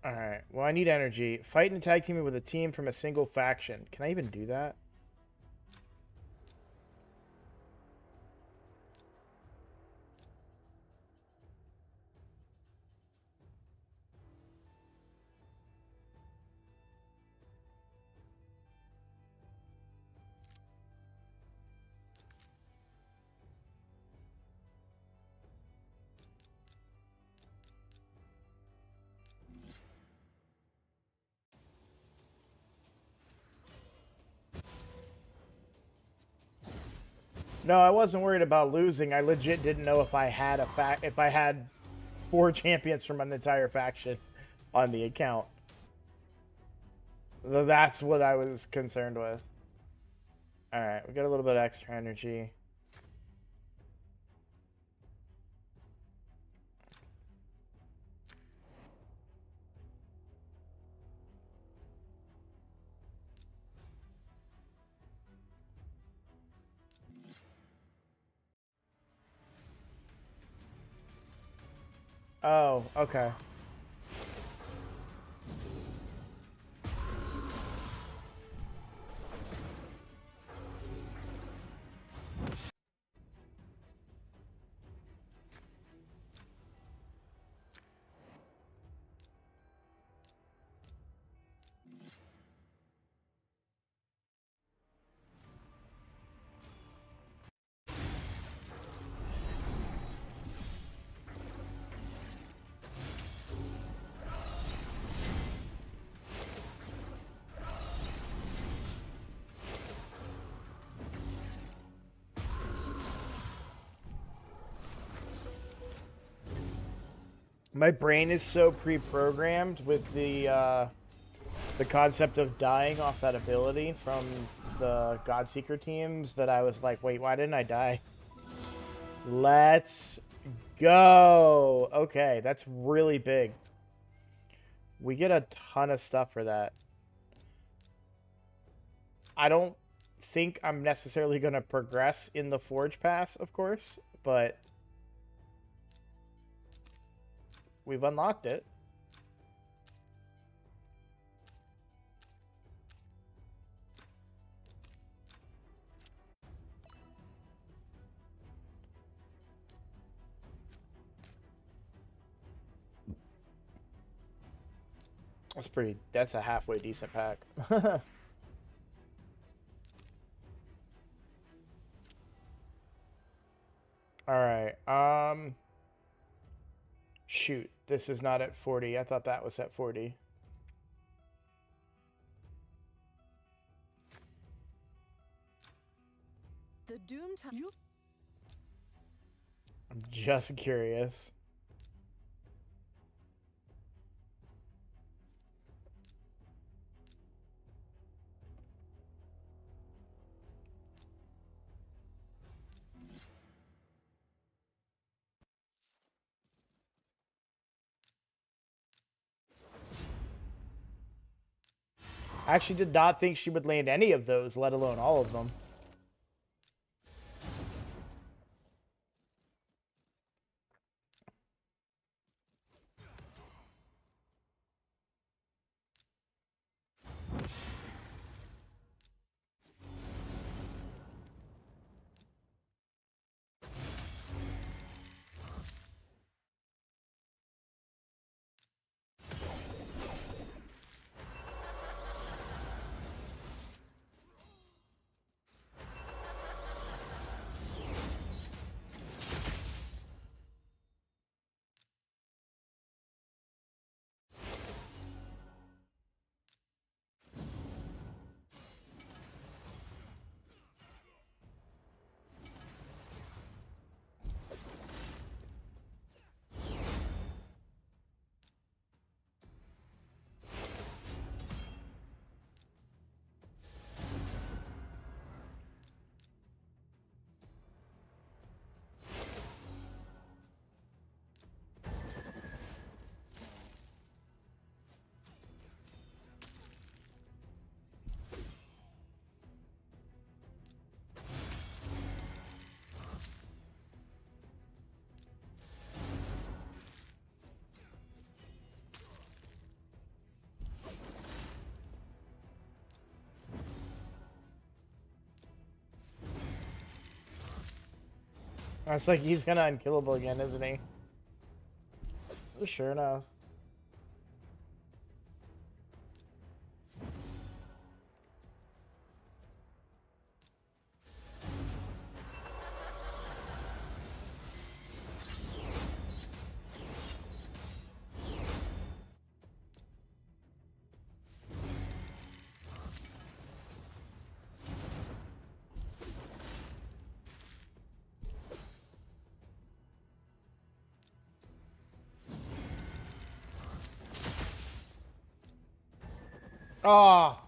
Alright, well I need energy. Fight and tag teaming with a team from a single faction. Can I even do that? No, I wasn't worried about losing. I legit didn't know if I had if I had 4 champions from an entire faction on the account. That's what I was concerned with. Alright, we got a little bit of extra energy. Oh, okay. My brain is so pre-programmed with the concept of dying off that ability from the Godseeker teams that I was like, wait, why didn't I die? Let's go. Okay, that's really big. We get a ton of stuff for that. I don't think I'm necessarily going to progress in the Forge Pass, of course, but we've unlocked it. That's a halfway decent pack. Alright, shoot, this is not at 40. I thought that was at 40. The Doom time. I'm just curious. I actually did not think she would land any of those, let alone all of them. It's like he's gonna unkillable again, isn't he? Sure enough. Oh.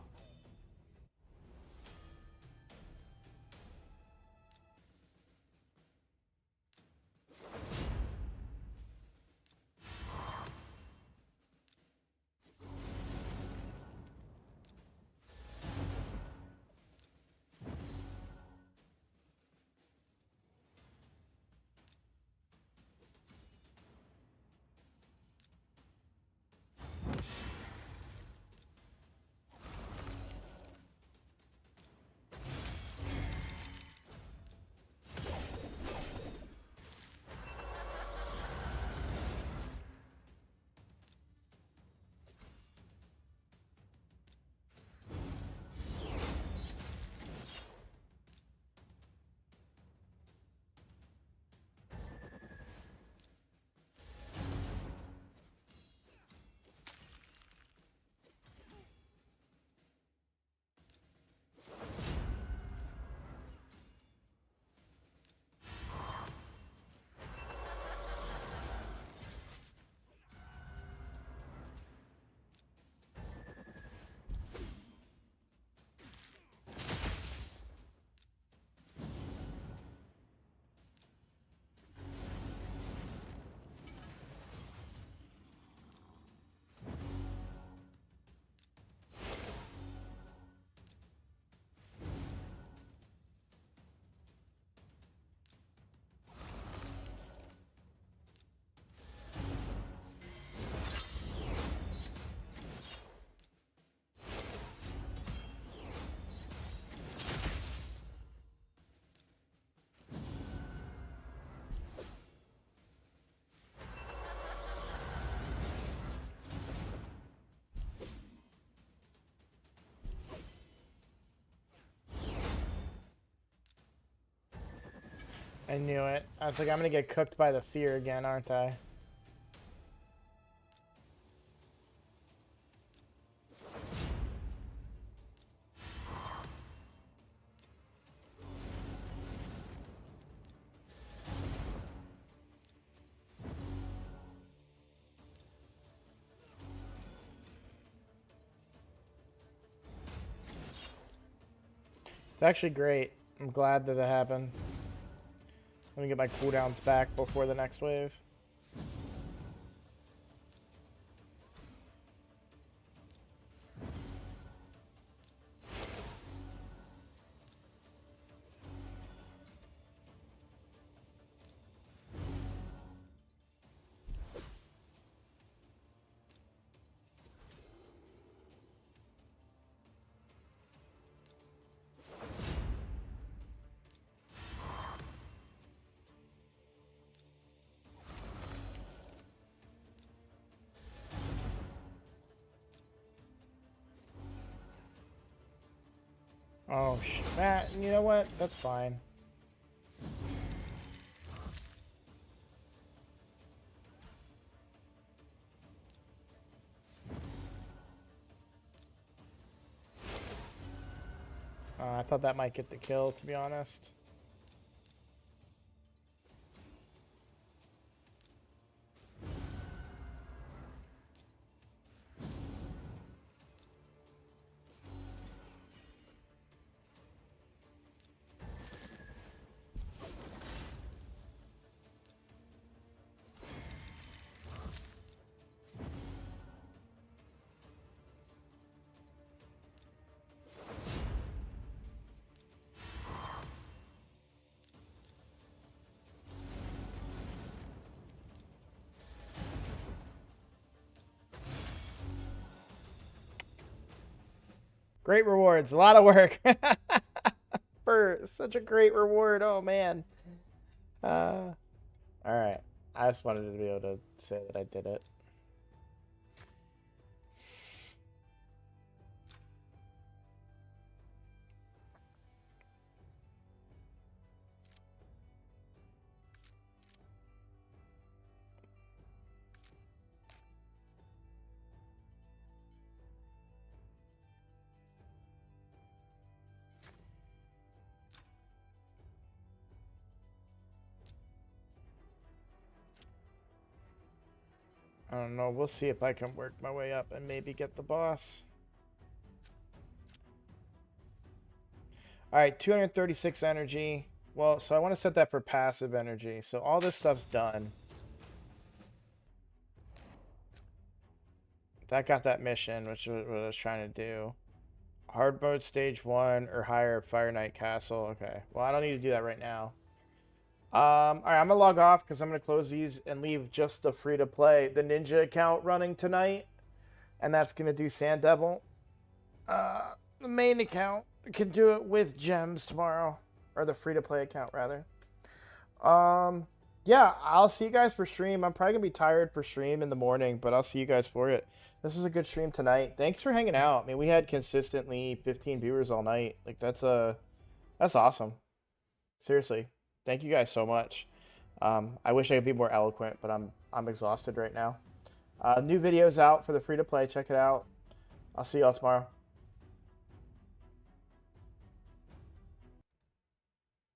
I knew it. I was like, I'm gonna get cooked by the fear again, aren't I? It's actually great. I'm glad that that happened. Let me get my cooldowns back before the next wave. Oh, you know what? That's fine. I thought that might get the kill, to be honest. Great rewards. A lot of work. For such a great reward. Oh, man. Alright. I just wanted to be able to say that I did it. I don't know. We'll see if I can work my way up and maybe get the boss. Alright, 236 energy. Well, so I want to set that for passive energy. So all this stuff's done. That got that mission, which is what I was trying to do. Hard mode stage 1 or higher Fire Knight Castle. Okay. Well, I don't need to do that right now. Alright, I'm gonna log off because I'm gonna close these and leave just the free to play, the Ninja account running tonight. And that's gonna do Sand Devil. The main account can do it with gems tomorrow. Or the free to play account rather. Yeah, I'll see you guys for stream. I'm probably gonna be tired for stream in the morning, but I'll see you guys for it. This is a good stream tonight. Thanks for hanging out. I mean, we had consistently 15 viewers all night. Like that's awesome. Seriously, thank you guys so much. I wish I could be more eloquent, but I'm exhausted right now. New videos out for the free to play. Check it out. I'll see y'all tomorrow.